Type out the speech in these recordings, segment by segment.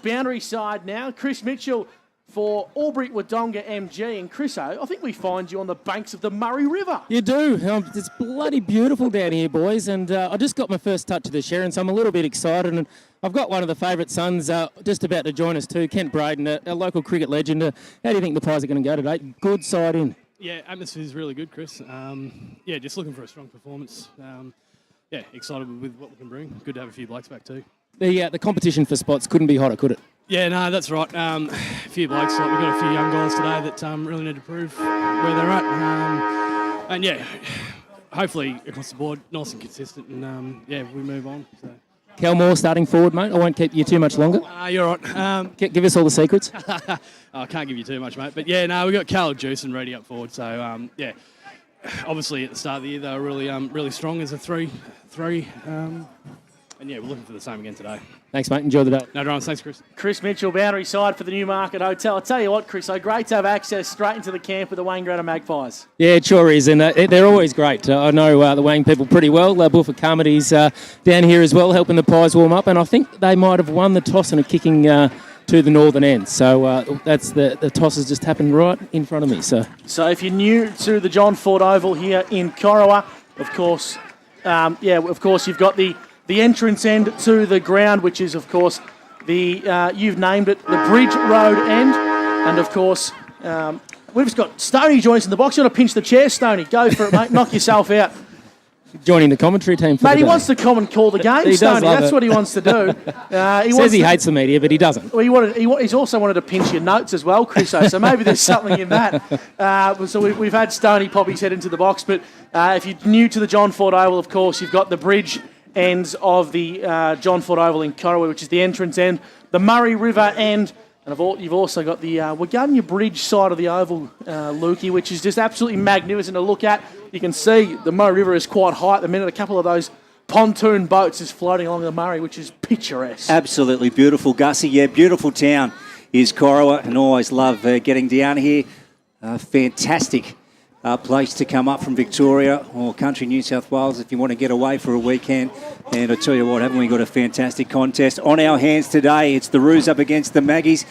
Boundary side now. Chris Mitchell for Albury-Wodonga MG. And Chris, I think we find you on the banks of the Murray River. You do. It's bloody beautiful down here, boys. And I just got my first touch of the Sharon, so I'm a little bit excited. And I've got one of the favourite sons just about to join us too, Kent Braden, a local cricket legend. How do you think the Pies are going to go today? Good side in. Yeah, atmosphere is really good, Chris. Just looking for a strong performance. Excited with what we can bring. Good to have a few blokes back too. The competition for spots couldn't be hotter, could it? Yeah, no, that's right. A few blokes. We've got a few young guys today that really need to prove where they're at. Hopefully across the board, nice and consistent. And we move on. So. Cal Moore starting forward, mate. I won't keep you too much longer. You're right. Give us all the secrets. I can't give you too much, mate. But we've got Cal Juice and ready up forward. So obviously at the start of the year they were really strong as a three. We're looking for the same again today. Thanks, mate. Enjoy the day. No dramas. Thanks, Chris. Chris Mitchell, boundary side for the Newmarket Hotel. I'll tell you what, Chris, great to have access straight into the camp with the Wangaratta Magpies. Yeah, it sure is, and they're always great. I know the Wang people pretty well. Buffer Carmody's down here as well, helping the Pies warm up, and I think they might have won the toss and are kicking to the northern end. So that's the toss has just happened right in front of me. So if you're new to the John Ford Oval here in Corowa, of course, you've got the entrance end to the ground, which is, of course, you've named it, the Bridge Road end. And, of course, we've just got Stoney joins in the box. You want to pinch the chair, Stoney? Go for it, mate. Knock yourself out. Joining the commentary team for mate, the he day. wants to come and call the game, Stoney. That's what he wants to do. He says he hates the media, but he doesn't. Well, he's also wanted to pinch your notes as well, Chriso, so maybe there's something in that. So we've had Stoney pop his head into the box, but if you're new to the John Ford Oval, of course, you've got the bridge ends of the John Ford Oval in Corowa, which is the entrance end, the Murray River end, and you've also got the Waganya Bridge side of the oval, Lukey, which is just absolutely magnificent to look at. You can see the Murray River is quite high at the minute. A couple of those pontoon boats is floating along the Murray, which is picturesque. Absolutely beautiful, Gussie. Yeah, beautiful town is Corowa, and always love getting down here. Fantastic place to come up from Victoria or country New South Wales if you want to get away for a weekend. And I tell you what, haven't we got a fantastic contest on our hands today? It's the Roos up against the Magpies.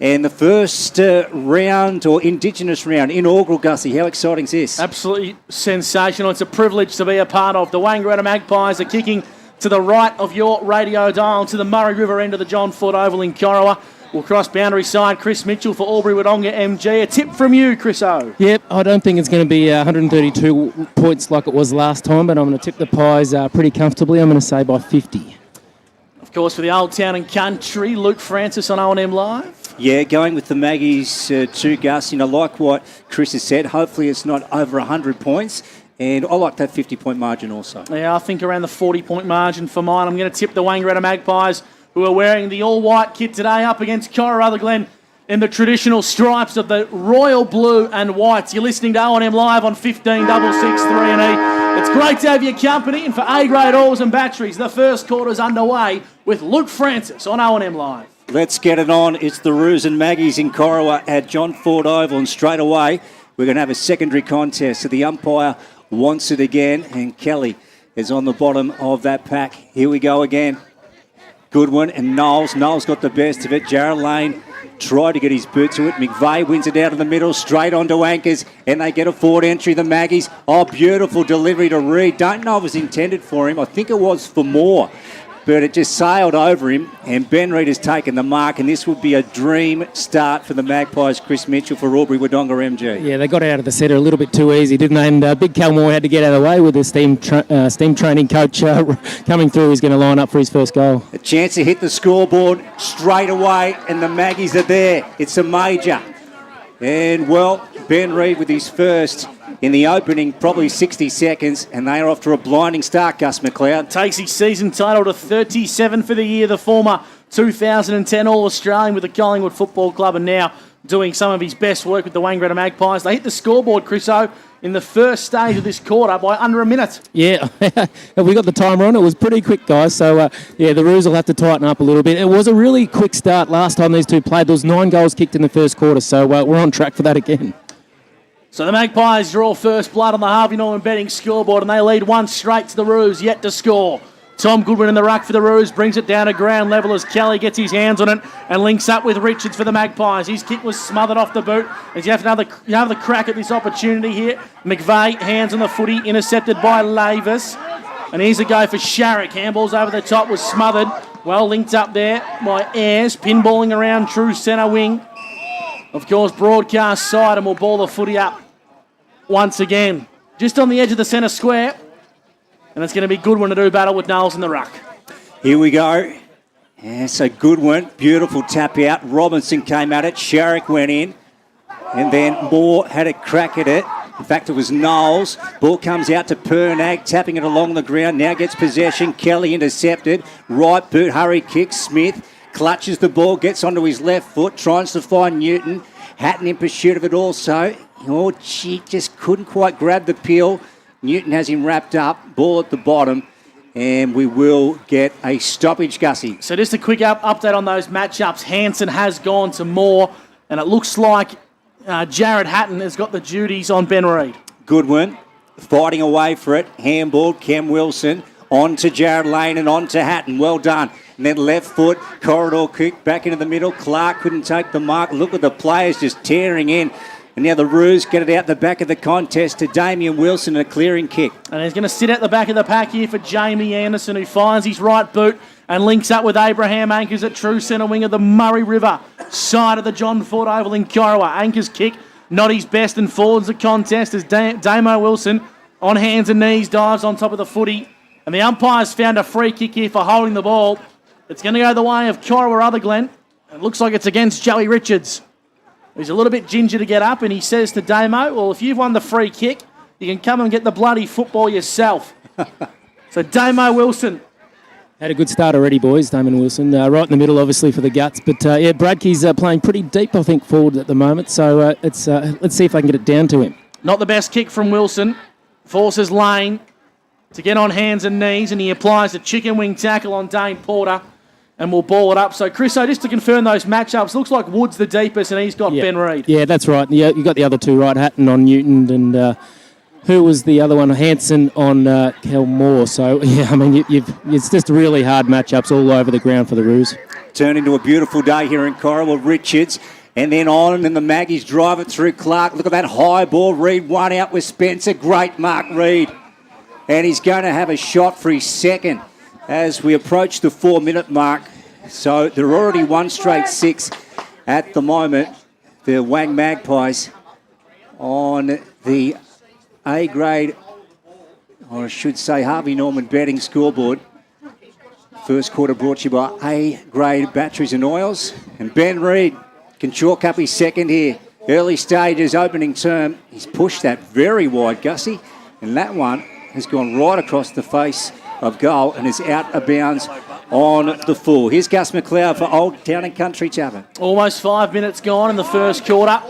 And the first round, or Indigenous round, inaugural, Gussie. How exciting is this? Absolutely sensational. It's a privilege to be a part of. The Wangaratta Magpies are kicking to the right of your radio dial to the Murray River end of the John Ford Oval in Corowa. We'll cross boundary side. Chris Mitchell for Albury-Wodonga MG. A tip from you, Chris O. Yep, I don't think it's going to be 132 points like it was last time, but I'm going to tip the Pies pretty comfortably. I'm going to say by 50. Of course, for the Old Town and Country, Luke Francis on O&M Live. Yeah, going with the Magpies too, Gus. Like what Chris has said, hopefully it's not over 100 points. And I like that 50-point margin also. Yeah, I think around the 40-point margin for mine. I'm going to tip the Wangaratta Magpies, who are wearing the all-white kit today, up against Corowa-Rutherglen in the traditional stripes of the royal blue and whites. You're listening to O&M Live on 1566-3E. It's great to have your company, and for A-grade oils and batteries, the first quarter's underway with Luke Francis on O&M Live. Let's get it on. It's the Roos and Magpies in Corowa at John Ford Oval, and straight away we're going to have a secondary contest. So the umpire wants it again, and Kelly is on the bottom of that pack. Here we go again. Goodwin and Knowles. Knowles got the best of it. Jared Lane tried to get his boot to it. McVeigh wins it out of the middle, straight onto anchors, and they get a forward entry, the Magpies. Oh, beautiful delivery to Reed. Don't know if it was intended for him. I think it was for Moore, but it just sailed over him, and Ben Reed has taken the mark, and this would be a dream start for the Magpies. Chris Mitchell for Albury-Wodonga MG. Yeah, they got out of the centre a little bit too easy, didn't they? And Big Cal Moore had to get out of the way with the steam training coach coming through. He's going to line up for his first goal. A chance to hit the scoreboard straight away, and the Magpies are there. It's a major. And, well, Ben Reed with his first in the opening, probably 60 seconds, and they are off to a blinding start, Gus McLeod. Takes his season title to 37 for the year, the former 2010 All-Australian with the Collingwood Football Club, and now doing some of his best work with the Wangaratta Magpies. They hit the scoreboard, Chris O, in the first stage of this quarter by under a minute. Yeah, we got the timer on. It was pretty quick, guys. So, the Roos will have to tighten up a little bit. It was a really quick start last time these two played. There was 9 goals kicked in the first quarter, so we're on track for that again. So the Magpies draw first blood on the Harvey Norman betting scoreboard, and they lead one straight to the Roos, yet to score. Tom Goodwin in the ruck for the Roos, brings it down to ground level as Kelly gets his hands on it and links up with Richards for the Magpies. His kick was smothered off the boot as you have another crack at this opportunity here. McVeigh, hands on the footy, intercepted by Lavis. And here's a go for Sharrock. Handballs over the top, was smothered. Well linked up there by Ayres, pinballing around true centre wing. Of course, broadcast side, and we'll ball the footy up once again. Just on the edge of the centre square. And it's going to be Goodwin to do battle with Knowles in the ruck. Here we go. Yeah, so Goodwin, beautiful tap out. Robinson came at it. Sharrock went in. And then Moore had a crack at it. In fact, it was Knowles. Ball comes out to Pernag, tapping it along the ground. Now gets possession. Kelly intercepted. Right boot, hurry kick. Smith clutches the ball, gets onto his left foot, tries to find Newton. Hatton in pursuit of it also. Oh, gee, just couldn't quite grab the peel. Newton has him wrapped up. Ball at the bottom. And we will get a stoppage, Gussie. So just a quick update on those matchups. Hansen has gone to Moore, and it looks like Jared Hatton has got the duties on Ben Reid. Goodwin fighting away for it. Handball, Cam Wilson. On to Jared Lane and on to Hatton. Well done. And then left foot, corridor kick back into the middle. Clark couldn't take the mark. Look at the players just tearing in. And now the Roos get it out the back of the contest to Damien Wilson, a clearing kick. And he's going to sit at the back of the pack here for Jamie Anderson, who finds his right boot and links up with Abraham Anchors at true centre wing of the Murray River side of the John Ford Oval in Corowa. Anchors kick, not his best, and forwards the contest as Damo Wilson on hands and knees dives on top of the footy. And the umpires found a free kick here for holding the ball. It's going to go the way of Corowa-Rutherglen. It looks like it's against Joey Richards. He's a little bit ginger to get up, and he says to Damo, well, if you've won the free kick, you can come and get the bloody football yourself. So Damo Wilson. Had a good start already, boys, Damon Wilson. Right in the middle, obviously, for the guts. But, yeah, Bradkey's playing pretty deep, I think, forward at the moment. So let's see if I can get it down to him. Not the best kick from Wilson. Forces Lane to get on hands and knees, and he applies a chicken wing tackle on Dane Porter. And we'll ball it up. So, Chriso, just to confirm those matchups, looks like Wood's the deepest and he's got Ben Reid. Yeah, that's right. Yeah, you got the other two right, Hatton on Newton and who was the other one? Hansen on Kelmore. So, yeah, I mean, it's just really hard matchups all over the ground for the Roos. Turn into a beautiful day here in Corowa. Richards and then on, and the Maggies drive it through Clark. Look at that high ball. Reid one out with Spencer. Great mark, Reid. And he's going to have a shot for his second as we approach the 4-minute mark. So they're already one straight 6 at the moment. The Wang Magpies on the A grade, or I should say Harvey Norman betting scoreboard. First quarter brought to you by A grade batteries and oils. And Ben Reid can chalk up his second here. Early stages, opening term. He's pushed that very wide, Gussie. And that one has gone right across the face of goal and is out of bounds on the full. Here's Gus McLeod for Old Town and Country Tavern. Almost 5 minutes gone in the first quarter.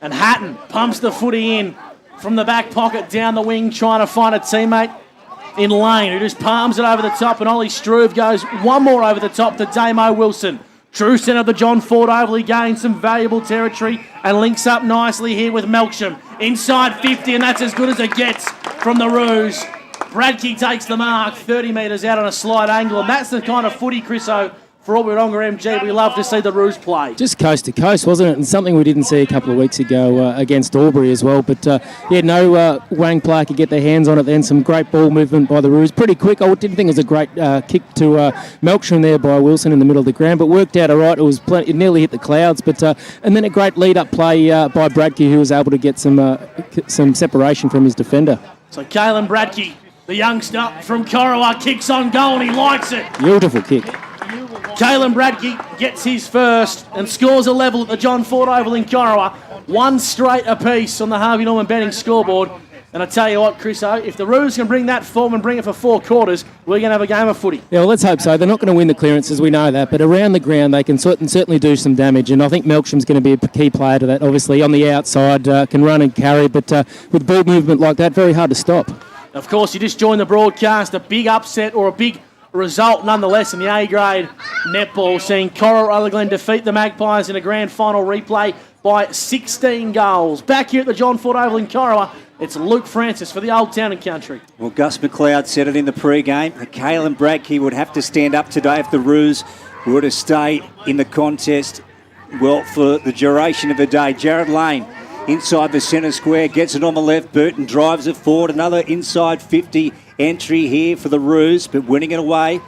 And Hatton pumps the footy in from the back pocket down the wing, trying to find a teammate in Lane, who just palms it over the top, and Ollie Struve goes one more over the top to Damo Wilson. True centre of the John Ford Oval. He gains some valuable territory and links up nicely here with Melksham. Inside 50, and that's as good as it gets from the Roos. Bradkey takes the mark, 30 metres out on a slight angle, and that's the kind of footy, Chriso, for Wodonga MG we love to see the Roos play. Just coast to coast, wasn't it? And something we didn't see a couple of weeks ago against Albury as well. But, Wang player could get their hands on it then. Some great ball movement by the Roos. Pretty quick. I didn't think it was a great kick to Melksham there by Wilson in the middle of the ground, but worked out all right. It nearly hit the clouds. But and then a great lead-up play by Bradkey, who was able to get some separation from his defender. So Caelan Bradkey, the youngster from Corowa, kicks on goal and he likes it. Beautiful kick. Caelan Bradkey gets his first and scores a level at the John Ford Oval in Corowa. One straight apiece on the Harvey Norman betting scoreboard. And I tell you what, Chriso, if the Roos can bring that form and bring it for 4 quarters, we're going to have a game of footy. Yeah, well, let's hope so. They're not going to win the clearances, we know that, but around the ground they can certainly do some damage, and I think Melksham's going to be a key player to that. Obviously, on the outside, can run and carry, but with ball movement like that, very hard to stop. Of course, you just joined the broadcast, a big upset or a big result nonetheless in the A-grade netball, seeing Corowa-Rutherglen defeat the Magpies in a grand final replay by 16 goals. Back here at the John Ford Oval in Corowa, It's Luke Francis for the Old Town and Country. Well, Gus McLeod said it in the pre-game. Kalen Bradkey would have to stand up today if the Roos were to stay in the contest, well, for the duration of the day. Jared Lane inside the centre square, gets it on the left boot and drives it forward. Another inside 50 entry here for the Roos, but winning it away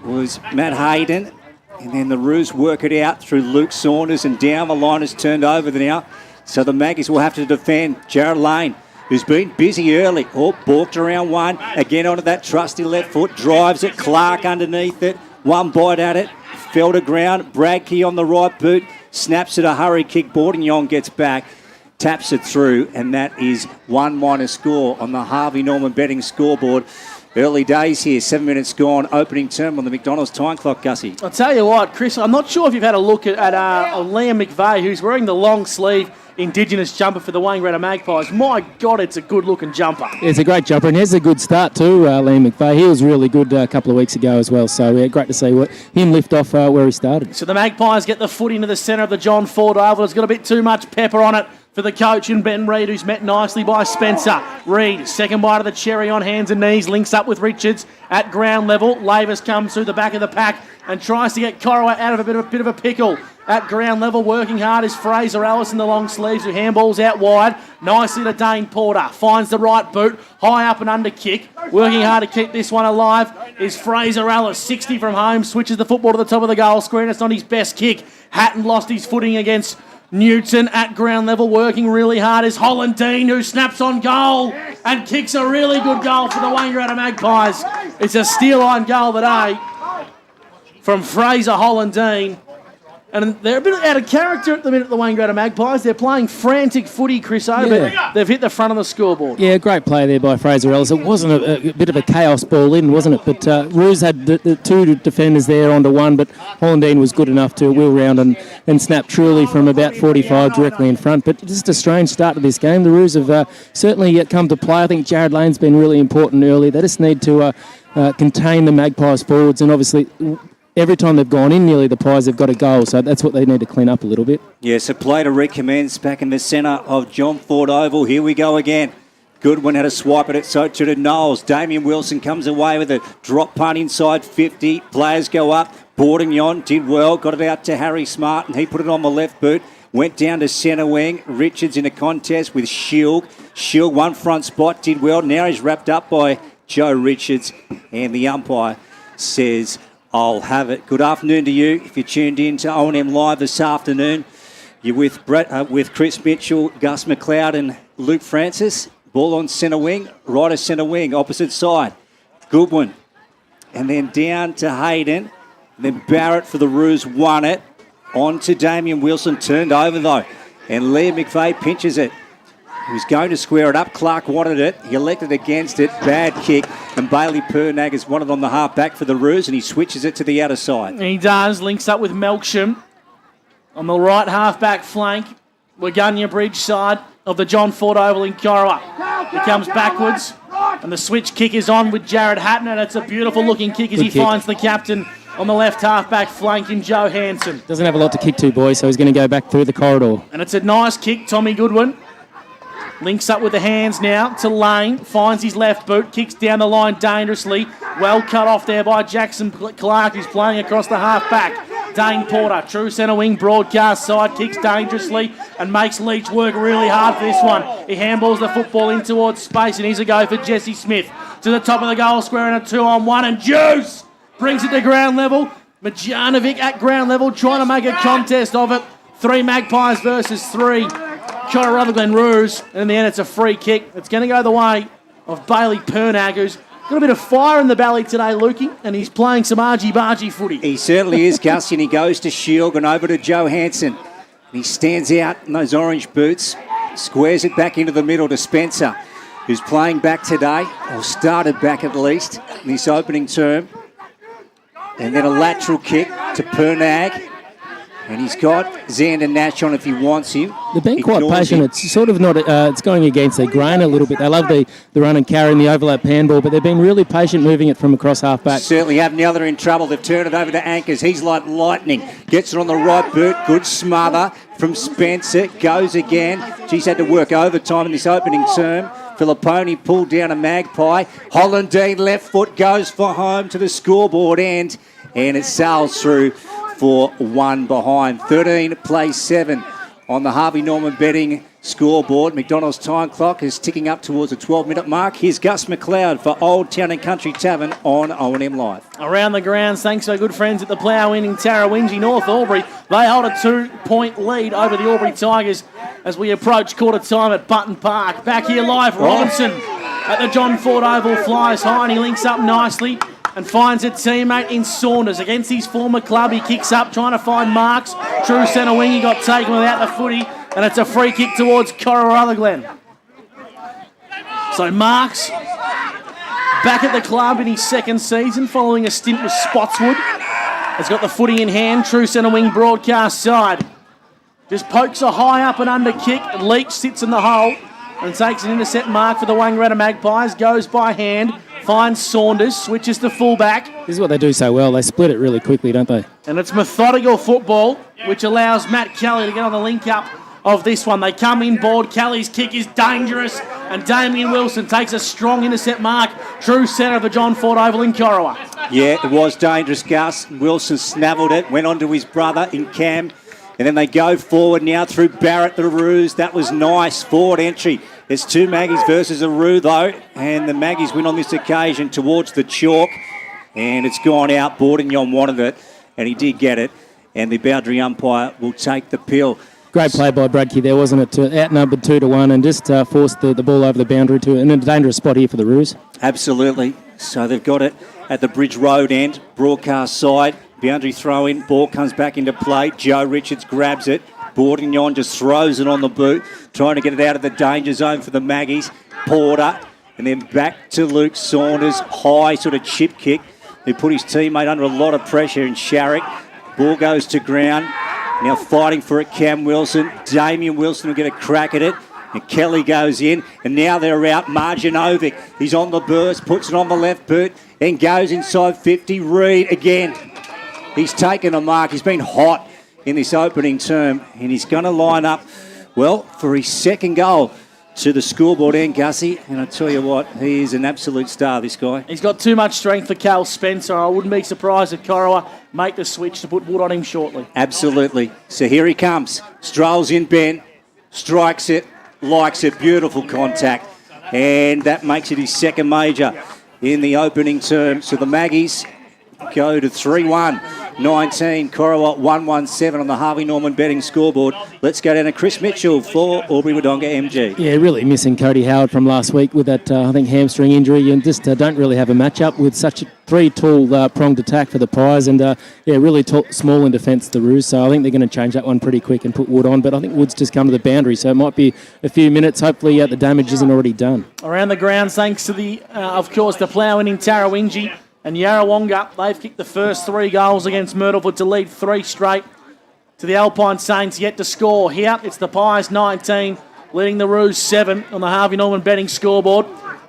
was Matt Hayden. And then the Roos work it out through Luke Saunders, and down the line is turned over now. So the Maggies will have to defend. Jared Lane, who's been busy early. Balked around one. Again onto that trusty left foot. Drives it. Clark underneath it. One bite at it. Fell to ground. Bradkey on the right boot. Snaps it a hurry kick. Bordignon gets back. Taps it through. And that is 1- score on the Harvey Norman betting scoreboard. Early days here, 7 minutes gone, opening term on the McDonald's time clock, Gussie. I'll tell you what, Chris, I'm not sure if you've had a look at Liam McVeigh, who's wearing the long sleeve Indigenous jumper for the Wangaratta Magpies. My God, it's a good-looking jumper. It's a great jumper, and he has a good start too, Liam McVeigh. He was really good a couple of weeks ago as well, so great to see him lift off where he started. So the Magpies get the foot into the centre of the John Ford Oval. It's got a bit too much pepper on it for the coach and Ben Reid, who's met nicely by Spencer. Reid, second bite of the cherry on hands and knees, links up with Richards at ground level. Lavis comes through the back of the pack and tries to get Corowa out of a bit of a pickle. At ground level, working hard is Fraser Ellis in the long sleeves, who handballs out wide. Nicely to Dane Porter. Finds the right boot, high up and under kick. Working hard to keep this one alive is Fraser Ellis. 60 from home, switches the football to the top of the goal screen. It's not his best kick. Hatton lost his footing against Newton. At ground level, working really hard is Hollandine, who snaps on goal and kicks a really good goal for the Wangaratta Magpies. It's a steel line goal today from Fraser Hollandine. And they're a bit out of character at the minute, the Wangaratta Magpies. They're playing frantic footy, Chris, but they've hit the front of the scoreboard. Yeah, great play there by Fraser Ellis. It wasn't a bit of a chaos ball in, wasn't it? But Roos had the two defenders there onto one, but Hollandine was good enough to wheel round and snap truly from about 45 directly in front. But just a strange start to this game. The Roos have certainly come to play. I think Jared Lane's been really important early. They just need to contain the Magpies forwards, and obviously every time they've gone in, nearly the Pies have got a goal, so that's what they need to clean up a little bit. Yes, a play to recommence back in the centre of John Ford Oval. Here we go again. Goodwin had a swipe at it, so to Knowles. Damien Wilson comes away with a drop punt inside 50. Players go up. Bordignon did well, got it out to Harry Smart, and he put it on the left boot. Went down to centre wing. Richards in a contest with Shield. Shield, one front spot, did well. Now he's wrapped up by Joe Richards, and the umpire says, I'll have it. Good afternoon to you. If you tuned in to O&M Live this afternoon, you're with Chris Mitchell, Gus McLeod and Luke Francis. Ball on centre wing, right of centre wing, opposite side. Goodwin. And then down to Hayden. And then Barrett for the Roos won it. On to Damien Wilson, turned over though. And Liam McVeigh pinches it. He was going to square it up. Clark wanted it. He elected against it. Bad kick. And Bailey Pernag has wanted on the half back for the Roos, and he switches it to the outer side. He does. Links up with Melksham on the right half back flank. Wagunya Bridge side of the John Ford Oval in Corowa. He comes backwards, and the switch kick is on with Jared Hatton, and it's a beautiful looking kick as he finds the captain on the left half back flank in Joe Hansen. Doesn't have a lot to kick to, boys, so he's going to go back through the corridor. And it's a nice kick, Tommy Goodwin. Links up with the hands now to Lane. Finds his left boot. Kicks down the line dangerously. Well cut off there by Jackson Clark, who's playing across the half back. Dane Porter, true centre wing, broadcast side, kicks dangerously and makes Leach work really hard for this one. He handballs the football in towards space, and here's a go for Jesse Smith. To the top of the goal square and a 2-on-1, and Juice brings it to ground level. Majanovic at ground level trying to make a contest of it. 3 Magpies versus 3 Corowa-Rutherglen Roos, and in the end it's a free kick. It's going to go the way of Bailey Pernag, who's got a bit of fire in the belly today, Lukey, and he's playing some argy-bargy footy. He certainly is, Gus, and he goes to Shield and over to Joe Hansen. He stands out in those orange boots, squares it back into the middle to Spencer, who's playing back today, or started back at least, in this opening term. And then a lateral kick to Pernag. And he's got Xander Nash on if he wants him. They've been quite Ignores patient. him. It's sort of not. It's going against their grain a little bit. They love the run and carry and the overlap handball, but they've been really patient moving it from across half back. Certainly have. Now they're in trouble. They've turned it over to Anchors. He's like lightning. Gets it on the right boot. Good smother from Spencer. Goes again. She's had to work overtime in this opening term. Filipponi pulled down a Magpie. Hollandine left foot goes for home to the scoreboard end, and it sails through for one behind. 13 plays 7 on the Harvey Norman betting scoreboard. McDonald's time clock is ticking up towards the 12-minute mark. Here's Gus McLeod for Old Town and Country Tavern on O&M Live. Around the grounds, thanks to our good friends at the Plough Inn in Tarrawingi, North Albury. They hold a 2-point lead over the Albury Tigers as we approach quarter time at Button Park. Back here live, Robinson at the John Ford Oval, flies high and he links up nicely and finds a teammate in Saunders against his former club. He kicks up trying to find Marks. True centre wing, he got taken without the footy, and it's a free kick towards Corowa-Rutherglen. So Marks back at the club in his second season following a stint with Spotswood. Has got the footy in hand. True centre wing broadcast side. Just pokes a high up and under kick. Leach sits in the hole and takes an intercept mark for the Wangaratta Magpies. Goes by hand. Finds Saunders, switches to fullback. This is what they do so well. They split it really quickly, don't they? And it's methodical football, which allows Matt Kelly to get on the link-up of this one. They come in board. Kelly's kick is dangerous, and Damien Wilson takes a strong intercept mark. True centre of the John Ford Oval in Corowa. Yeah, it was dangerous, Gus. Wilson snavelled it, went on to his brother in Cam, and then they go forward now through Barrett the Roos. That was nice. Forward entry. It's 2 Maggies versus a Roo, though, and the Maggies win on this occasion towards the chalk, and it's gone out. Bordignon wanted it, and he did get it, and the boundary umpire will take the pill. Great play by Bradkey there, wasn't it? Outnumbered 2-1 and just forced the ball over the boundary in a dangerous spot here for the Roos. Absolutely. So they've got it at the Bridge Road end, broadcast side. Boundary throw in, ball comes back into play. Joe Richards grabs it. Bordignon just throws it on the boot, trying to get it out of the danger zone for the Maggies. Porter, and then back to Luke Saunders. High sort of chip kick. He put his teammate under a lot of pressure in Sharrock. Ball goes to ground. Now fighting for it, Cam Wilson. Damien Wilson will get a crack at it. And Kelly goes in, and now they're out. Marjanovic, he's on the burst, puts it on the left boot, and goes inside 50. Reid again. He's taken a mark. He's been hot in this opening term, and he's going to line up, well, for his second goal to the scoreboard end, Gussie. And I tell you what, he is an absolute star, this guy. He's got too much strength for Cal Spencer. I wouldn't be surprised if Corowa make the switch to put wood on him shortly. Absolutely. So here he comes. Strolls in Ben, strikes it, likes it. Beautiful contact. And that makes it his second major in the opening term. So the Maggies go to 3-1-19. Corowa 1-1-7 on the Harvey Norman betting scoreboard. Let's go down to Chris Mitchell for Albury-Wodonga MG. Yeah, really missing Cody Howard from last week with that, I think, hamstring injury, and just don't really have a match-up with such a 3 tall pronged attack for the Pies, and really small in defence, the Roos. So I think they're going to change that one pretty quick and put Wood on, but I think Wood's just come to the boundary, so it might be a few minutes. Hopefully the damage isn't already done. Around the grounds, thanks to the, of course, the Plough Inn in Tarrawingi and Yarrawonga. They've kicked the first 3 goals against Myrtleford to lead 3 straight to the Alpine Saints yet to score. Here, it's the Pies 19, leading the Roos 7 on the Harvey Norman betting scoreboard.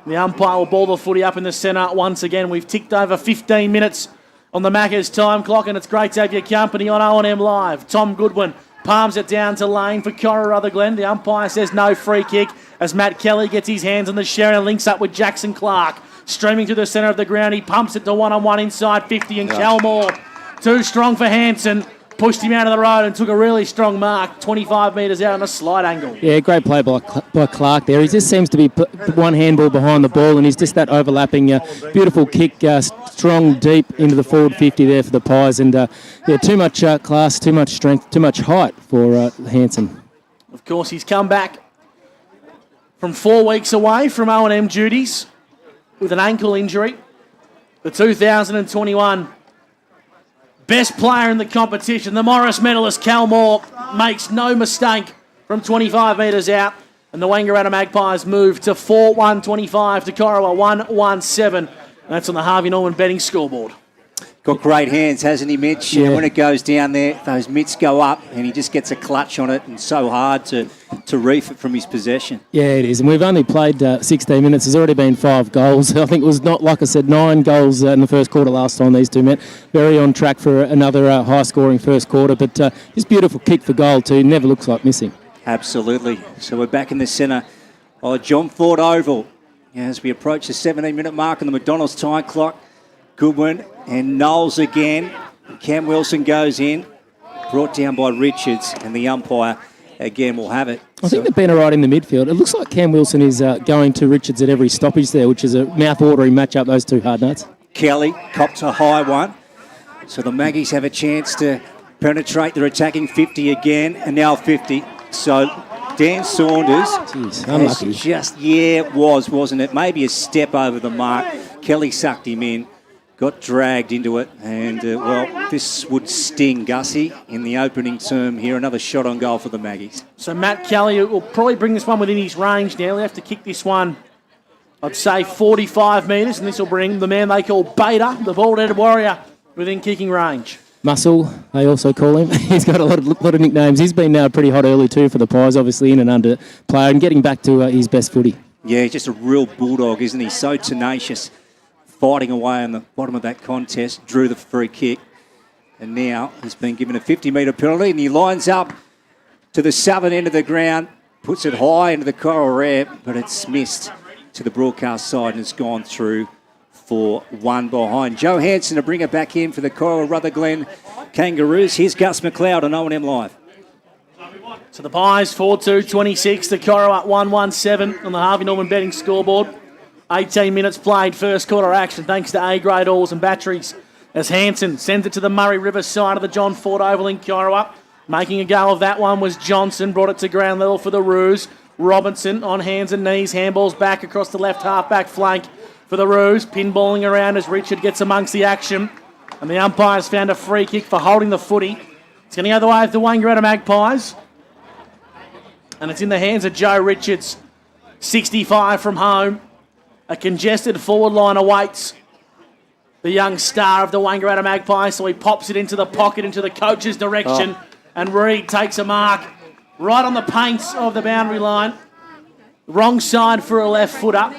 The umpire will ball the footy up in the centre once again. We've ticked over 15 minutes on the Macca's time clock, and it's great to have your company on O&M Live. Tom Goodwin palms it down to Lane for Corowa-Rutherglen. The umpire says no free kick as Matt Kelly gets his hands on the share and links up with Jackson Clark. Streaming to the centre of the ground, he pumps it to one-on-one inside 50, and Calmore, too strong for Hanson, pushed him out of the road and took a really strong mark, 25 metres out on a slight angle. Yeah, great play by Clark there. He just seems to be one handball behind the ball, and he's just that overlapping, beautiful kick, strong, deep into the forward 50 there for the Pies. And too much class, too much strength, too much height for Hanson. Of course, he's come back from 4 weeks away from O&M duties with an ankle injury. The 2021 best player in the competition, the Morris medalist Cal Moore, makes no mistake from 25 metres out. And the Wangaratta Magpies move to 4-1-25 to Corowa 1-1-7. And that's on the Harvey Norman betting scoreboard. Got great hands, hasn't he, Mitch? Yeah. And when it goes down there, those mitts go up and he just gets a clutch on it, and so hard to reef it from his possession. Yeah, it is. And we've only played 16 minutes. There's already been 5 goals. I think it was not, like I said, 9 goals in the first quarter last time these two met. Very on track for another high-scoring first quarter. But just beautiful kick for goal too. Never looks like missing. Absolutely. So we're back in the centre of John Ford Oval as we approach the 17-minute mark on the McDonald's time clock. Goodwin and Knowles again. Cam Wilson goes in, brought down by Richards, and the umpire again will have it. I think they've been all right in the midfield. It looks like Cam Wilson is going to Richards at every stoppage there, which is a mouth-watering match-up, those two hard nuts. Kelly cops a high one. So the Maggies have a chance to penetrate their attacking 50 again, and now 50. So Dan Saunders Unlucky. wasn't it? Maybe a step over the mark. Kelly sucked him in, got dragged into it, and, this would sting, Gussie, in the opening term here. Another shot on goal for the Maggies. So Matt Kelly will probably bring this one within his range now. He'll have to kick this one, I'd say 45 metres, and this will bring the man they call Beta, the bald-headed warrior, within kicking range. Muscle, they also call him. He's got a lot of nicknames. He's been pretty hot early too for the Pies, obviously in and under player, and getting back to his best footy. Yeah, he's just a real bulldog, isn't he? So tenacious, fighting away on the bottom of that contest, drew the free kick, and now he's been given a 50-metre penalty, and he lines up to the southern end of the ground, puts it high into the coral reef, but it's missed to the broadcast side and it's gone through for one behind. Joe Hansen to bring it back in for the Corowa-Rutherglen Kangaroos. Here's Gus McLeod on O&M Live. So the Pies 4-2-26, the Corowa 1-1-7 on the Harvey Norman betting scoreboard. 18 minutes played, first quarter action, thanks to A-grade oars and batteries. As Hansen sends it to the Murray River side of the John Ford Oval in Corowa. Making a go of that one was Johnson, brought it to ground level for the Roos. Robinson on hands and knees, handballs back across the left half-back flank for the Roos. Pinballing around as Richard gets amongst the action. And the umpire's found a free kick for holding the footy. It's going to go the way of the Wangaratta Magpies. And it's in the hands of Joe Richards. 65 from home. A congested forward line awaits the young star of the Wangaratta Magpies, so he pops it into the pocket, into the coach's direction, and Reid takes a mark right on the paint of the boundary line. Wrong side for a left footer.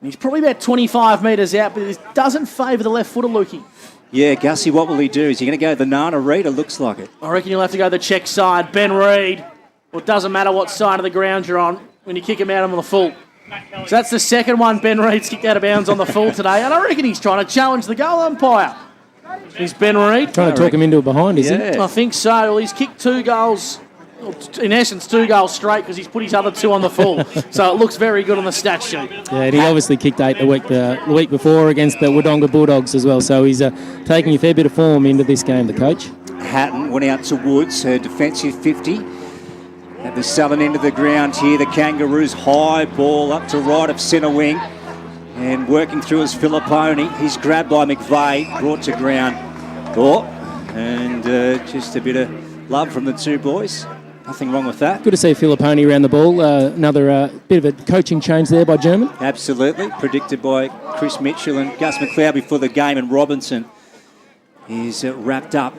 He's probably about 25 metres out, but it doesn't favour the left footer, Lukey. Yeah, Gussie, what will he do? Is he going to go the Nana Reid? It looks like it. I reckon he'll have to go the check side. Ben Reid. Well, it doesn't matter what side of the ground you're on when you kick him out on the full. So that's the second one Ben Reid's kicked out of bounds on the full today, and I reckon he's trying to challenge the goal umpire. He's Ben Reid. Trying to talk him into a behind, is he? I think so. Well, he's kicked 2 goals. In essence, 2 goals straight because he's put his other 2 on the full. So it looks very good on the stat sheet. Yeah, and he obviously kicked 8 the week before against the Wodonga Bulldogs as well. So he's taking a fair bit of form into this game, the coach. Hatton went out to Woods, her defensive 50. At the southern end of the ground here, the Kangaroos high ball up to right of centre wing. And working through is Filipponi. He's grabbed by McVeigh, brought to ground. Just a bit of love from the two boys. Nothing wrong with that. Good to see Filipponi around the ball. Another bit of a coaching change there by German. Absolutely. Predicted by Chris Mitchell and Gus McLeod before the game, and Robinson is wrapped up.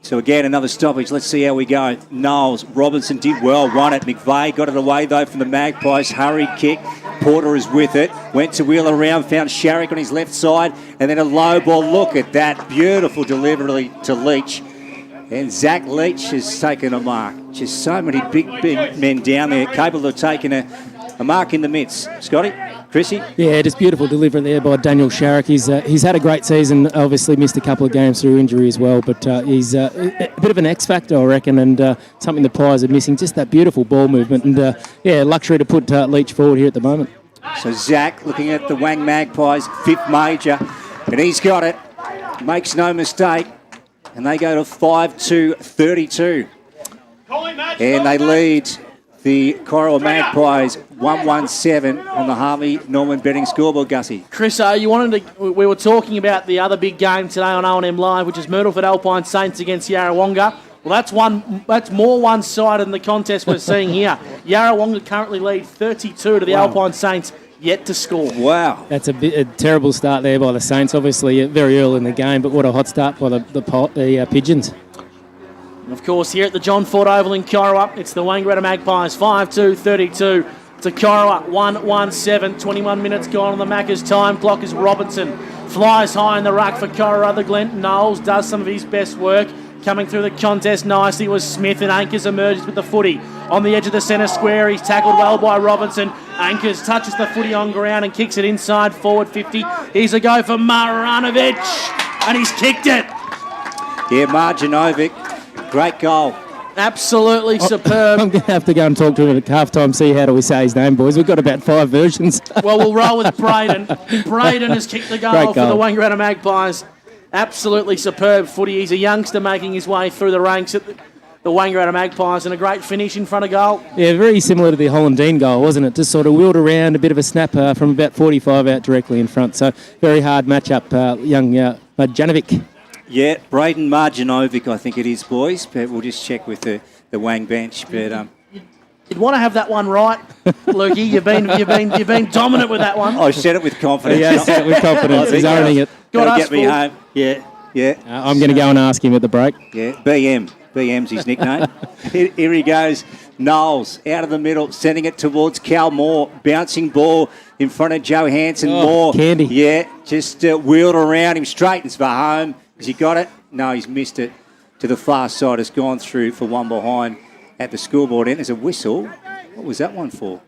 So again, another stoppage. Let's see how we go. Knowles, Robinson did well, won it. McVeigh got it away though from the Magpies. Hurry kick. Porter is with it. Went to wheel around, found Sharrick on his left side, and then a low ball. Look at that. Beautiful delivery to Leach. And Zach Leach has taken a mark. Just so many big men down there capable of taking a mark in the midst. Scotty? Chrissy? Yeah, just beautiful delivery there by Daniel Sharrick. He's had a great season, obviously missed a couple of games through injury as well, but he's a bit of an X factor, I reckon, and something the Pies are missing, just that beautiful ball movement. And luxury to put Leach forward here at the moment. So Zach looking at the Wang Magpies, 5th major, and he's got it. Makes no mistake. And they go to 5-2-32. And they lead the Corowa Magpies 1-1-7 on the Harvey Norman betting scoreboard, Gussie. Chris, we were talking about the other big game today on O&M Live, which is Myrtleford Alpine Saints against Yarrawonga. Well, that's more one-sided than the contest we're seeing here. Yarrawonga currently lead 32 to the Alpine Saints yet to score. Wow. That's a terrible start there by the Saints, obviously very early in the game, but what a hot start by the Pigeons. And of course, here at the John Ford Oval in Corowa, it's the Wangaratta Magpies 5-2-32 to Corowa 1-1-7. 21 minutes gone on the Macca's time clock as Robinson flies high in the ruck for Corowa-Rutherglen. Knowles does some of his best work. Coming through the contest nicely was Smith, and Anchors emerges with the footy. On the edge of the centre square, he's tackled well by Robinson. Anchors touches the footy on ground and kicks it inside forward 50. Here's a go for Marjanovic, and he's kicked it. Yeah, Marjanovic, great goal. Absolutely superb. I'm going to have to go and talk to him at half-time, see how do we say his name, boys. We've got about 5 versions. Well, we'll roll with Braden. Braden has kicked the goal for the Wangaratta Magpies. Absolutely superb footy. He's a youngster making his way through the ranks at the Wangaratta Magpies, and a great finish in front of goal. Yeah, very similar to the Hollandine goal, wasn't it? Just sort of wheeled around, a bit of a snap from about 45 out directly in front. So very hard match-up, young Marjanovic. Yeah, Braden Marjanovic, I think it is, boys. But we'll just check with the Wang bench. But you'd want to have that one right, Lukey. You've been dominant with that one. I said it with confidence. Yeah, said it with confidence. He's owning it. Gotta get me home. Yeah. I'm going to go and ask him at the break. Yeah, BM's his nickname. Here he goes. Knowles out of the middle, sending it towards Cal Moore. Bouncing ball in front of Joe Hansen. Moore. Candy. Yeah, just wheeled around him, straightens for home. Has he got it? No, he's missed it to the far side. It's gone through for one behind at the scoreboard end. There's a whistle. What was that one for?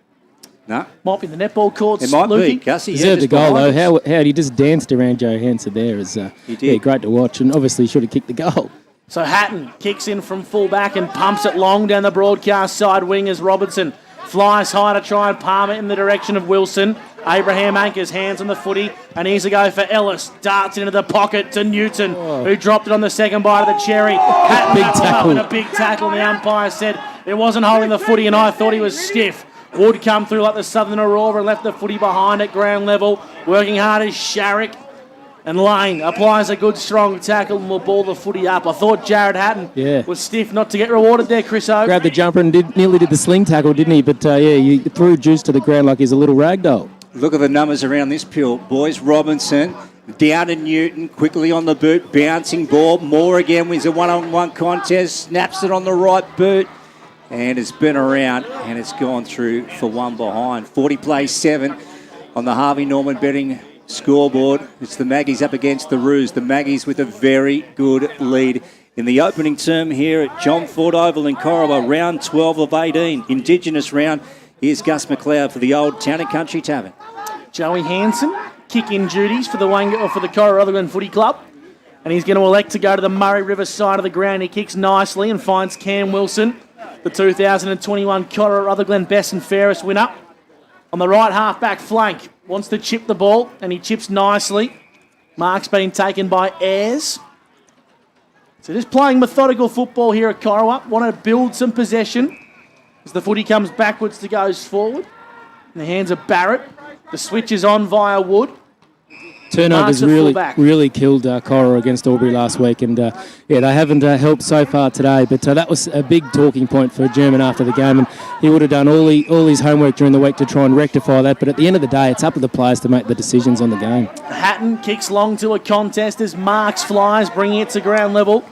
No. Might be the netball courts, It might Lukey. be, Gussie. Deserved the goal, though. How he just danced around Joe Hansen there is He did. Yeah, great to watch, and obviously should have kicked the goal. So Hatton kicks in from full back and pumps it long down the broadcast side wing as Robinson flies high to try and palm it in the direction of Wilson. Abraham Anchors hands on the footy, and here's a go for Ellis. Darts into the pocket to Newton, who dropped it on the second bite of the cherry. Hatton Big wrapped him up tackle. in a big tackle, and the umpire said it wasn't holding the footy, and I thought he was stiff. Wood come through like the Southern Aurora and left the footy behind at ground level. Working hard is Sharrock. And Lane applies a good strong tackle and will ball the footy up. I thought Jared Hatton was stiff not to get rewarded there, Chris O. Grabbed the jumper and nearly did the sling tackle, didn't he? But he threw Juice to the ground like he's a little ragdoll. Look at the numbers around this pill. Boys, Robinson down to Newton, quickly on the boot, bouncing ball. Moore again wins a one-on-one contest, snaps it on the right boot, and it's been around, and it's gone through for one behind. 40 plays 7 on the Harvey Norman betting scoreboard. It's the Maggies up against the Roos. The Maggies with a very good lead in the opening term here at John Ford Oval in Corowa, round 12 of 18. Indigenous round. Here's Gus McLeod for the old Town and Country Tavern. Joey Hansen, kick-in duties for the Corowa-Rutherglen Footy Club. And he's going to elect to go to the Murray River side of the ground. He kicks nicely and finds Cam Wilson, the 2021 Corowa-Rutherglen Best and Fairest winner. On the right half-back flank, wants to chip the ball, and he chips nicely. Mark's been taken by Ayres. So just playing methodical football here at Corowa. Want to build some possession as the footy comes backwards to goes forward. In the hands of Barrett. The switch is on via Wood. Turnovers really killed Corowa against Albury last week, and they haven't helped so far today. But that was a big talking point for German after the game, and he would have done all his homework during the week to try and rectify that. But at the end of the day, it's up to the players to make the decisions on the game. Hatton kicks long to a contest as Marks flies, bringing it to ground level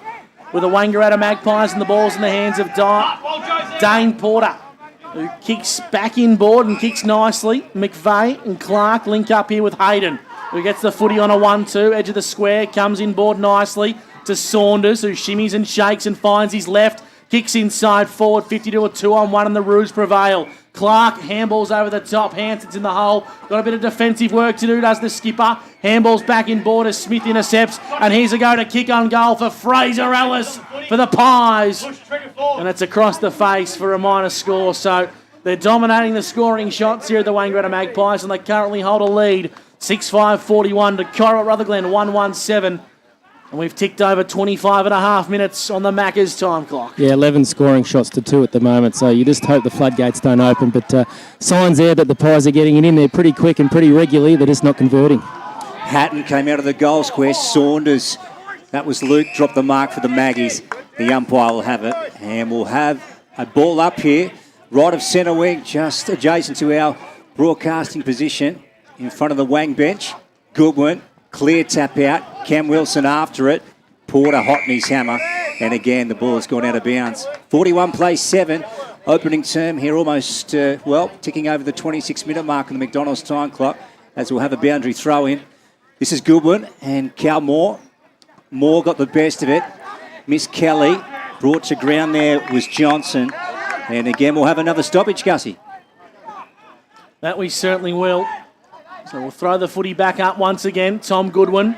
with the Wangaratta Magpies, and the ball's in the hands of Dane Porter, who kicks back inboard and kicks nicely. McVeigh and Clark link up here with Hayden, who gets the footy on a 1-2, edge of the square, comes inboard nicely to Saunders, who shimmies and shakes and finds his left, kicks inside forward 50 to a 2-on-1, and the Roos prevail. Clark handballs over the top, Hanson's in the hole, got a bit of defensive work to do, does the skipper. Handballs back inboard as Smith intercepts, and here's a go to kick on goal for Fraser Ellis for the Pies. And it's across the face for a minor score, so they're dominating the scoring shots here at the Wangaratta Magpies, and they currently hold a lead 6-5-41 to Corowa-Rutherglen 1-1-7. And we've ticked over 25 and a half minutes on the Macca's time clock. Yeah, 11 scoring shots to 2 at the moment, so you just hope the floodgates don't open. But signs there that the Pies are getting it in there pretty quick and pretty regularly. They're just not converting. Hatton came out of the goal square. Saunders, that was Luke, dropped the mark for the Maggies. The umpire will have it, and we'll have a ball up here, right of centre wing, just adjacent to our broadcasting position in front of the Wang bench. Goodwin, clear tap out. Cam Wilson after it. Porter hot in his hammer. And again, the ball's gone out of bounds. 41 plays 7. Opening term here almost, ticking over the 26-minute mark on the McDonald's time clock as we'll have a boundary throw in. This is Goodwin and Cal Moore. Moore got the best of it. Miss Kelly brought to ground there was Johnson. And again, we'll have another stoppage, Gussie. That we certainly will. So we'll throw the footy back up once again. Tom Goodwin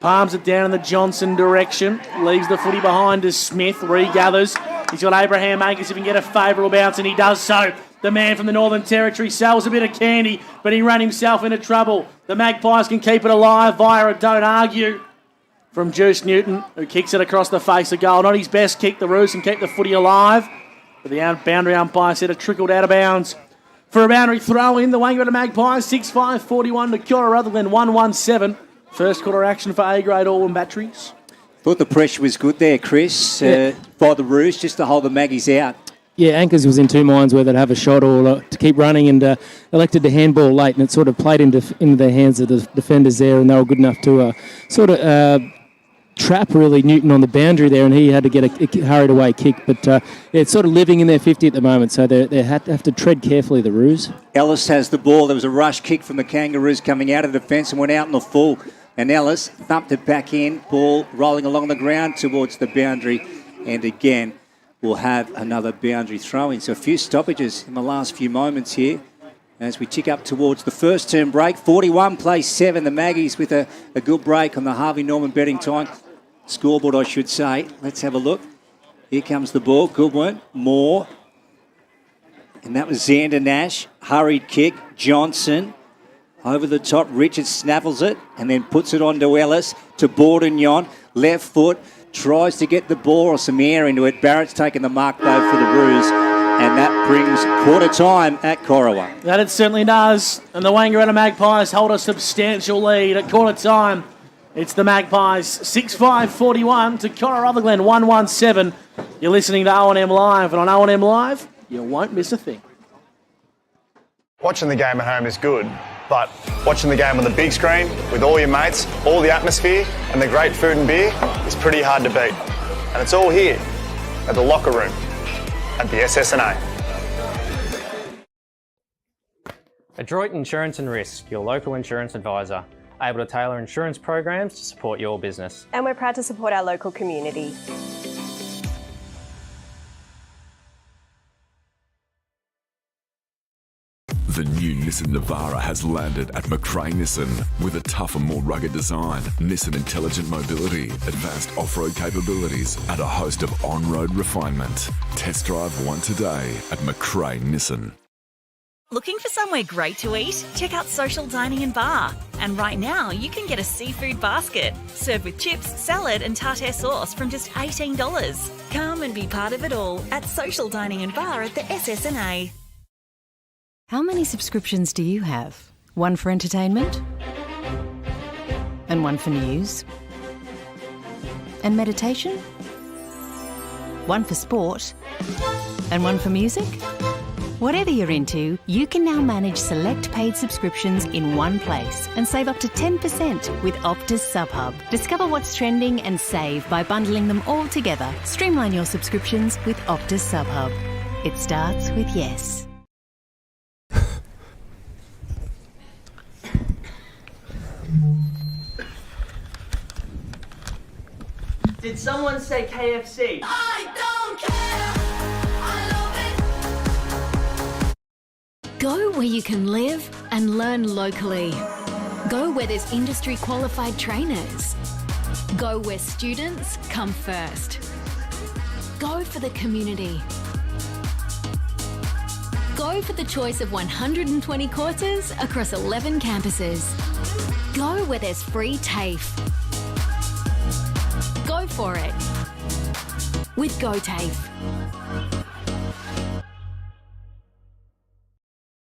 palms it down in the Johnson direction. Leaves the footy behind to Smith. Regathers. He's got Abraham Akers if he can get a favourable bounce, and he does so. The man from the Northern Territory sells a bit of candy, but he ran himself into trouble. The Magpies can keep it alive via a don't argue from Juice Newton, who kicks it across the face of goal. Not his best kick, the Roos, and keep the footy alive. But the boundary umpire said it trickled out of bounds. For a boundary throw in, the Wangaratta Magpies, 6-5-41 to Corowa-Rutherglen, 1-1-7. First quarter action for A-grade all and batteries. Thought the pressure was good there, Chris, by the Roos, just to hold the Maggies out. Yeah, Anchors was in two minds whether to have a shot or to keep running, and elected to handball late, and it sort of played into the hands of the defenders there, and they were good enough to trap really Newton on the boundary there, and he had to get a hurried away kick. But it's sort of living in their 50 at the moment, so they have to tread carefully, the Roos. Ellis has the ball. There was a rush kick from the Kangaroos coming out of the defence and went out in the full. And Ellis thumped it back in, ball rolling along the ground towards the boundary. And again, we'll have another boundary throw-in. So a few stoppages in the last few moments here as we tick up towards the first term break. 41 plays 7. The Maggies with a good break on the Harvey Norman betting time scoreboard, I should say. Let's have a look. Here comes the ball. Good one. Moore. And that was Xander Nash. Hurried kick. Johnson. Over the top, Richards snaffles it and then puts it on to Ellis, to Bordignon. Left foot, tries to get the ball or some air into it. Barrett's taken the mark, though, for the Roos. And that brings quarter time at Corowa. That it certainly does. And the Wangaratta Magpies hold a substantial lead at quarter time. It's the Magpies, 6-5-41 to Corowa-Rutherglen, 1-1-7. You're listening to O&M Live, and on O&M Live, you won't miss a thing. Watching the game at home is good, but watching the game on the big screen with all your mates, all the atmosphere and the great food and beer is pretty hard to beat. And it's all here at the locker room at the SSNA. Adroit Insurance and Risk, your local insurance advisor, able to tailor insurance programs to support your business. And we're proud to support our local community. The new Nissan Navara has landed at McRae Nissan with a tougher, more rugged design, Nissan Intelligent Mobility, advanced off-road capabilities, and a host of on-road refinement. Test drive one today at McRae Nissan. Looking for somewhere great to eat? Check out Social Dining and Bar. And right now, you can get a seafood basket, served with chips, salad and tartare sauce from just $18. Come and be part of it all at Social Dining and Bar at the SSNA. How many subscriptions do you have? One for entertainment? And one for news? And meditation? One for sport? And one for music? Whatever you're into, you can now manage select paid subscriptions in one place and save up to 10% with Optus SubHub. Discover what's trending and save by bundling them all together. Streamline your subscriptions with Optus SubHub. It starts with yes. Did someone say KFC? I don't care. I love it. Go where you can live and learn locally. Go where there's industry qualified trainers. Go where students come first. Go for the community. Go for the choice of 120 courses across 11 campuses. Go where there's free TAFE. Go for it with GoTAFE.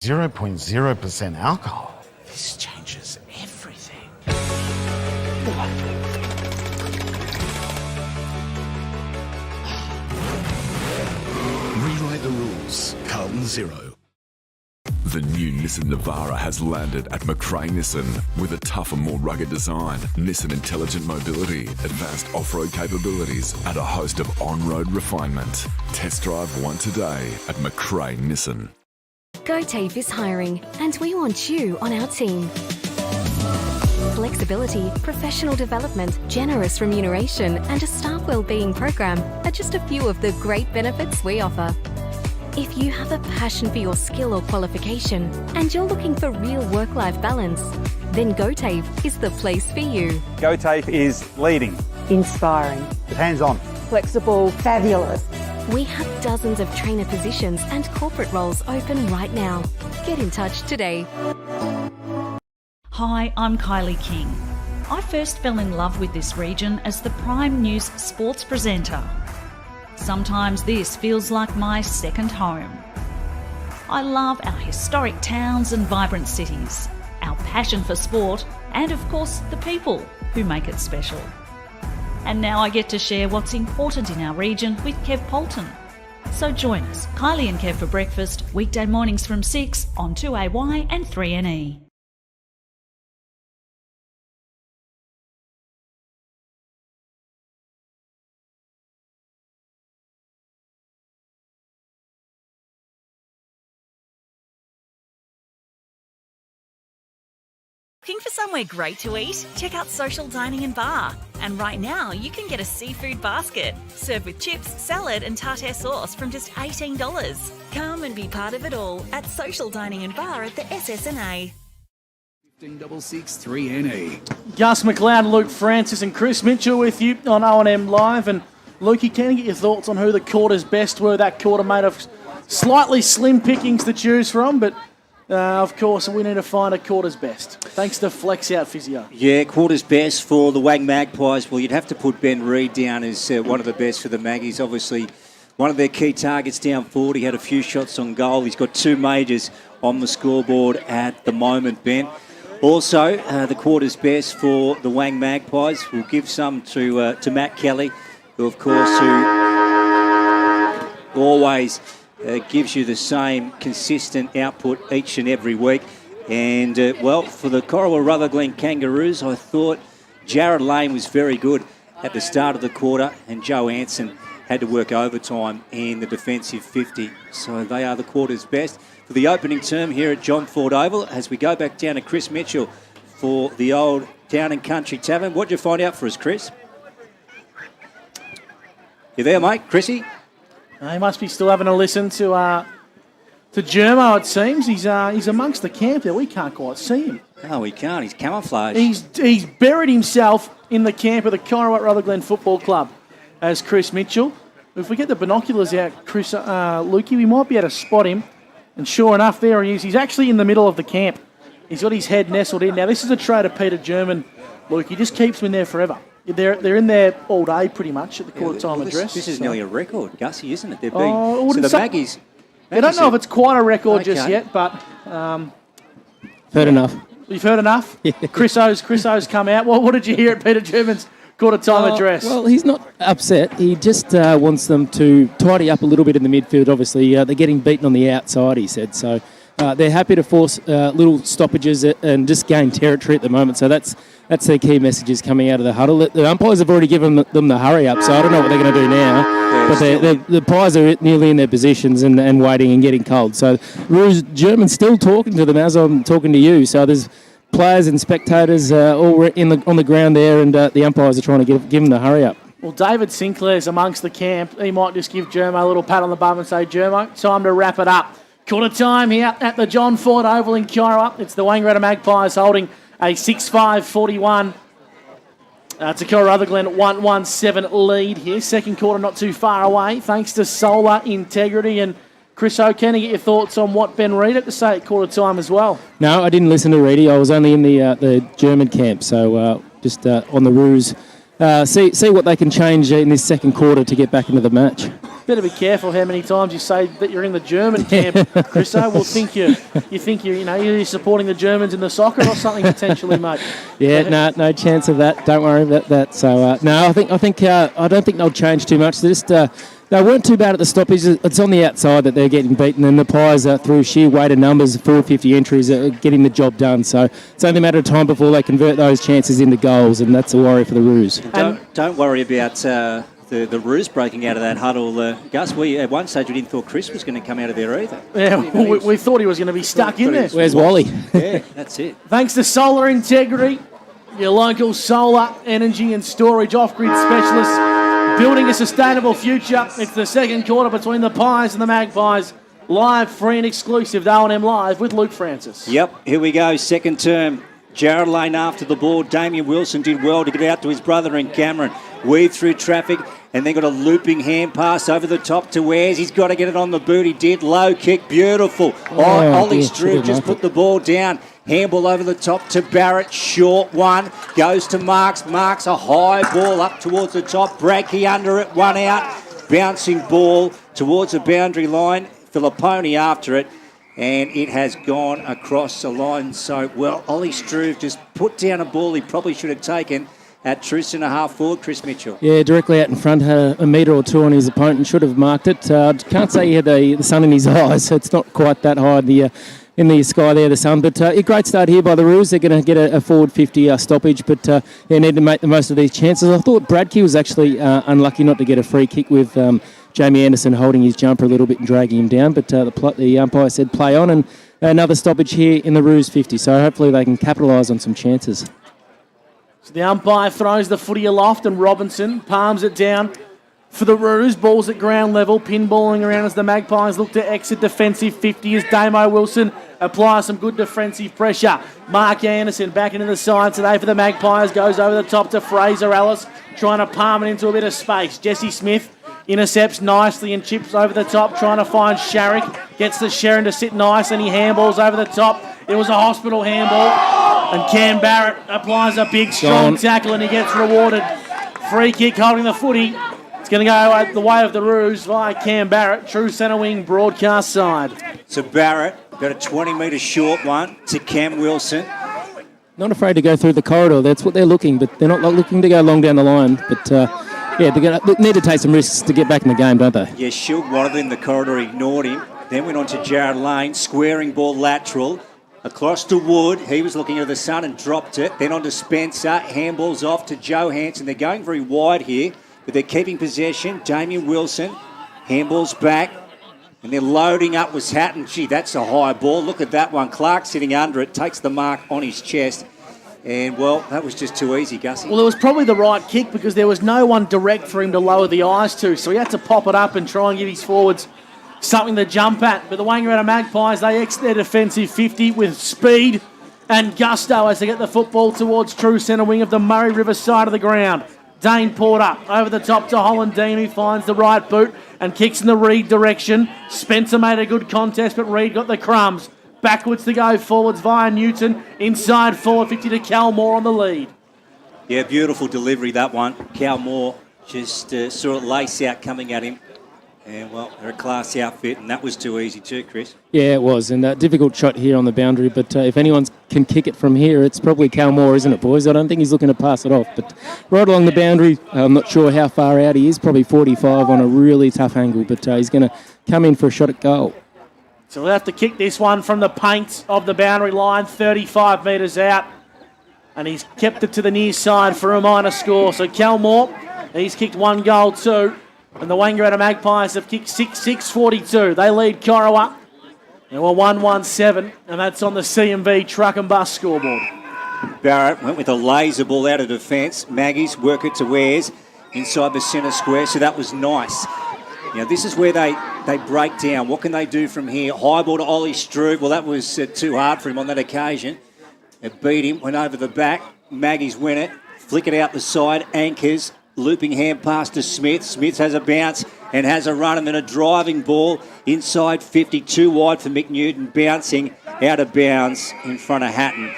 0.0% alcohol. This changes everything. Rewrite the rules. Carlton Zero. The new Nissan Navara has landed at McRae Nissan with a tougher, more rugged design, Nissan intelligent mobility, advanced off-road capabilities, and a host of on-road refinement. Test drive one today at McRae Nissan. GoTafe is hiring, and we want you on our team. Flexibility, professional development, generous remuneration, and a staff wellbeing program are just a few of the great benefits we offer. If you have a passion for your skill or qualification and you're looking for real work-life balance, then GoTafe is the place for you. GoTafe is leading, inspiring, hands-on, flexible, fabulous. We have dozens of trainer positions and corporate roles open right now. Get in touch today. Hi, I'm Kylie King. I first fell in love with this region as the Prime News sports presenter. Sometimes this feels like my second home. I love our historic towns and vibrant cities, our passion for sport, and of course the people who make it special. And now I get to share what's important in our region with Kev Polton. So join us, Kylie and Kev for breakfast, weekday mornings from 6 on 2AY and 3NE. Looking for somewhere great to eat? Check out Social Dining and Bar. And right now, you can get a seafood basket, served with chips, salad and tartare sauce from just $18. Come and be part of it all at Social Dining and Bar at the SSNA. 1566 3NE. Gus McLeod, Luke Francis and Chris Mitchell with you on O&M Live. And Lukey, can you get your thoughts on who the quarters best were? That quarter made of slightly slim pickings to choose from, but of course, we need to find a quarter's best. Thanks to Flex Out Physio. Yeah, quarters best for the Wang Magpies. Well, you'd have to put Ben Reid down as one of the best for the Maggies. Obviously, one of their key targets down forward. He had a few shots on goal. He's got 2 majors on the scoreboard at the moment, Ben. Also, the quarters best for the Wang Magpies. We'll give some to Matt Kelly, who, of course, who always gives you the same consistent output each and every week. And, well, for the Corowa-Rutherglen Kangaroos, I thought Jared Lane was very good at the start of the quarter, and Joe Anson had to work overtime in the defensive 50. So they are the quarter's best for the opening term here at John Ford Oval. As we go back down to Chris Mitchell for the old Town and Country Tavern. What did you find out for us, Chris? You there, mate? Chrissy? He must be still having a listen to Germo, it seems. He's amongst the camp there. We can't quite see him. No, we can't. He's camouflaged. He's buried himself in the camp of the Corowa-Rutherglen Football Club as Chris Mitchell. If we get the binoculars out, Chris, Lukey, we might be able to spot him. And sure enough, there he is. He's actually in the middle of the camp. He's got his head nestled in. Now, this is a trait of Peter German, Luke. He just keeps him in there forever. They're in there all day, pretty much, at the quarter-time address. This is nearly a record, Gussie, isn't it? They're being, so the Maggies... I don't know if it's quite a record just yet, but... Heard enough. You've heard enough? Yeah. Chris O's come out. What did you hear at Peter German's quarter-time address? Well, he's not upset. He just wants them to tidy up a little bit in the midfield, obviously. They're getting beaten on the outside, he said. So they're happy to force little stoppages and just gain territory at the moment. So that's their key messages coming out of the huddle. The umpires have already given them the hurry up, so I don't know what they're going to do now. But the Pies are nearly in their positions and waiting and getting cold. So German's still talking to them as I'm talking to you. So there's players and spectators all on the ground there, and the umpires are trying to give them the hurry up. Well, David Sinclair's amongst the camp. He might just give Germo a little pat on the bum and say, Germo, time to wrap it up. Quarter time here at the John Ford Oval in Corowa. It's the Wangaratta Magpies holding a 6-5-41. To Corowa-Rutherglen 1-1-7 lead here. Second quarter not too far away, thanks to solar integrity. And Chris O, can you get your thoughts on what Ben Reid had to say at quarter time as well? No, I didn't listen to Reedy. I was only in the German camp, so just on the ruse. See what they can change in this second quarter to get back into the match. Better be careful how many times you say that you're in the German camp, Chris O. Will think you're supporting the Germans in the soccer or something potentially, mate. Yeah, no chance of that. Don't worry about that. So no, I don't think they'll change too much. They're just They weren't too bad at the stoppage. It's on the outside that they're getting beaten, and the Pies, through sheer weight of numbers, 450 entries, are getting the job done. So it's only a matter of time before they convert those chances into goals, and that's a worry for the Roos. Don't worry about the Roos breaking out of that huddle, Gus. At one stage we didn't thought Chris was going to come out of there either. Yeah, we thought he was going to be stuck in there. Where's Wally? Yeah, that's it. Thanks to Solar Integrity, your local solar energy and storage off-grid specialists, building a sustainable future. It's the second quarter between the Pies and the Magpies. Live, free and exclusive to O&M Live with Luke Francis. Yep, here we go, second term. Jared Lane after the ball. Damien Wilson did well to get out to his brother and Cameron. Weave through traffic and then got a looping hand pass over the top to Wares. He's got to get it on the boot. He did. Low kick, beautiful. Ollie Struve just put the ball down. Handball over the top to Barrett. Short one. Goes to Marks. Marks a high ball up towards the top. Brackey under it. One out. Bouncing ball towards the boundary line. Filipponi after it. And it has gone across the line so well. Ollie Struve just put down a ball he probably should have taken at true centre half forward, Chris Mitchell. Yeah, directly out in front, had a metre or two on his opponent and should have marked it. Can't say he had the sun in his eyes, so it's not quite that high in the sky there, the sun. But a great start here by the Roos. They're going to get a forward 50 stoppage, but they need to make the most of these chances. I thought Bradkey was actually unlucky not to get a free kick with Jamie Anderson holding his jumper a little bit and dragging him down, but the umpire said play on, and another stoppage here in the Roos 50, so hopefully they can capitalise on some chances. So the umpire throws the footy aloft and Robinson palms it down for the Roos. Ball's at ground level, pinballing around as the Magpies look to exit defensive 50 as Damo Wilson applies some good defensive pressure. Mark Anderson back into the side today for the Magpies, goes over the top to Fraser Ellis, trying to palm it into a bit of space. Jesse Smith intercepts nicely and chips over the top, trying to find Sharrick. Gets the Sharon to sit nice and he handballs over the top. It was a hospital handball. And Cam Barrett applies a big, strong tackle and he gets rewarded. Free kick holding the footy. It's going to go the way of the Roos via Cam Barrett, true centre wing broadcast side. So Barrett got a 20-metre short one to Cam Wilson. Not afraid to go through the corridor. That's what they're looking, but they're not looking to go long down the line. But they're going to need to take some risks to get back in the game, don't they? Yeah, Shield wanted in the corridor, ignored him. Then went on to Jared Lane, squaring ball lateral. Across to Wood, he was looking at the sun and dropped it. Then on to Spencer, handballs off to Joe Hansen. They're going very wide here, but they're keeping possession. Damien Wilson, handballs back. And they're loading up with Hatton. Gee, that's a high ball. Look at that one. Clark sitting under it, takes the mark on his chest. And, well, that was just too easy, Gussie. Well, it was probably the right kick because there was no one direct for him to lower the eyes to, so he had to pop it up and try and give his forwards something to jump at. But the Wangaratta Magpies, they exit their defensive 50 with speed and gusto as they get the football towards true centre wing of the Murray River side of the ground. Dane Porter over the top to Holland Dean, who finds the right boot and kicks in the Reed direction. Spencer made a good contest, but Reed got the crumbs. Backwards to go, forwards via Newton. Inside forward 50 to Cal Moore on the lead. Yeah, beautiful delivery, that one. Cal Moore just saw it lace out coming at him. And, well, they're a class outfit, and that was too easy too, Chris. Yeah, it was, and a difficult shot here on the boundary, but if anyone can kick it from here, it's probably Cal Moore, isn't it, boys? I don't think he's looking to pass it off, but right along the boundary, I'm not sure how far out he is, probably 45 on a really tough angle, but he's going to come in for a shot at goal. So we'll have to kick this one from the paint of the boundary line, 35 metres out, and he's kept it to the near side for a minor score. So Cal Moore, he's kicked one goal too. And the Wangaratta Magpies have kicked 6-6-42. They lead Corowa. And we're 1-1-7, and that's on the CMV truck and bus scoreboard. Barrett went with a laser ball out of defence. Maggies work it to Wares inside the centre square, so that was nice. Now, this is where they break down. What can they do from here? High ball to Ollie Struve. Well, that was too hard for him on that occasion. It beat him, went over the back. Maggies win it. Flick it out the side, anchors. Looping hand pass to Smith. Smith has a bounce and has a run and then a driving ball inside 50, too wide for McNewton, bouncing out of bounds in front of Hatton.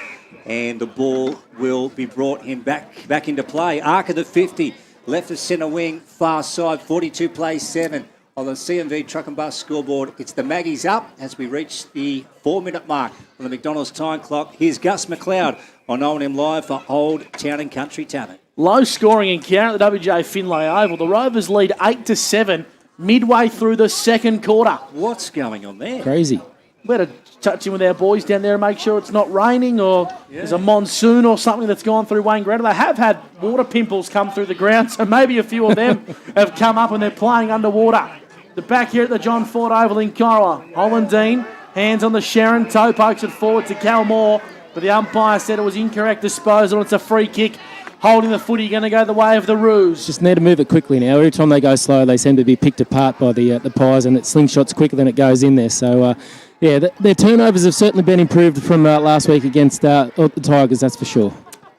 And the ball will be brought him back into play. Arc of the 50, left of centre wing, far side, 42 plays 7 on the CMV truck and bus scoreboard. It's the Maggies up as we reach the 4-minute mark on the McDonald's time clock. Here's Gus McLeod on O&M Live for Old Town and Country Tavern. Low scoring encounter at the WJ Finlay Oval. The Rovers lead 8-7 midway through the second quarter. What's going on there? Crazy. Better touch in with our boys down there and make sure it's not raining or there's a monsoon or something that's gone through Wangaratta. They have had water pimples come through the ground, so maybe a few of them have come up and they're playing underwater. The back here at the John Ford Oval in Corowa. Hollandine, hands on the Sharon, toe pokes it forward to Cal Moore, but the umpire said it was incorrect disposal. It's a free kick. Holding the footy, going to go the way of the Roos. Just need to move it quickly now. Every time they go slow, they seem to be picked apart by the Pies, and it slingshots quicker than it goes in there. So, their turnovers have certainly been improved from last week against the Tigers, that's for sure.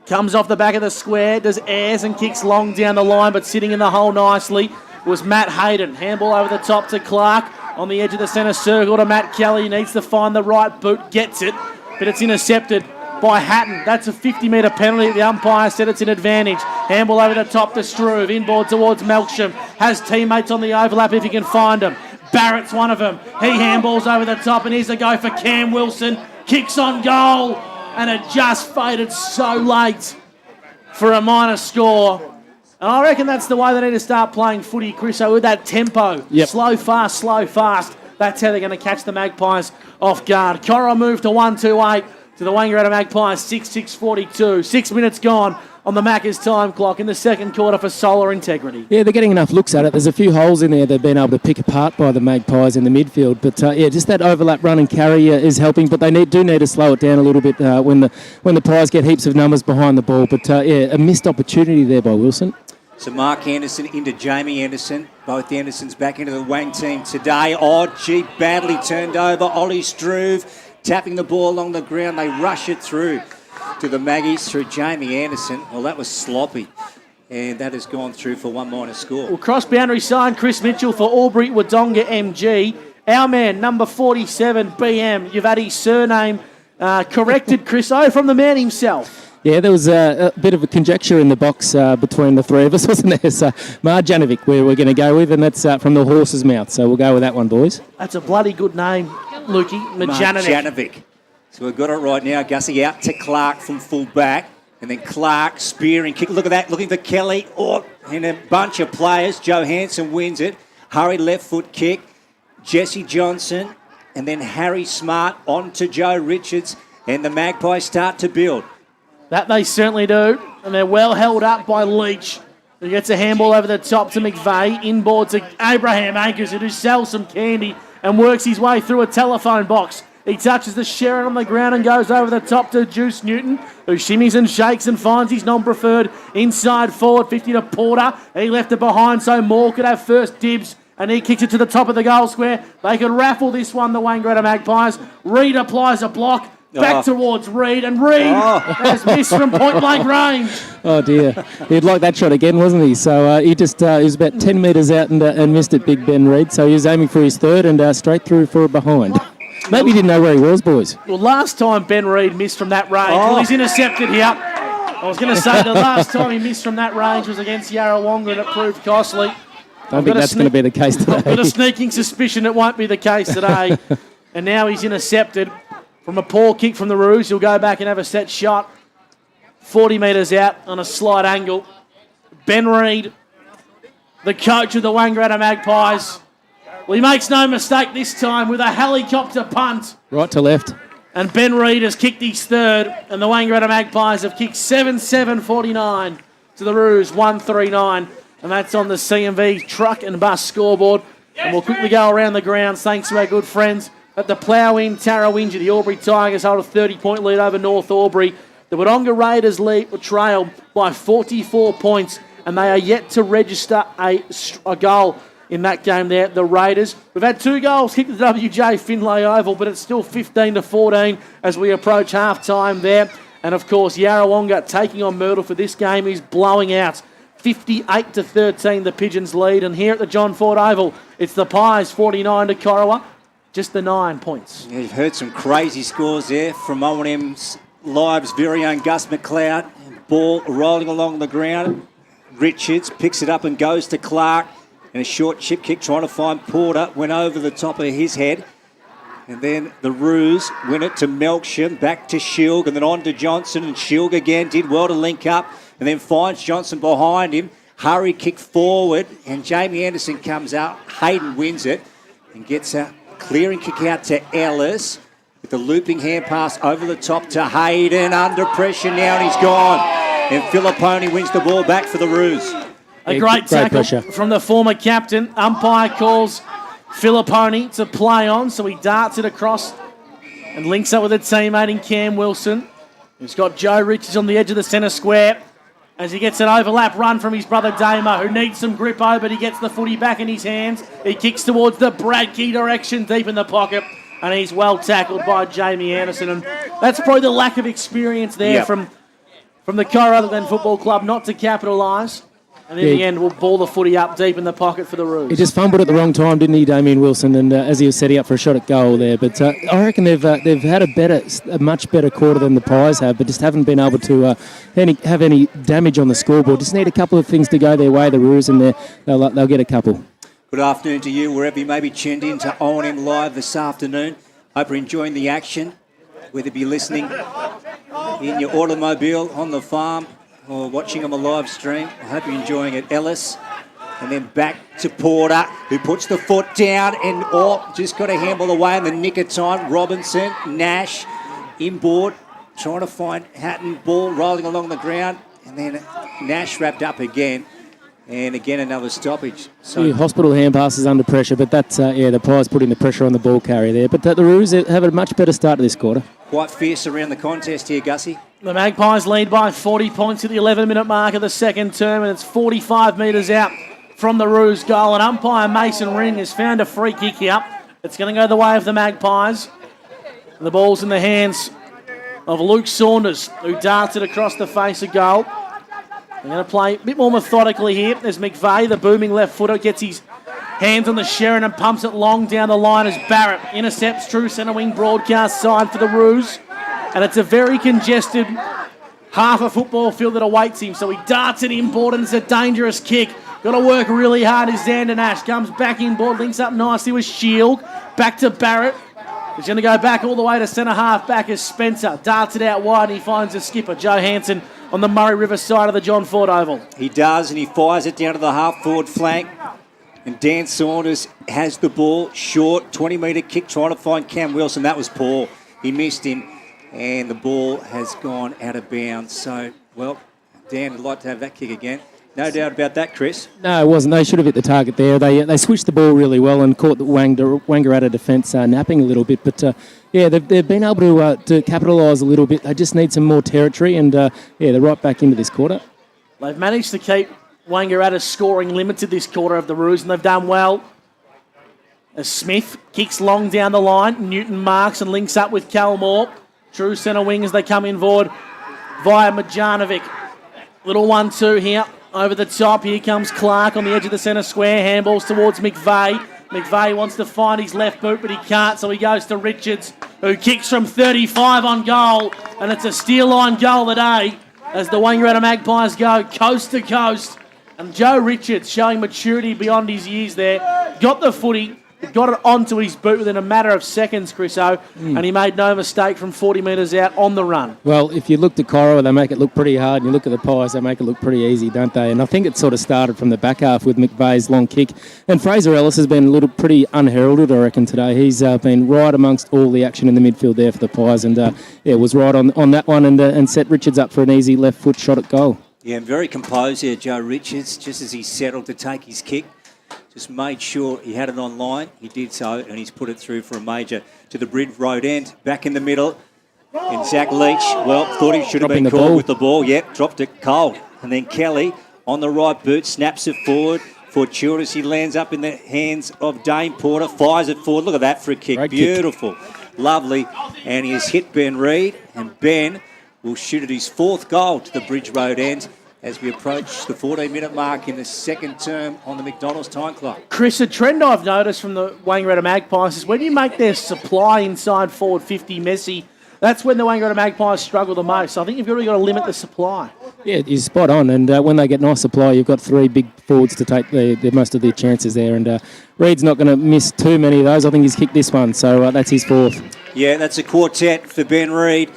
Comes off the back of the square, does airs and kicks long down the line, but sitting in the hole nicely was Matt Hayden. Handball over the top to Clark. On the edge of the centre circle to Matt Kelly. Needs to find the right boot, gets it, but it's intercepted by Hatton. That's a 50-metre penalty. The umpire said it's an advantage. Handball over the top to Struve. Inboard towards Melksham. Has teammates on the overlap if he can find them. Barrett's one of them. He handballs over the top, and here's a go for Cam Wilson. Kicks on goal, and it just faded so late for a minor score. And I reckon that's the way they need to start playing footy, Chris, with that tempo. Yep. Slow, fast, slow, fast. That's how they're going to catch the Magpies off guard. Corowa moved to 1-2-8. To the Wangaratta Magpies, 6-6-42. 6 minutes gone on the Maccas time clock in the second quarter for solar integrity. Yeah, they're getting enough looks at it. There's a few holes in there they've been able to pick apart by the Magpies in the midfield. But, just that overlap run and carry is helping. But they do need to slow it down a little bit when the Pies get heaps of numbers behind the ball. But, a missed opportunity there by Wilson. So Mark Anderson into Jamie Anderson. Both Andersons back into the Wang team today. Oh, gee, badly turned over. Ollie Struve tapping the ball along the ground. They rush it through to the Maggies through Jamie Anderson. Well, that was sloppy. And that has gone through for one minor score. Well, cross-boundary sign, Chris Mitchell for Albury Wodonga MG. Our man, number 47, BM. You've had his surname corrected, Chris O, from the man himself. Yeah, there was a bit of a conjecture in the box between the three of us, wasn't there? So Marjanovic we're going to go with, and that's from the horse's mouth. So we'll go with that one, boys. That's a bloody good name, Lukey. Marjanovic. So we've got it right now. Gussie out to Clark from full back. And then Clark spearing kick. Look at that, looking for Kelly. Oh, and a bunch of players. Joe Hansen wins it. Hurry left foot kick. Jesse Johnson. And then Harry Smart on to Joe Richards. And the Magpies start to build. That they certainly do. And they're well held up by Leach, who gets a handball over the top to McVeigh. Inboard to Abraham Akers, who sells some candy and works his way through a telephone box. He touches the Sharon on the ground and goes over the top to Juice Newton, who shimmies and shakes and finds his non-preferred inside forward 50 to Porter. He left it behind so Moore could have first dibs, and he kicks it to the top of the goal square. They could raffle this one, the Wangaratta Magpies. Reid applies a block. Back towards Reid, and Reid has missed from point-blank range. Oh, dear. He'd like that shot again, wasn't he? So he was about 10 metres out and missed it, Big Ben Reid. So he was aiming for his third and straight through for a behind. Maybe he didn't know where he was, boys. Well, last time Ben Reid missed from that range, well, he's intercepted here. I was going to say the last time he missed from that range was against Yarrawonga, and it proved costly. I think that's going to be the case today. I've got a sneaking suspicion it won't be the case today. And now he's intercepted. From a poor kick from the Roos, he'll go back and have a set shot. 40 metres out on a slight angle. Ben Reid, the coach of the Wangaratta Magpies. Well, he makes no mistake this time with a helicopter punt. Right to left. And Ben Reid has kicked his third, and the Wangaratta Magpies have kicked 7-7-49 to the Roos, 139. And that's on the CMV truck and bus scoreboard. And we'll quickly go around the grounds thanks to our good friends at the Plough-In Tarrawinga. The Albury Tigers hold a 30-point lead over North Albury. The Wodonga Raiders trail by 44 points, and they are yet to register a goal in that game there, the Raiders. We've had 2 goals kicked at the WJ Finlay Oval, but it's still 15-14 as we approach half-time there. And, of course, Yarrawonga taking on Myrtle for this game is blowing out. 58-13, the Pigeons lead. And here at the John Ford Oval, it's the Pies 49 to Corowa. Just the 9 points. Yeah, you've heard some crazy scores there from O&M's Live's very own Gus McLeod. Ball rolling along the ground. Richards picks it up and goes to Clark. And a short chip kick trying to find Porter. Went over the top of his head. And then the Roos win it to Melksham. Back to Shilg and then on to Johnson. And Shilg again did well to link up. And then finds Johnson behind him. hurry kick forward, and Jamie Anderson comes out. Hayden wins it and gets a clearing kick out to Ellis with the looping hand pass over the top to Hayden. Under pressure now, and he's gone. And Filipponi wins the ball back for the Roos. A great tackle pressure from the former captain. Umpire calls Filipponi to play on, so he darts it across and links up with a teammate in Cam Wilson, who's got Joe Richards on the edge of the centre square as he gets an overlap run from his brother Damo, who needs some grip over, but he gets the footy back in his hands. He kicks towards the Brad Key direction, deep in the pocket, and he's well tackled by Jamie Anderson. And that's probably the lack of experience there from the Corowa-Rutherglen Football Club not to capitalise. And in the end, we'll ball the footy up deep in the pocket for the Roos. He just fumbled at the wrong time, didn't he, Damien Wilson? And as he was setting up for a shot at goal there. But I reckon they've had a much better quarter than the Pies have, but just haven't been able to have any damage on the scoreboard. Just need a couple of things to go their way, the Roos, and they'll get a couple. Good afternoon to you, wherever you may be tuned in to O&M Live this afternoon. Hope you're enjoying the action, whether you be listening in your automobile, on the farm, or watching on the live stream. I hope you're enjoying it. Ellis, and then back to Porter, who puts the foot down and just got a handball away in the nick of time. Robinson, Nash, inboard, trying to find Hatton, ball rolling along the ground, and then Nash wrapped up again. And again, another stoppage. So Hospital hand passes under pressure, but that's, the Pies putting the pressure on the ball carrier there. But the Roos have a much better start to this quarter. Quite fierce around the contest here, Gussie. The Magpies lead by 40 points at the 11-minute mark of the second term, and it's 45 metres out from the Roos goal. And umpire Mason Ring has found a free kick here. It's going to go the way of the Magpies. And the ball's in the hands of Luke Saunders, who darts it across the face of goal. They're going to play a bit more methodically here. There's McVeigh, the booming left footer, gets his hands on the Sharon and pumps it long down the line as Barrett intercepts true centre wing broadcast side for the Roos. And it's a very congested half a football field that awaits him. So he darts it inboard and it's a dangerous kick. Got to work really hard as Xander Nash comes back inboard, links up nicely with Shield. Back to Barrett. He's going to go back all the way to centre half back as Spencer darts it out wide and he finds the skipper, Joe Hansen, on the Murray River side of the John Ford Oval. He does, and he fires it down to the half-forward flank. And Dan Saunders has the ball, short, 20-metre kick, trying to find Cam Wilson. That was poor. He missed him, and the ball has gone out of bounds. So, well, Dan would like to have that kick again. No doubt about that, Chris. No, it wasn't. They should have hit the target there. They switched the ball really well and caught the Wangaratta defence napping a little bit. But, they've been able to capitalise a little bit. They just need some more territory. And, they're right back into this quarter. They've managed to keep Wangaratta's scoring limited this quarter of the Roos, and they've done well. As Smith kicks long down the line, Newton marks and links up with Calmore. True centre wing as they come in forward via Majanovic. Little 1-2 here. Over the top, here comes Clark on the edge of the centre square. Handballs towards McVeigh. McVeigh wants to find his left boot, but he can't, so he goes to Richards, who kicks from 35 on goal. And it's a steel line goal today as the Wangaratta Magpies go coast to coast. And Joe Richards showing maturity beyond his years there. Got the footy, got it onto his boot within a matter of seconds, Chriso, and he made no mistake from 40 metres out on the run. Well, if you look at Corowa, they make it look pretty hard, and you look at the Pies, they make it look pretty easy, don't they? And I think it sort of started from the back half with McVeigh's long kick. And Fraser Ellis has been pretty unheralded, I reckon, today. He's been right amongst all the action in the midfield there for the Pies, and was right on that one and set Richards up for an easy left foot shot at goal. Yeah, very composed here, Joe Richards, just as he settled to take his kick. Just made sure he had it on line. He did so, and he's put it through for a major to the Bridge Road end. Back in the middle. And Zach Leach, thought he should have been called with the ball. Yep, dropped it cold. And then Kelly on the right boot, snaps it forward. Fortuitous, he lands up in the hands of Dane Porter, fires it forward. Look at that for a kick. Great Beautiful. Kick. Lovely. And he has hit Ben Reid. And Ben will shoot at his fourth goal to the Bridge Road end as we approach the 14-minute mark in the second term on the McDonald's time clock. Chris, a trend I've noticed from the Wangaratta Magpies is when you make their supply inside forward 50 messy, that's when the Wangaratta Magpies struggle the most. So I think you've really got to limit the supply. Yeah, you're spot on. And when they get nice supply, you've got three big forwards to take the most of their chances there. And Reid's not going to miss too many of those. I think he's kicked this one, so that's his fourth. Yeah, that's a quartet for Ben Reid.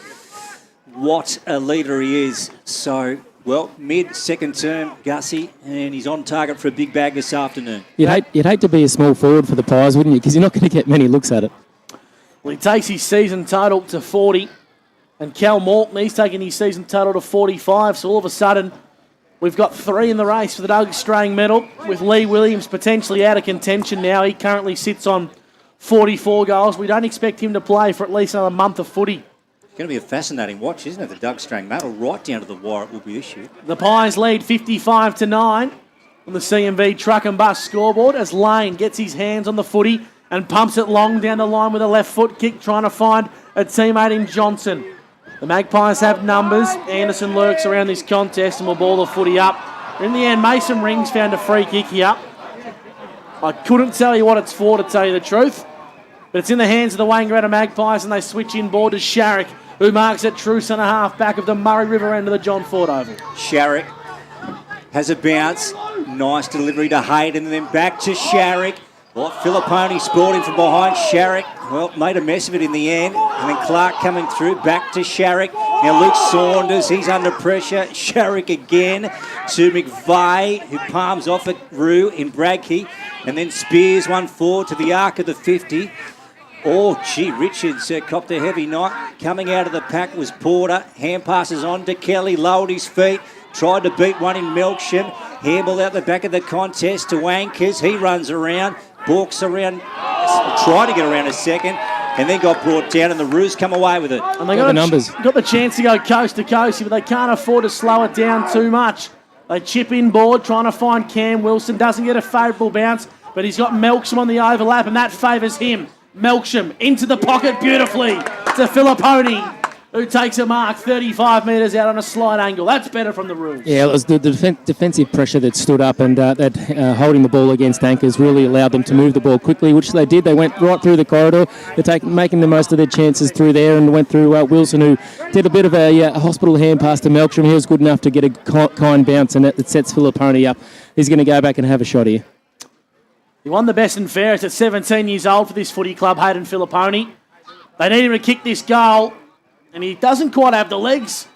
What a leader he is. So well, mid-second term, Gussie, and he's on target for a big bag this afternoon. You'd hate to be a small forward for the Pies, wouldn't you? Because you're not going to get many looks at it. Well, he takes his season total to 40. And Cal Morton, he's taking his season total to 45. So all of a sudden, we've got 3 in the race for the Doug Strang medal, with Lee Williams potentially out of contention now. He currently sits on 44 goals. We don't expect him to play for at least another month of footy. It's going to be a fascinating watch, isn't it? The Doug Strang medal, right down to the wire it will be issued. The Pies lead 55-9 on the CMV truck and bus scoreboard as Lane gets his hands on the footy and pumps it long down the line with a left foot kick, trying to find a teammate in Johnson. The Magpies have numbers. Anderson lurks around this contest and will ball the footy up. In the end, Mason Rings found a free kick here. I couldn't tell you what it's for, to tell you the truth, but it's in the hands of the Wangaratta Magpies, and they switch inboard to Sharrock, who marks at true centre half back of the Murray River end of the John Ford Oval. Sharrock has a bounce. Nice delivery to Hayden, and then back to Sharrock. Well, Filipponi scored him from behind. Sharrock, well, made a mess of it in the end. And then Clark coming through, back to Sharrock. Now Luke Saunders, he's under pressure. Sharrock again to McVeigh, who palms off at Rue in Bradkey. And then Spears 1-4 to the arc of the 50. Oh, gee, Richards copped a heavy knock. Coming out of the pack was Porter. Hand passes on to Kelly, lowered his feet. Tried to beat one in Melksham. Handball out the back of the contest to Wankers. He runs around, balks around, tried to get around a second, and then got brought down, and the Roos come away with it. And they got the numbers. Got the chance to go coast to coast, but they can't afford to slow it down too much. They chip inboard, trying to find Cam Wilson. Doesn't get a favourable bounce, but he's got Melksham on the overlap, and that favours him. Melksham into the pocket beautifully to Filipponi, who takes a mark 35 metres out on a slight angle. That's better from the Roos. Yeah, it was the defensive pressure that stood up, and that holding the ball against anchors really allowed them to move the ball quickly, which they did. They went right through the corridor. They're making the most of their chances through there, and went through Wilson, who did a bit of a hospital hand pass to Melksham. He was good enough to get a kind bounce, and it sets Filipponi up. He's going to go back and have a shot here. He won the best and fairest at 17 years old for this footy club, Hayden Filipponi. They need him to kick this goal, and he doesn't quite have the legs.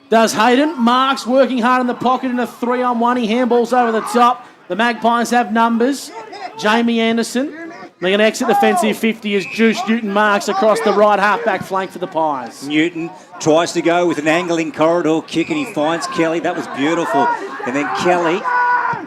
Does Hayden. Marks working hard in the pocket in a 3-on-1. He handballs over the top. The Magpies have numbers. Jamie Anderson. They're going to exit defensive 50 as Juice Newton marks across the right half-back flank for the Pies. Newton tries to go with an angling corridor kick, and he finds Kelly. That was beautiful. And then Kelly,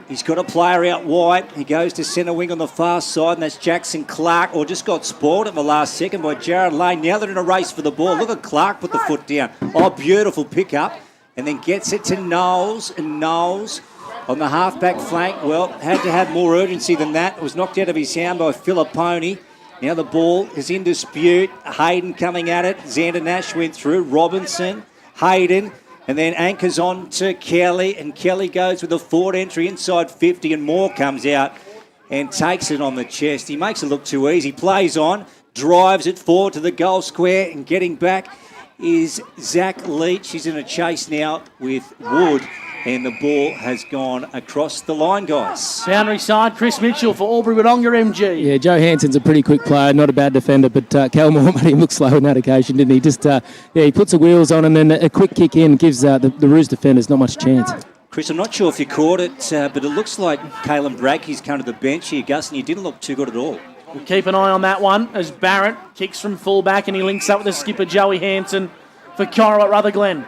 he's got a player out wide. He goes to centre wing on the far side, and that's Jackson Clark, or just got spoiled at the last second by Jared Lane. Now they're in a race for the ball. Look at Clark put the foot down. Oh, beautiful pick-up. And then gets it to Knowles, and Knowles on the half-back flank, well, had to have more urgency than that. It was knocked out of his hand by Filipponi. Now the ball is in dispute. Hayden coming at it. Xander Nash went through. Robinson, Hayden, and then anchors on to Kelly, and Kelly goes with a forward entry inside 50, and Moore comes out and takes it on the chest. He makes it look too easy. Plays on, drives it forward to the goal square, and getting back is Zach Leach. He's in a chase now with Wood, and the ball has gone across the line, guys. Boundary side, Chris Mitchell for Albury Wodonga MG. Yeah, Joe Hansen's a pretty quick player, not a bad defender, but Cal Moore made him look slow on that occasion, didn't he? Just, he puts the wheels on, and then a quick kick in gives the Roos defenders not much chance. Chris, I'm not sure if you caught it, but it looks like Caelan Bradkey's come to the bench here, Gus, and he didn't look too good at all. We'll keep an eye on that one as Barrett kicks from fullback, and he links up with the skipper Joey Hansen for Corowa-Rutherglen.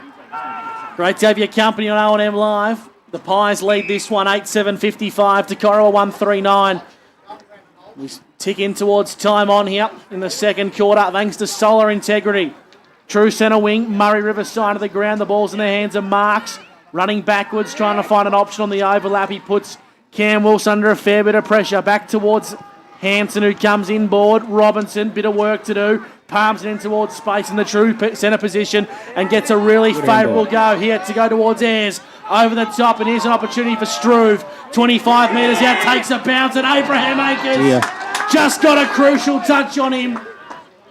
Great to have your company on O&M Live. The Pies lead this one 8-7-55 to Corowa 139. We tick in towards time on here in the second quarter thanks to solar integrity. True centre wing, Murray River side of the ground. The ball's in the hands of Marks. Running backwards, trying to find an option on the overlap. He puts Cam Wilson under a fair bit of pressure. Back towards Hanson, who comes inboard. Robinson, bit of work to do. Palms it in towards space in the true centre position and gets a really favourable go here to go towards Ayres. Over the top, and here's an opportunity for Struve. 25 metres out, takes a bounce, and Abraham Akers just got a crucial touch on him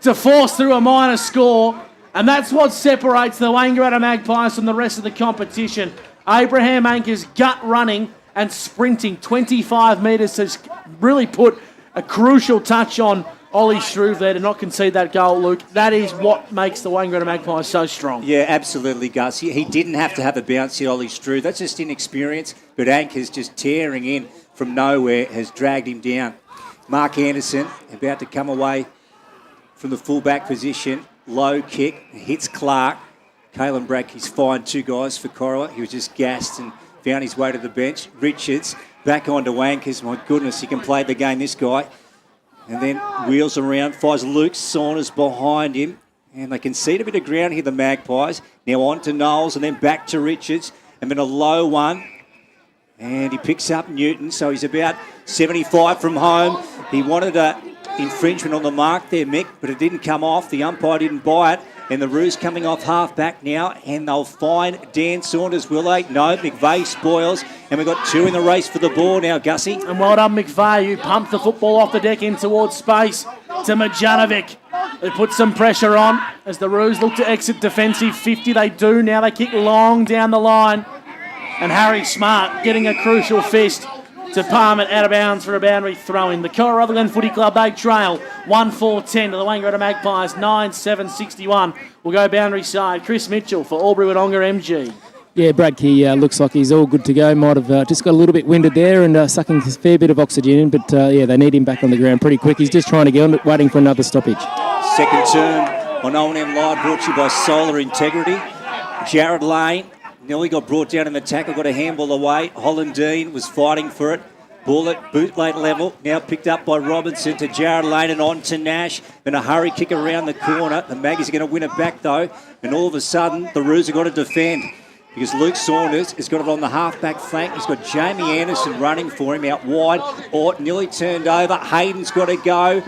to force through a minor score. And that's what separates the Wangaratta Magpies from the rest of the competition. Abraham Akers gut running and sprinting 25 metres has really put a crucial touch on Ollie Struve there to not concede that goal, Luke. That is what makes the Wangaratta Magpies so strong. Yeah, absolutely, Gus. He didn't have to have a bounce here, Ollie Struve. That's just inexperience, but Anker's just tearing in from nowhere has dragged him down. Mark Anderson about to come away from the fullback position. Low kick, hits Clark. Caelan Brackey's fined 2 guys for Corowa. He was just gassed and found his way to the bench. Richards back onto Wankers. My goodness, he can play the game, this guy. And then wheels around, fires Luke Saunders behind him. And they concede a bit of ground here, the Magpies. Now on to Knowles and then back to Richards. And then a low one. And he picks up Newton, so he's about 75 from home. He wanted a infringement on the mark there, Mick, but it didn't come off. The umpire didn't buy it. And the Roos coming off half-back now, and they'll fine Dan Saunders, will they? No, McVeigh spoils, and we've got 2 in the race for the ball now, Gussie. And well done, McVeigh, who pumped the football off the deck in towards space to Majanovic. They put some pressure on as the Roos look to exit defensive 50. They do now. They kick long down the line. And Harry Smart getting a crucial fist to palm it out of bounds for a boundary throw-in. The Corowa-Rutherglen Footy Club, they trail 1-4-10 to the Wangaratta Magpies, 9-7-61. We'll go boundary side. Chris Mitchell for Albury-Wodonga MG. Yeah, Bradkey looks like he's all good to go. Might have just got a little bit winded there and sucking a fair bit of oxygen in, but yeah, they need him back on the ground pretty quick. He's just trying to get on it, waiting for another stoppage. Second term on O&M Live, brought to you by Solar Integrity. Jared Lane nearly got brought down in the tackle, got a handball away. Holland Dean was fighting for it. Ball at bootblade level, now picked up by Robinson to Jared Lane and on to Nash. Then a hurry kick around the corner. The Maggies are going to win it back though. And all of a sudden, the Roos have got to defend because Luke Saunders has got it on the half-back flank. He's got Jamie Anderson running for him out wide. Ort nearly turned over. Hayden's got to go.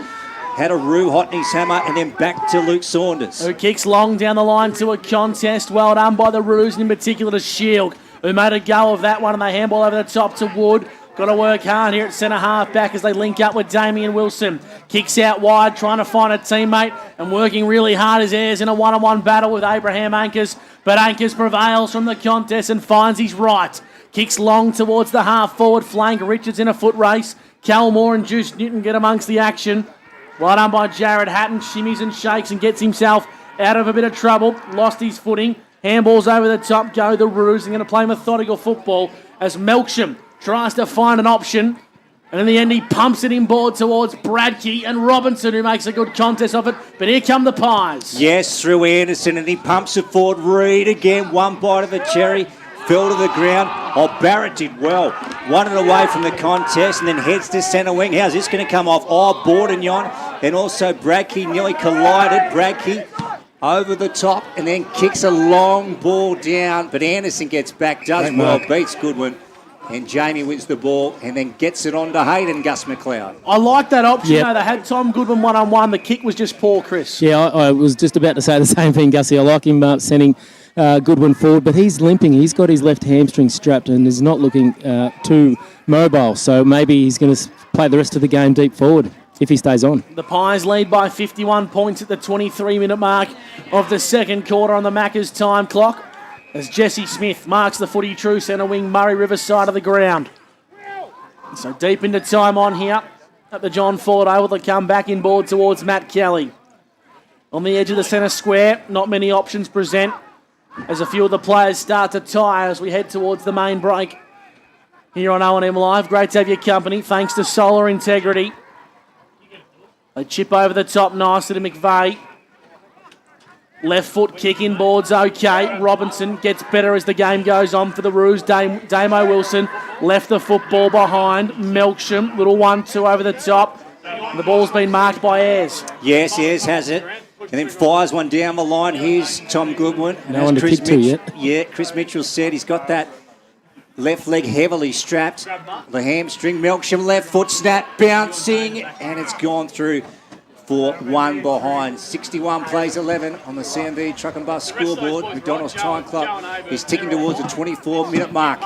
Had a Roo hot in his hammer and then back to Luke Saunders. Who kicks long down the line to a contest. Well done by the Roos, and in particular to Shield, who made a go of that one, and they handball over the top to Wood. Got to work hard here at centre half back as they link up with Damien Wilson. Kicks out wide, trying to find a teammate and working really hard as Ayres in a one-on-one battle with Abraham Ankers. But Ankers prevails from the contest and finds his right. Kicks long towards the half-forward flank. Richards in a foot race. Cal Moore and Juice Newton get amongst the action. Well done by Jared Hatton. Shimmies and shakes and gets himself out of a bit of trouble. Lost his footing. Handballs over the top. Go the Roos. They're going to play methodical football as Melksham tries to find an option. And in the end, he pumps it inboard towards Bradkey and Robinson, who makes a good contest of it. But here come the Pies. Yes, through Anderson, and he pumps it forward. Reed again, one bite of the cherry. Fell to the ground. Oh, Barrett did well. Won it away from the contest and then heads to centre wing. How's this going to come off? Oh, Bordignon. And also Bradkey nearly collided. Bradkey over the top and then kicks a long ball down. But Anderson gets back, does well, beats Goodwin. And Jamie wins the ball and then gets it on to Hayden, Gus McLeod. I like that option, though. They had Tom Goodwin one-on-one. The kick was just poor, Chris. Yeah, I was just about to say the same thing, Gussie. I like him sending Goodwin forward, but he's limping. He's got his left hamstring strapped and is not looking too mobile. So maybe he's going to play the rest of the game deep forward if he stays on. The Pies lead by 51 points at the 23-minute mark of the second quarter on the Macca's time clock, as Jesse Smith marks the footy true centre wing, Murray River side of the ground. So deep into time on here at the John Ford Oval to come back inboard towards Matt Kelly. On the edge of the centre square, not many options present as a few of the players start to tire as we head towards the main break here on O&M Live. Great to have your company, thanks to Solar Integrity. They chip over the top nicely to McVeigh. Left foot kick inboard's okay. Robinson gets better as the game goes on for the Roos. Damo Wilson left the football behind. Melksham, little 1-2 over the top. The ball's been marked by Ayres. Yes, Ayres has it. And then fires one down the line. Here's Tom Goodwin. No one to kick to yet. Yeah, Chris Mitchell said he's got that left leg heavily strapped. The hamstring. Melksham left foot snap, bouncing, and it's gone through for one behind. 61 plays 11 on the CMB Truck and Bus scoreboard. McDonald's time clock is ticking towards the 24-minute mark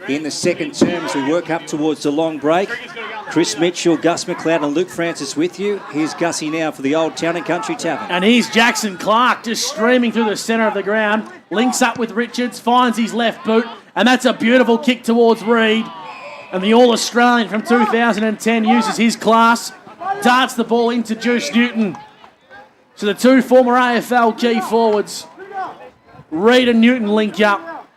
in the second term as we work up towards the long break. Chris Mitchell, Gus McLeod and Luke Francis with you. Here's Gussie now for the Old Town and Country Tavern. And here's Jackson Clark just streaming through the centre of the ground. Links up with Richards, finds his left boot, and that's a beautiful kick towards Reed. And the All-Australian from 2010 uses his class darts the ball into Juice Newton. So the two former AFL key forwards, Reid and Newton, link up.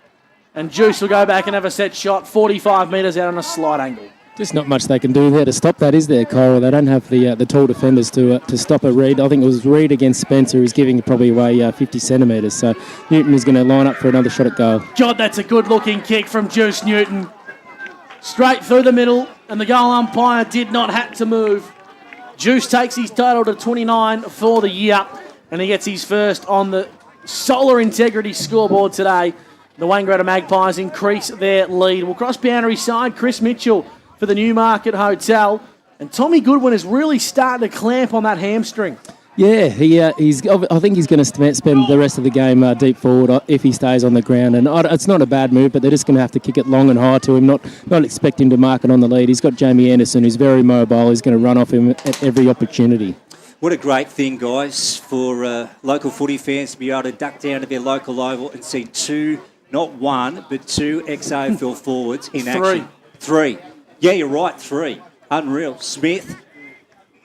And Juice will go back and have a set shot, 45 metres out on a slight angle. Just not much they can do there to stop that, is there, Cora? They don't have the tall defenders to stop a Reid. I think it was Reid against Spencer who's giving probably away 50 centimetres. So Newton is going to line up for another shot at goal. God, that's a good-looking kick from Juice Newton. Straight through the middle, and the goal umpire did not have to move. Juice takes his total to 29 for the year, and he gets his first on the Solar Integrity scoreboard today. The Wangaratta Magpies increase their lead. We'll cross boundary side, Chris Mitchell for the Newmarket Hotel. And Tommy Goodwin is really starting to clamp on that hamstring. Yeah, I think he's going to spend the rest of the game deep forward if he stays on the ground. And it's not a bad move, but they're just going to have to kick it long and high to him, not expect him to mark it on the lead. He's got Jamie Anderson, who's very mobile. He's going to run off him at every opportunity. What a great thing, guys, for local footy fans to be able to duck down to their local oval and see two, not one, but two ex-AFL forwards in action. Three. Yeah, you're right, three. Unreal. Smith,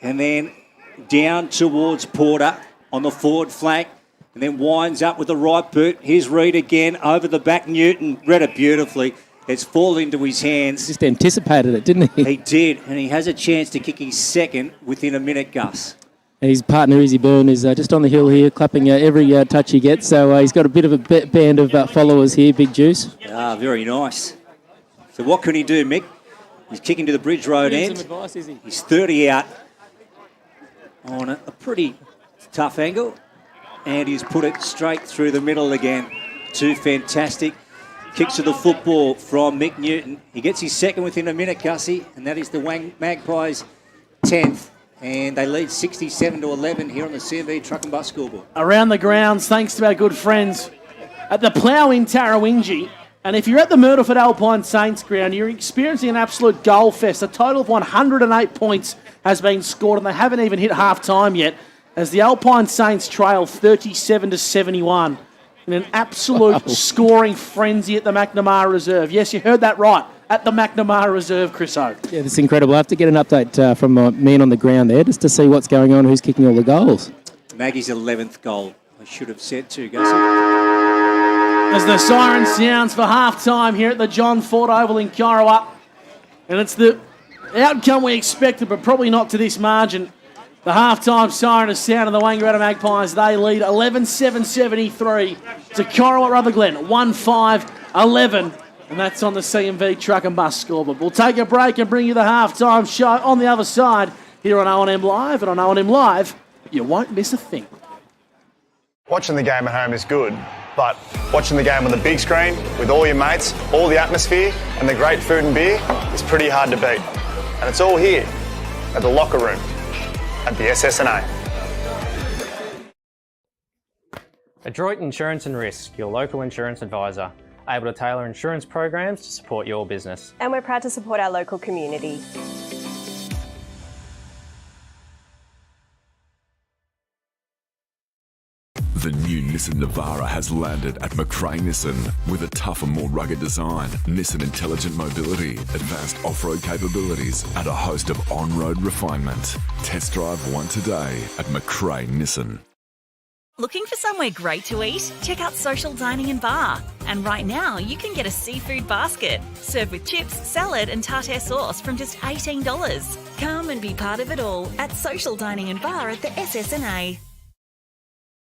and then down towards Porter on the forward flank, and then winds up with the right boot. Here's Reid again, over the back. Newton read it beautifully. It's fallen into his hands. Just anticipated it, didn't he? He did, and he has a chance to kick his second within a minute, Gus. His partner, Izzy Byrne, is just on the hill here, clapping every touch he gets. So he's got a bit of a band of followers here, Big Juice. Ah, very nice. So what can he do, Mick? He's kicking to the Bridge Road end. Some advice, is he? He's 30 out on a pretty tough angle, and he's put it straight through the middle again. Two fantastic kicks to the football from Mick Newton. He gets his second within a minute, Gussie, and that is the Magpies' 10th. And they lead 67-11 here on the CMB Truck and Bus scoreboard. Around the grounds, thanks to our good friends at the Plough in Tarawingi. And if you're at the Myrtleford Alpine Saints ground, you're experiencing an absolute goal fest. A total of 108 points has been scored, and they haven't even hit half-time yet, as the Alpine Saints trail 37-71 in an absolute scoring frenzy at the McNamara Reserve. Yes, you heard that right, at the McNamara Reserve, Chris O. Yeah, that's incredible. I have to get an update from my man on the ground there just to see what's going on, who's kicking all the goals. Maggie's 11th goal, I should have said too, Gussie. As the siren sounds for half-time here at the John Ford Oval in Corowa. And it's the outcome we expected, but probably not to this margin. The half-time siren has sounded. The Wangaratta Magpies, they lead 11-7-73 to Corowa-Rutherglen, 1-5-11. And that's on the CMV Truck and Bus scoreboard. We'll take a break and bring you the half-time show on the other side here on O&M Live. And on O&M Live, you won't miss a thing. Watching the game at home is good, but watching the game on the big screen with all your mates, all the atmosphere and the great food and beer is pretty hard to beat. And it's all here at the locker room at the SSNA. Adroit Insurance and Risk, your local insurance advisor, able to tailor insurance programs to support your business. And we're proud to support our local community. The new Nissan Navara has landed at McRae Nissan with a tougher, more rugged design, Nissan Intelligent Mobility, advanced off-road capabilities, and a host of on-road refinement. Test drive one today at McRae Nissan. Looking for somewhere great to eat? Check out Social Dining and Bar. And right now, you can get a seafood basket, served with chips, salad and tartare sauce from just $18. Come and be part of it all at Social Dining and Bar at the SSNA.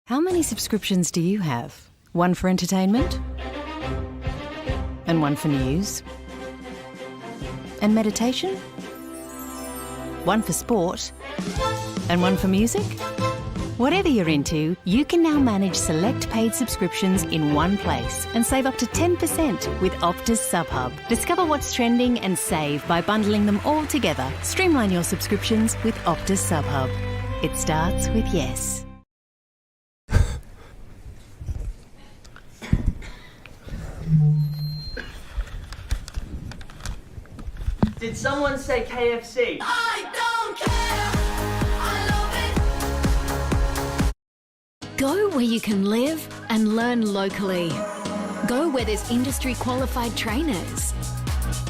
How many subscriptions do you have? One for entertainment? And one for news? And meditation? One for sport? And one for music? Whatever you're into, you can now manage select paid subscriptions in one place and save up to 10% with Optus SubHub. Discover what's trending and save by bundling them all together. Streamline your subscriptions with Optus SubHub. It starts with yes. Did someone say KFC? I don't care. I love it. Go where you can live and learn locally. Go where there's industry qualified trainers.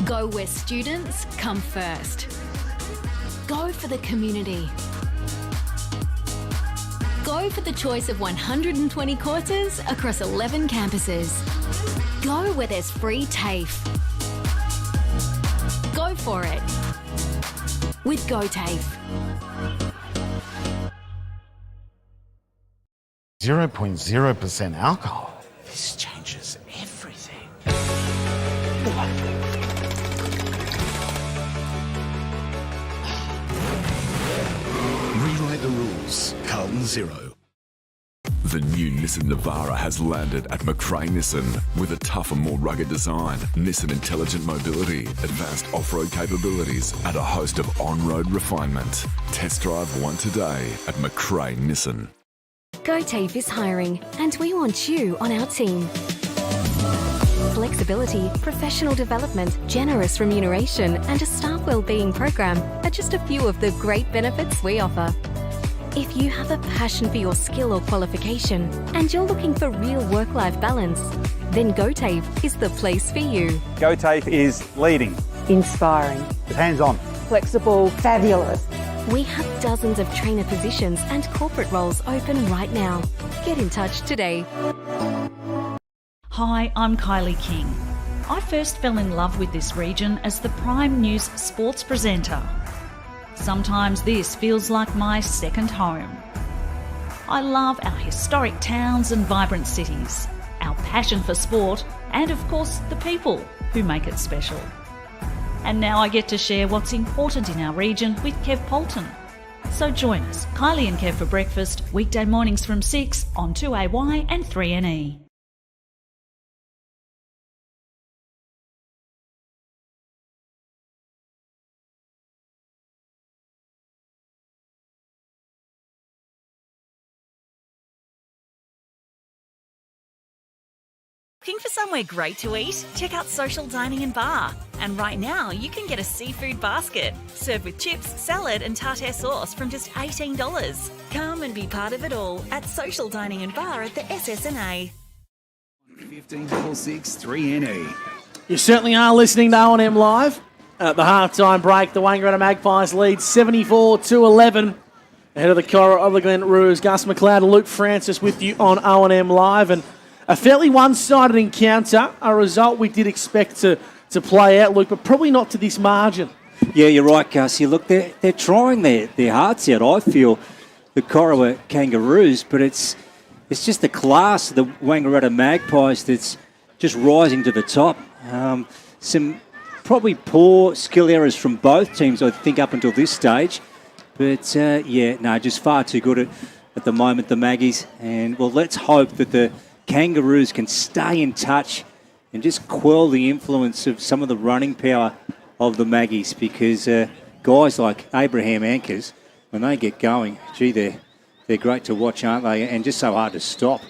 Go where students come first. Go for the community. Go for the choice of 120 courses across 11 campuses. Go where there's free TAFE. Go for it with GoTAFE. 0.0% alcohol. This changes everything. Rewrite the rules. Carlton Zero. The new Nissan Navara has landed at McRae Nissan with a tougher, more rugged design, Nissan intelligent mobility, advanced off-road capabilities, and a host of on-road refinement. Test drive one today at McRae Nissan. GoTAFE is hiring, and we want you on our team. Flexibility, professional development, generous remuneration, and a staff wellbeing program are just a few of the great benefits we offer. If you have a passion for your skill or qualification and you're looking for real work-life balance, then GoTAFE is the place for you. GoTAFE is leading, Inspiring. hands-on. Flexible. Fabulous. We have dozens of trainer positions and corporate roles open right now. Get in touch today. Hi, I'm Kylie King. I first fell in love with this region as the Prime News sports presenter. Sometimes this feels like my second home. I love our historic towns and vibrant cities, our passion for sport, and of course the people who make it special. And now I get to share what's important in our region with Kev Polton. So join us, Kylie and Kev for breakfast, weekday mornings from 6 on 2AY and 3NE. Looking for somewhere great to eat? Check out Social Dining and Bar. And right now, you can get a seafood basket served with chips, salad and tartare sauce from just $18. Come and be part of it all at Social Dining and Bar at the SSNA. 1566 3NE. You certainly are listening to O&M Live. At the halftime break, the Wangaratta Magpies lead 74-11 ahead of the Corowa-Rutherglen Roos. Gus McLeod and Luke Francis with you on O&M Live. And a fairly one-sided encounter, a result we did expect to play out, Luke, but probably not to this margin. Yeah, you're right, Gus. You look, they're trying their hearts out, I feel, the Corowa Kangaroos, but it's just the class of the Wangaratta Magpies that's just rising to the top. Some probably poor skill errors from both teams, I think, up until this stage. But, just far too good at the moment, the Maggies. And, well, let's hope that the Kangaroos can stay in touch and just quell the influence of some of the running power of the Maggies, because guys like Abraham Anchors, when they get going, gee, they're great to watch, aren't they? And just so hard to stop.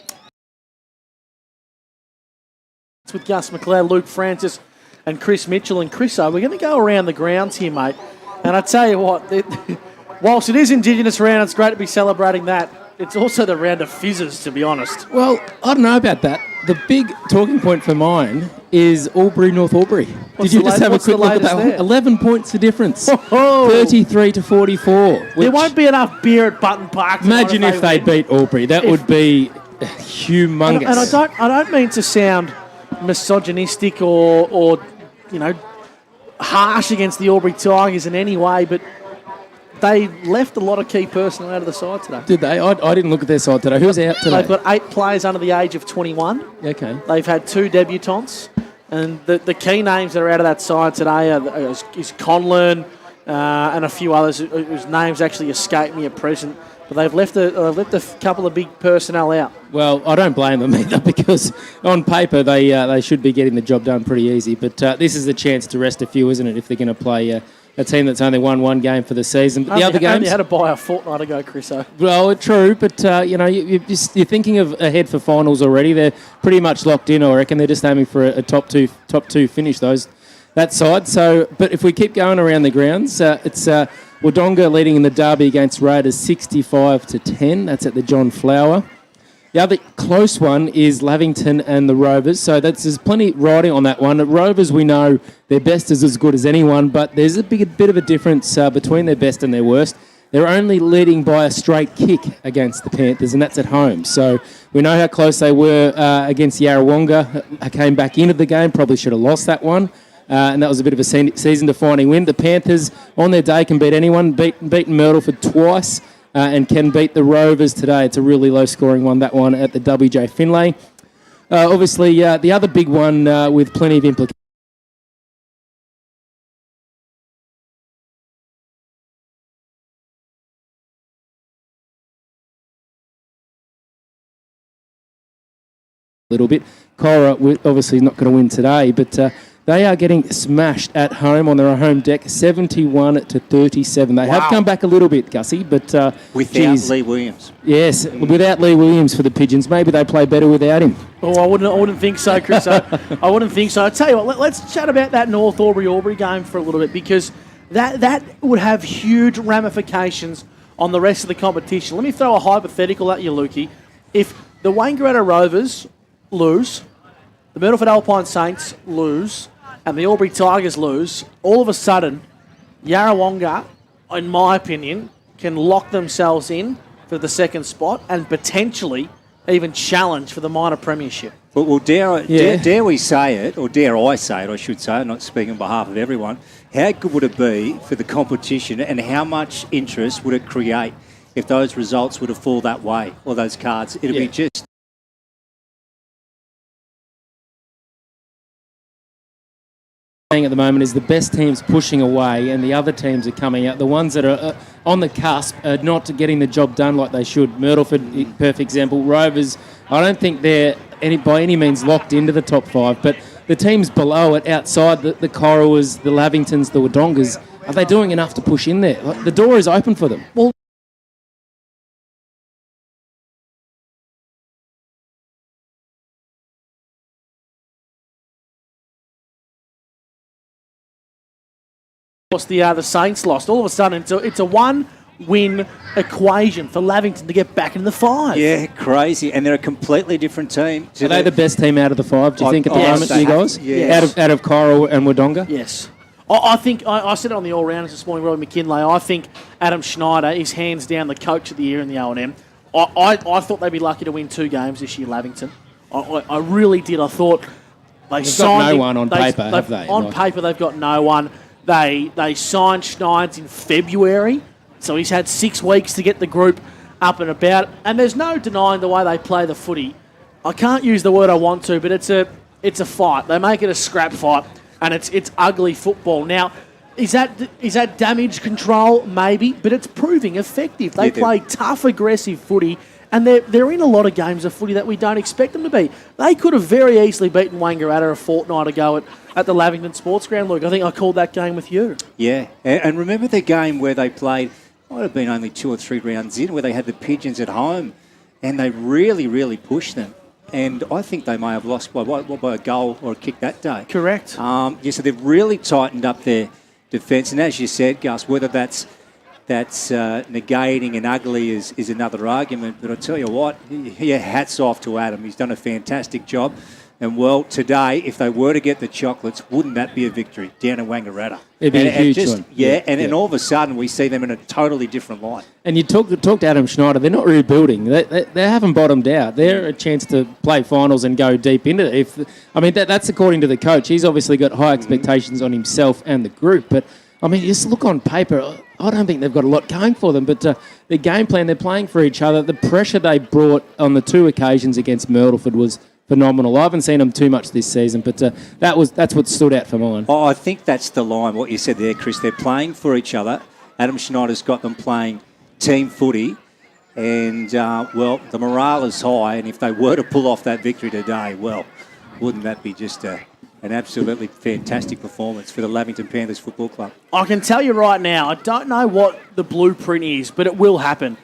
It's with Gus McLeod, Luke Francis and Chris Mitchell. And Chris, we're going to go around the grounds here, mate. And I tell you what, whilst it is Indigenous round, it's great to be celebrating that. It's also the round of fizzes, to be honest. Well, I don't know about that. The big talking point for mine is Albury-North Albury. Did you just have a quick look at that one? 11 points the difference. 33-44. There won't be enough beer at Button Park. Imagine if they beat Albury. That would be humongous. And I don't mean to sound misogynistic or harsh against the Albury Tigers in any way, but they left a lot of key personnel out of the side today. Did they? I didn't look at their side today. Who's out today? They've got 8 players under the age of 21. Okay. They've had 2 debutants. And the key names that are out of that side today is Conlon and a few others whose names actually escape me at present. But they've left a couple of big personnel out. Well, I don't blame them either, because on paper they should be getting the job done pretty easy. But this is a chance to rest a few, isn't it, if they're going to play a team that's only won 1 game for the season. But the other games... Only had a bye a fortnight ago, Chriso. Well, true, but you're thinking of ahead for finals already. They're pretty much locked in, I reckon. They're just aiming for a top two finish, that side. So, but if we keep going around the grounds, it's Wodonga leading in the derby against Raiders 65-10. That's at the John Flower. The other close one is Lavington and the Rovers. So there's plenty riding on that one. The Rovers, we know their best is as good as anyone, but there's a bit of a difference between their best and their worst. They're only leading by a straight kick against the Panthers, and that's at home. So we know how close they were against Yarrawonga. Came back into the game, probably should have lost that one. And that was a bit of a season-defining win. The Panthers, on their day, can beat anyone. Beaten Myrtleford twice and can beat the Rovers today. It's a really low-scoring one, that one at the WJ Finlay. Obviously, the other big one with plenty of implications. Little bit. Cora obviously not going to win today, but they are getting smashed at home on their home deck, 71-37. They have come back a little bit, Gussie, but without Lee Williams. Yes, without Lee Williams for the Pigeons, maybe they play better without him. Oh, I wouldn't think so, Chris. I wouldn't think so. I tell you what, let's chat about that North Albury game for a little bit, because that would have huge ramifications on the rest of the competition. Let me throw a hypothetical at you, Lukey. If the Wangaratta Rovers lose, the Myrtleford Alpine Saints lose, and the Albury Tigers lose, all of a sudden, Yarrawonga, in my opinion, can lock themselves in for the second spot and potentially even challenge for the minor premiership. Well, dare we say it, or dare I say it, I should say, I'm not speaking on behalf of everyone, how good would it be for the competition, and how much interest would it create if those results were to fall that way, or those cards? It'd be just... At the moment is the best teams pushing away and the other teams are coming out. The ones that are on the cusp are not getting the job done like they should. Myrtleford, perfect example. Rovers, I don't think they're by any means locked into the top five, but the teams below it, outside the Corowas, the Lavingtons, the Wodongas, are they doing enough to push in there? The door is open for them. Well, the Saints lost. All of a sudden, it's a one-win equation for Lavington to get back in the five. Yeah, crazy. And they're a completely different team. Are they the best team out of the five, do you think, at the moment, you guys? Yes. Out of Corowa and Wodonga? Yes. I think, I said it on the all-rounders this morning, Robbie McKinlay, I think Adam Schneider is hands down the coach of the year in the O&M. I thought they'd be lucky to win 2 games this year, Lavington. I really did. I thought they've got no one on paper, have they? On paper, they've got no one. They signed Schneiders in February, so he's had 6 weeks to get the group up and about. And there's no denying the way they play the footy. I can't use the word I want to, but it's a fight. They make it a scrap fight, and it's ugly football. Now, is that damage control? Maybe, but it's proving effective. They play tough, aggressive footy, and they're in a lot of games of footy that we don't expect them to be. They could have very easily beaten Wangaratta a fortnight ago at the Lavington Sports Ground, Luke. I think I called that game with you. Yeah, and remember the game where they played, might have been only 2 or 3 rounds in, where they had the Pigeons at home, and they really, really pushed them. And I think they may have lost by a goal or a kick that day. Correct. So they've really tightened up their defence. And as you said, Gus, whether that's negating and ugly is another argument. But I tell you what, hats off to Adam. He's done a fantastic job. And, well, today, if they were to get the chocolates, wouldn't that be a victory down in Wangaratta? It'd be a huge one. And all of a sudden we see them in a totally different light. And you talk to Adam Schneider, they're not rebuilding. They haven't bottomed out. They're a chance to play finals and go deep into it. That's according to the coach. He's obviously got high expectations on himself and the group. But, just look on paper. I don't think they've got a lot going for them. But the game plan, they're playing for each other. The pressure they brought on the 2 occasions against Myrtleford was phenomenal. I haven't seen them too much this season, but that's what stood out for mine. Oh, I think that's the line, what you said there, Chris. They're playing for each other. Adam Schneider's got them playing team footy, and, the morale is high, and if they were to pull off that victory today, well, wouldn't that be just an absolutely fantastic performance for the Lavington Panthers Football Club? I can tell you right now, I don't know what the blueprint is, but it will happen.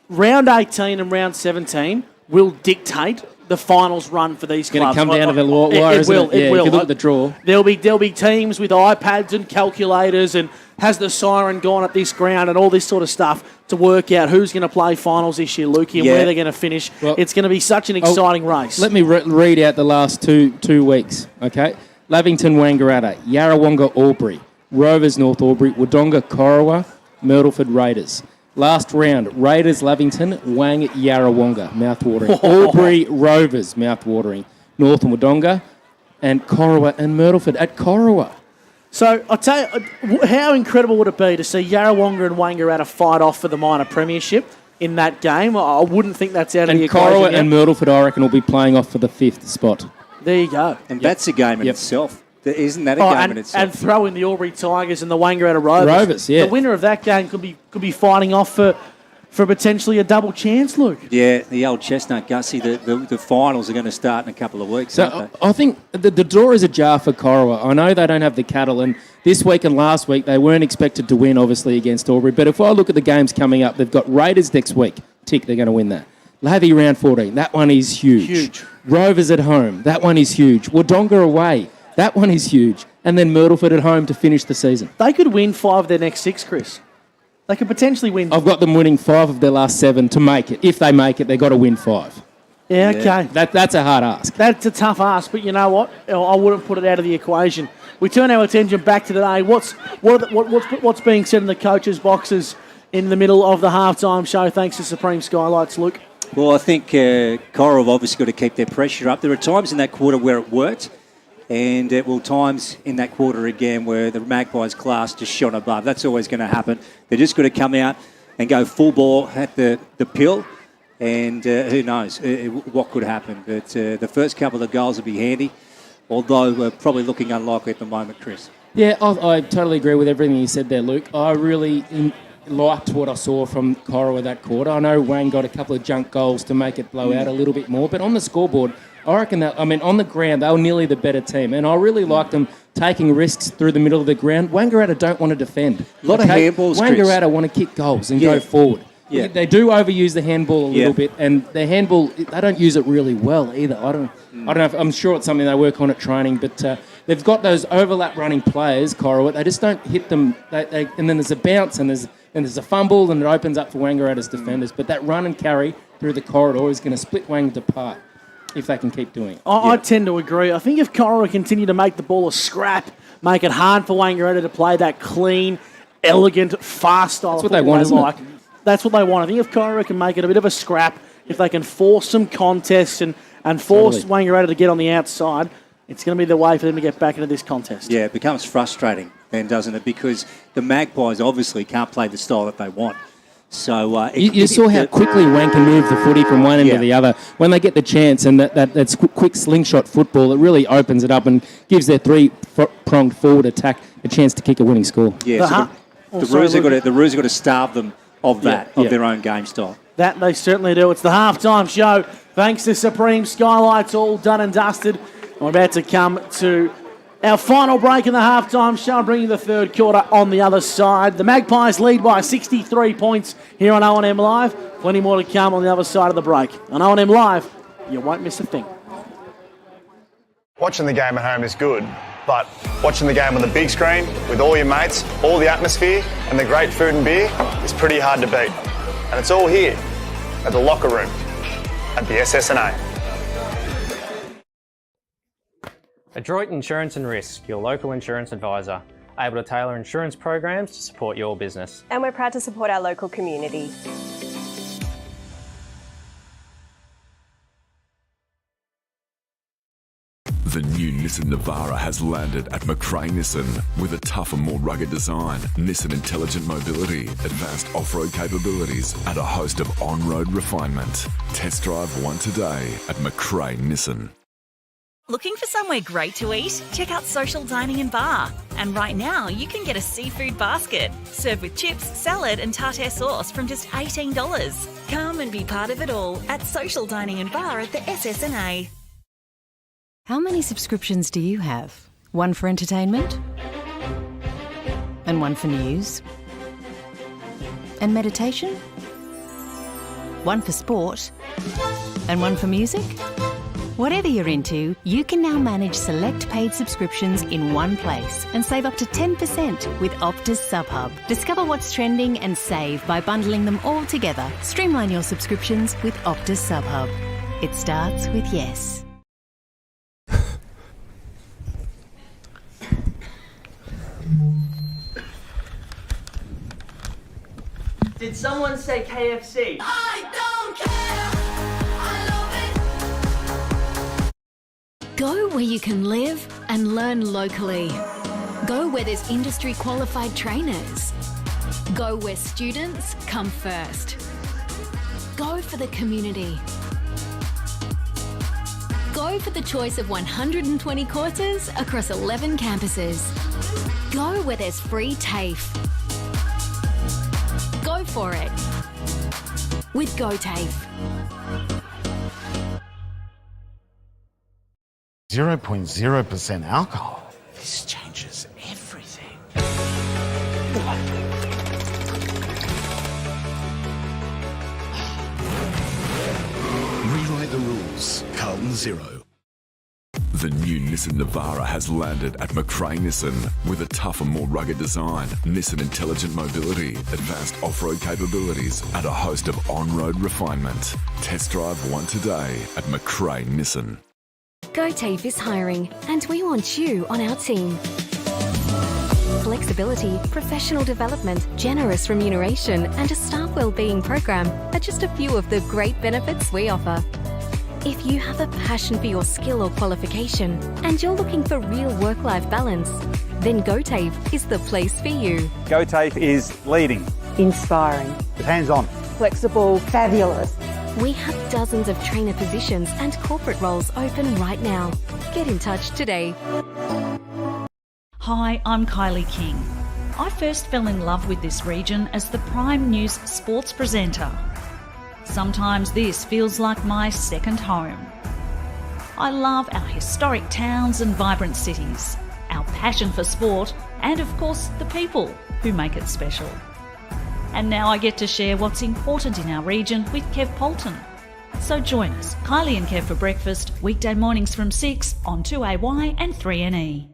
Round 18 and round 17 will dictate the finals run for these clubs. It's going to come down to the wire, isn't it? It will. If you look at the draw. There'll be teams with iPads and calculators and has the siren gone at this ground and all this sort of stuff to work out who's going to play finals this year, Lukey, and where they're going to finish. Well, it's going to be such an exciting race. Let me read out the last two weeks, okay? Lavington, Wangaratta, Yarrawonga, Albury, Rovers, North Albury, Wodonga, Corowa, Myrtleford, Raiders. Last round, Raiders, Lavington, Wang, Yarrawonga, mouthwatering. Albury, Rovers, mouthwatering. North and Wodonga, and Corowa and Myrtleford at Corowa. So, I'll tell you, how incredible would it be to see Yarrawonga and Wangaratta fight off for the minor premiership in that game? I wouldn't think that's out of the equation. And Corowa and Myrtleford, I reckon, will be playing off for the 5th spot. There you go. And that's a game in itself. Isn't that a game in itself? And throw in the Albury Tigers and the Wangaratta Rovers. Rovers, yeah. The winner of that game could be fighting off for potentially a double chance, Luke. Yeah, the old chestnut, Gussie. The finals are going to start in a couple of weeks, aren't they? I think the draw is ajar for Corowa. I know they don't have the cattle, and this week and last week they weren't expected to win, obviously, against Albury. But if I look at the games coming up, they've got Raiders next week. Tick, they're going to win that. Lavey round 14, that one is huge. Rovers at home, that one is huge. Wodonga away, that one is huge. And then Myrtleford at home to finish the season. They could win 5 of their next 6, Chris. They could potentially win. I've got them winning 5 of their last 7 to make it. If they make it, they've got to win 5. Yeah, okay. That's a hard ask. That's a tough ask, but you know what? I wouldn't put it out of the equation. We turn our attention back to today. What's being said in the coaches' boxes in the middle of the halftime show? Thanks to Supreme Skylights, Luke. Well, I think Corowa have obviously got to keep their pressure up. There are times in that quarter where it worked, and times in that quarter again where the Magpies class just shone above. That's always going to happen. They're just going to come out and go full ball at the pill, and who knows what could happen. But the first couple of goals will be handy, although we're probably looking unlikely at the moment, Chris. Yeah, I totally agree with everything you said there, Luke. I really liked what I saw from Corowa that quarter. I know Wayne got a couple of junk goals to make it blow out a little bit more, but on the scoreboard, I reckon on the ground, they were nearly the better team. And I really liked them taking risks through the middle of the ground. Wangaratta don't want to defend. A lot of handballs, Wangaratta want to kick goals and go forward. Yeah. They do overuse the handball a little bit, and their handball, they don't use it really well either. I don't know. I'm sure it's something they work on at training, but they've got those overlap running players, Corowa. They just don't hit them. And then there's a bounce, and there's a fumble, and it opens up for Wangaratta's defenders. But that run and carry through the corridor is going to split Wang apart if they can keep doing it. I tend to agree. I think if Corowa continue to make the ball a scrap, make it hard for Wangaratta to play that clean, elegant, fast style. That's what they want, isn't it? That's what they want. I think if Corowa can make it a bit of a scrap, if they can force some contests and force Wangaratta to get on the outside, it's going to be the way for them to get back into this contest. Yeah, it becomes frustrating then, doesn't it? Because the Magpies obviously can't play the style that they want. So you saw how quickly Wang can move the footy from one end to the other. When they get the chance, and that's quick slingshot football, it really opens it up and gives their three-pronged forward attack a chance to kick a winning score. Yeah, the Roos have got to starve them of their own game style. That they certainly do. It's the halftime show. Thanks to Supreme Skylights, all done and dusted. We're about to come to our final break in the halftime show, bringing the third quarter on the other side. The Magpies lead by 63 points here on O&M Live. Plenty more to come on the other side of the break. On O&M Live, you won't miss a thing. Watching the game at home is good, but watching the game on the big screen with all your mates, all the atmosphere and the great food and beer is pretty hard to beat. And it's all here at the locker room at the SSNA. Adroit Insurance and Risk, your local insurance advisor, able to tailor insurance programs to support your business. And we're proud to support our local community. The new Nissan Navara has landed at McRae Nissan with a tougher, more rugged design, Nissan Intelligent Mobility, advanced off-road capabilities, and a host of on-road refinement. Test drive one today at McRae Nissan. Looking for somewhere great to eat? Check out Social Dining and Bar. And right now, you can get a seafood basket, served with chips, salad and tartare sauce from just $18. Come and be part of it all at Social Dining and Bar at the SSNA. How many subscriptions do you have? One for entertainment? And one for news? And meditation? One for sport? And one for music? Whatever you're into, you can now manage select paid subscriptions in one place and save up to 10% with Optus SubHub. Discover what's trending and save by bundling them all together. Streamline your subscriptions with Optus SubHub. It starts with yes. Did someone say KFC? I don't care. I love it. Go where you can live and learn locally. Go where there's industry qualified trainers. Go where students come first. Go for the community. Go for the choice of 120 courses across 11 campuses. Go where there's free TAFE. Go for it with GoTAFE. 0.0% alcohol. This changes everything. Rewrite the rules. Carlton 0. The new Nissan Navara has landed at McRae Nissan with a tougher, more rugged design, Nissan intelligent mobility, advanced off-road capabilities, and a host of on-road refinement. Test drive one today at McRae Nissan. GoTAFE is hiring, and we want you on our team. Flexibility, professional development, generous remuneration, and a staff wellbeing program are just a few of the great benefits we offer. If you have a passion for your skill or qualification and you're looking for real work-life balance, then GoTAFE is the place for you. GoTAFE is leading, Inspiring. hands-on, Flexible. Fabulous. We have dozens of trainer positions and corporate roles open right now. Get in touch today. Hi, I'm Kylie King. I first fell in love with this region as the Prime News sports presenter. Sometimes this feels like my second home. I love our historic towns and vibrant cities, our passion for sport, and of course the people who make it special. And now I get to share what's important in our region with Kev Polton. So join us, Kylie and Kev for breakfast, weekday mornings from 6 on 2AY and 3NE.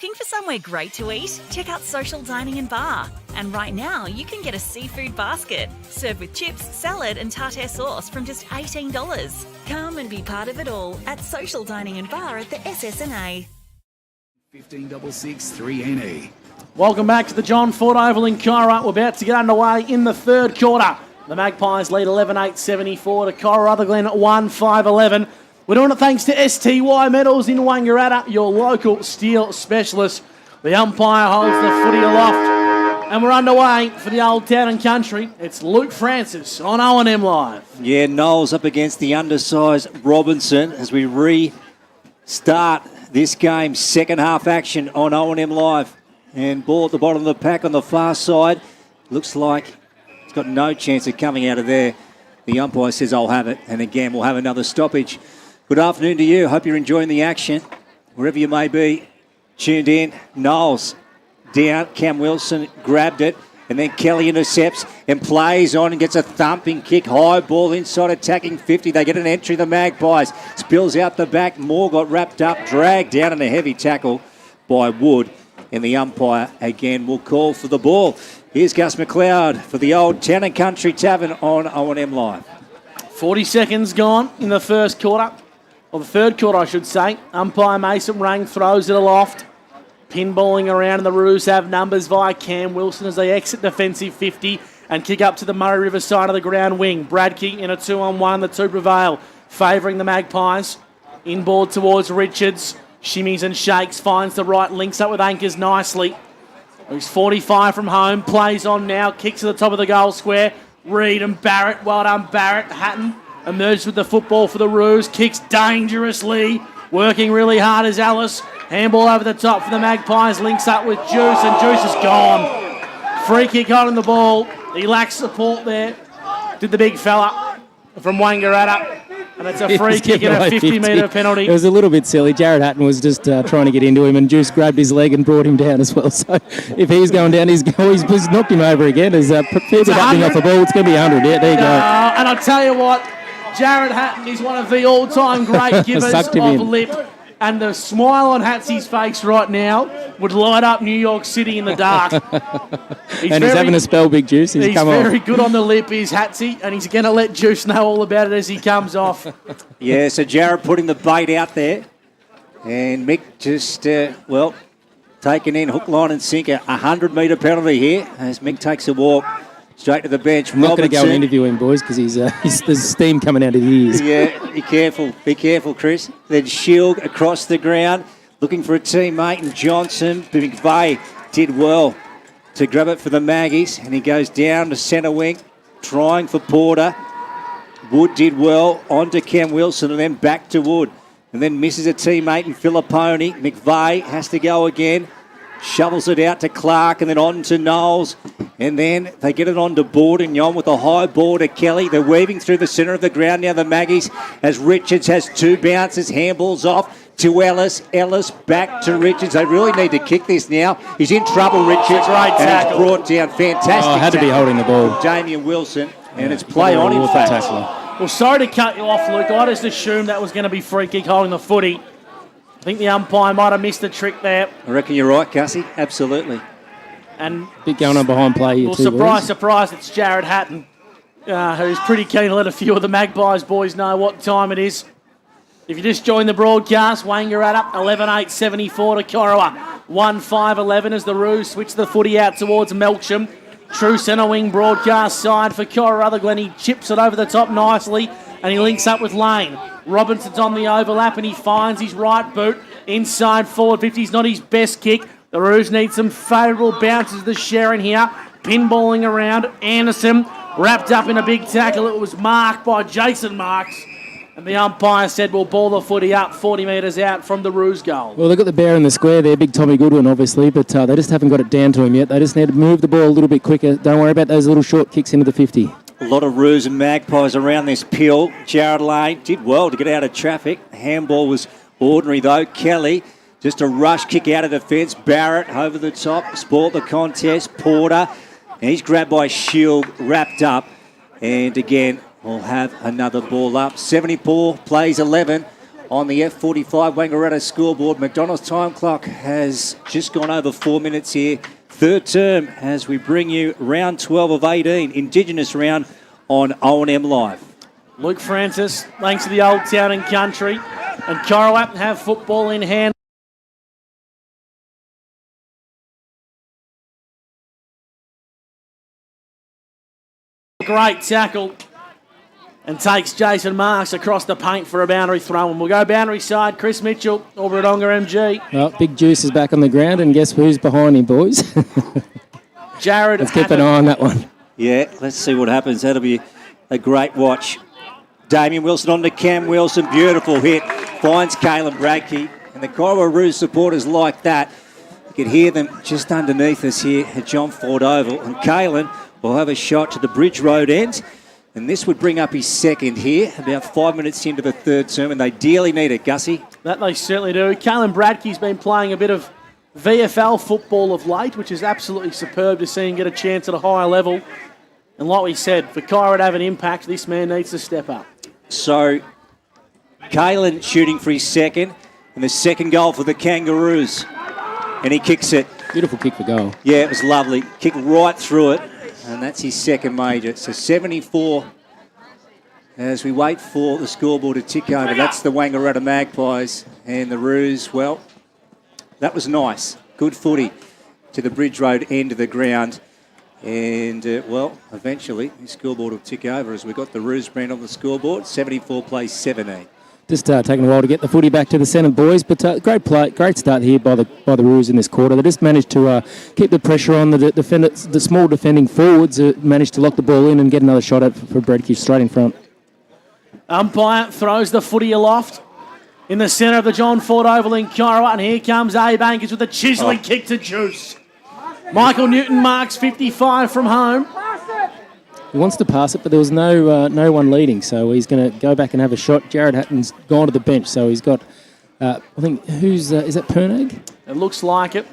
Looking for somewhere great to eat? Check out Social Dining and Bar. And right now, you can get a seafood basket served with chips, salad, and tartare sauce from just $18. Come and be part of it all at Social Dining and Bar at the SSNA. 1566 3NE. Welcome back to the John Ford Oval in Corowa. We're about to get underway in the third quarter. The Magpies lead 11-8-74 to Corowa-Rutherglen 1-5-11. We're doing it thanks to STY Metals in Wangaratta, your local steel specialist. The umpire holds the footy aloft. And we're underway for the Old Town and Country. It's Luke Francis on O&M Live. Yeah, Knowles up against the undersized Robinson as we restart this game. Second half action on O&M Live. And ball at the bottom of the pack on the far side. Looks like it's got no chance of coming out of there. The umpire says, I'll have it. And again, we'll have another stoppage. Good afternoon to you. Hope you're enjoying the action. Wherever you may be, tuned in. Knowles down. Cam Wilson grabbed it. And then Kelly intercepts and plays on and gets a thumping kick. High ball inside attacking 50. They get an entry, the Magpies. Spills out the back. Moore got wrapped up, dragged down in a heavy tackle by Wood. And the umpire again will call for the ball. Here's Gus McLeod for the Old Town and Country Tavern on O&M Live. 40 seconds gone in the first quarter. Or the third quarter, I should say. Umpire Mason Rang throws it aloft. Pinballing around, and the Roos have numbers via Cam Wilson as they exit defensive 50 and kick up to the Murray River side of the ground wing. Bradkey in a 2-on-1, the two prevail, favouring the Magpies. Inboard towards Richards. Shimmies and shakes, finds the right, links up with Anchors nicely. He's 45 from home, plays on now, kicks to the top of the goal square. Reid and Barrett, well done Barrett. Hatton emerged with the football for the Roos, kicks dangerously, working really hard as Alice. Handball over the top for the Magpies, links up with Juice, and Juice is gone. Free kick on the ball, he lacks support there. Did the big fella from Wangaratta. And it's a free kick and a 50-metre penalty. It was a little bit silly. Jared Hatton was just trying to get into him, and Juice grabbed his leg and brought him down as well. So if he's going down, he's knocked him over again. There's a fair bit happening off the ball. It's going to be 100. Yeah, there you go. And I'll tell you what, Jared Hatton is one of the all-time great givers of lip. And the smile on Hatsy's face right now would light up New York City in the dark. He's having a spell, Big Juice. He's very good on the lip, is Hatsy, and he's going to let Juice know all about it as he comes off. Yeah, so Jared putting the bait out there. And Mick just, taking in hook, line and sinker. 100-metre penalty here as Mick takes a walk straight to the bench. I'm not going to go and interview him, boys, because there's steam coming out of his ears. Yeah, be careful, Chris. Then Shield across the ground, looking for a teammate, and Johnson. McVeigh did well to grab it for the Maggies, and he goes down to centre wing, trying for Porter. Wood did well, on to Cam Wilson, and then back to Wood. And then misses a teammate in Filipponi. McVeigh has to go again. Shovels it out to Clark and then on to Knowles. And then they get it on to Bordignon with a high ball to Kelly. They're weaving through the centre of the ground now, the Maggies, as Richards has two bounces, handballs off to Ellis. Ellis back to Richards. They really need to kick this now. He's in trouble, Richards. Great tackle. And he's brought down. Fantastic had to be holding the ball. Damian Wilson. And it's play on, in fact. Well, sorry to cut you off, Luke. I just assumed that was going to be free kick holding the footy. I think the umpire might have missed the trick there. I reckon you're right, Gussie. Absolutely. And bit going on behind play here too. Surprise, it's Jared Hatton, who's pretty keen to let a few of the Magpies boys know what time it is. If you just joined the broadcast, Wangaratta 11-8-74 to Corowa. 1-5-11 as the Roos switch the footy out towards Melksham. True centre wing broadcast side for Corowa-Rutherglen. He chips it over the top nicely and he links up with Lane. Robinson's on the overlap and he finds his right boot inside forward 50. He's not his best kick. The Roos need some favourable bounces to share in here. Pinballing around. Anderson wrapped up in a big tackle. It was marked by Jason Marks. And the umpire said we'll ball the footy up 40 metres out from the Roos goal. Well, they've got the bear in the square there, big Tommy Goodwin, obviously, but they just haven't got it down to him yet. They just need to move the ball a little bit quicker. Don't worry about those little short kicks into the 50. A lot of Roos and Magpies around this pill. Jared Lane did well to get out of traffic. Handball was ordinary, though. Kelly, just a rush kick out of defence. Barrett over the top, spoiled the contest. Porter, and he's grabbed by Shield, wrapped up. And again, we'll have another ball up. 74 plays 11 on the F45 Wangaratta scoreboard. McDonald's time clock has just gone over 4 minutes here. Third term as we bring you round 12 of 18, Indigenous round on O&M Live. Luke Francis, thanks to the Old Town and Country. And Corowa have football in hand. Great tackle. And takes Jason Marks across the paint for a boundary throw. And we'll go boundary side. Chris Mitchell, Albury-Wodonga MG. Well, Big Juice is back on the ground, and guess who's behind him, boys? Jared. Let's keep an eye on that one. Yeah, let's see what happens. That'll be a great watch. Damian Wilson on to Cam Wilson. Beautiful hit. Finds Caelan Bradkey. And the Corowa-Roos supporters like that. You can hear them just underneath us here at John Ford Oval. And Caelan will have a shot to the Bridge Road end. And this would bring up his second here, about 5 minutes into the third term, and they dearly need it, Gussie. That they certainly do. Caelan Bradkey's been playing a bit of VFL football of late, which is absolutely superb to see him get a chance at a higher level. And like we said, for Kyra to have an impact, this man needs to step up. So, Caelan shooting for his second, and the second goal for the Kangaroos. And he kicks it. Beautiful kick for goal. Yeah, it was lovely. Kicked right through it. And that's his second major. So 74 as we wait for the scoreboard to tick over. That's the Wangaratta Magpies and the Roos. Well, that was nice. Good footy to the Bridge Road end of the ground. And, eventually the scoreboard will tick over as we got the Roos brand on the scoreboard. 74 plays 17. Just taking a while to get the footy back to the centre, boys, but great play, great start here by the Roos in this quarter. They just managed to keep the pressure on the small defending forwards. Managed to lock the ball in and get another shot at for Bradkey straight in front. Umpire throws the footy aloft in the centre of the John Ford Oval in Corowa, and here comes A-Bankers with a chiselling kick to Juice. Michael Newton marks 55 from home. He wants to pass it, but there was no one leading, so he's going to go back and have a shot. Jared Hatton's gone to the bench, so he's got, I think, is that Pernag? It looks like it.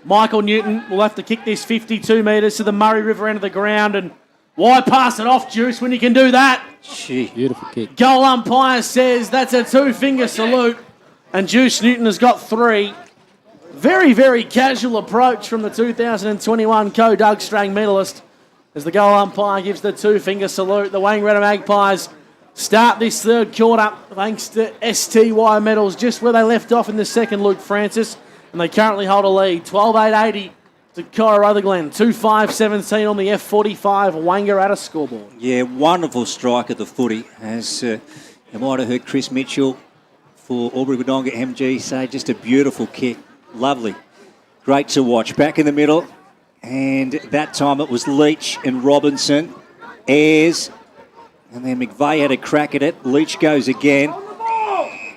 Michael Newton will have to kick this 52 metres to the Murray River end of the ground, and why pass it off, Juice, when you can do that? Gee. Beautiful kick. Goal umpire says that's a two-finger salute, and Juice Newton has got 3. Very, very casual approach from the 2021 Co-Doug Strang medalist as the goal umpire gives the two-finger salute. The Wangaratta Magpies start this third quarter thanks to STY medals just where they left off in the second, Luke Francis, and they currently hold a lead, 12-8-80 to Corowa-Rutherglen, 2-5-17 on the F45 Wangaratta scoreboard. Yeah, wonderful strike at the footy. As you might have heard Chris Mitchell for Albury-Wodonga MG say, just a beautiful kick. Lovely. Great to watch. Back in the middle, and that time it was Leach and Robinson. Ayres, and then McVeigh had a crack at it. Leach goes again,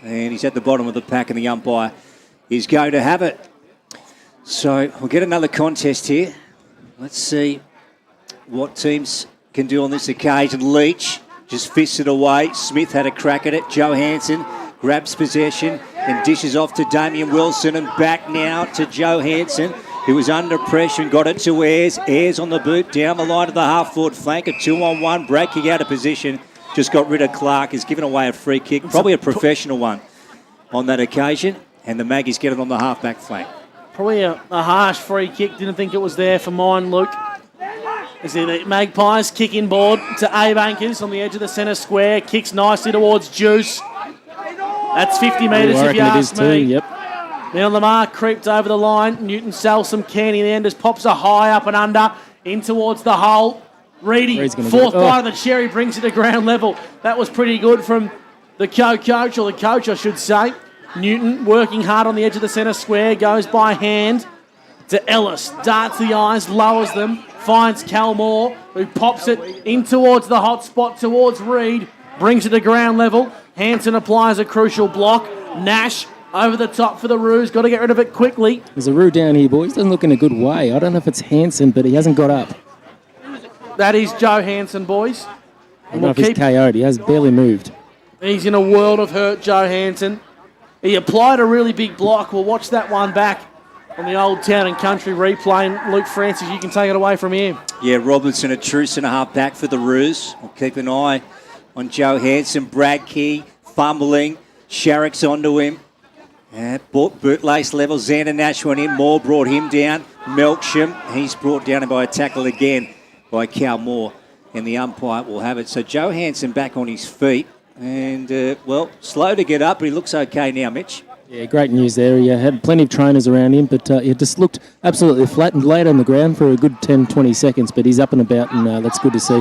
and he's at the bottom of the pack, and the umpire is going to have it. So we'll get another contest here. Let's see what teams can do on this occasion. Leach just fists it away. Smith had a crack at it. Joe Hansen grabs possession and dishes off to Damien Wilson, and back now to Joe Hansen, who was under pressure and got it to Ayres. Ayres on the boot, down the line of the half-forward flank, a 2-on-1, breaking out of position. Just got rid of Clark, has given away a free kick, probably a professional one on that occasion, and the Maggies get it on the half-back flank. Probably a harsh free kick. Didn't think it was there for mine, Luke. As the Magpies kick in board to Abe Ankers on the edge of the centre square. Kicks nicely towards Juice. That's 50 metres if you ask me. Yep. Then on the mark, creeped over the line. Newton sells some candy in the end as pops a high up and under in towards the hole. Reedy, fourth bite of the cherry, brings it to ground level. That was pretty good from the coach, or the coach I should say. Newton working hard on the edge of the centre square, goes by hand to Ellis, darts the eyes, lowers them, finds Cal Moore, who pops it in towards the hot spot, towards Reed, brings it to ground level. Hansen applies a crucial block. Nash over the top for the Roos, got to get rid of it quickly. There's a Roo down here, boys. Doesn't look in a good way. I don't know if it's Hansen, but he hasn't got up. That is Joe Hansen, boys. I don't know if he's KO'd. He has barely moved. He's in a world of hurt, Joe Hansen. He applied a really big block. We'll watch that one back on the Old Town and Country replay. And Luke Francis, you can take it away from here. Yeah, Robinson, a true centre-half back for the Roos. We'll keep an eye on Joe Hansen. Brad Key fumbling. Sharrock's onto him. Bootlace level. Xander Nash went in. Moore brought him down. Melksham, he's brought down by a tackle again by Cal Moore. And the umpire will have it. So Joe Hansen back on his feet. And, slow to get up, but he looks okay now, Mitch. Yeah, great news there. He had plenty of trainers around him, but he just looked absolutely flat and laid on the ground for a good 10, 20 seconds, but he's up and about, and that's good to see.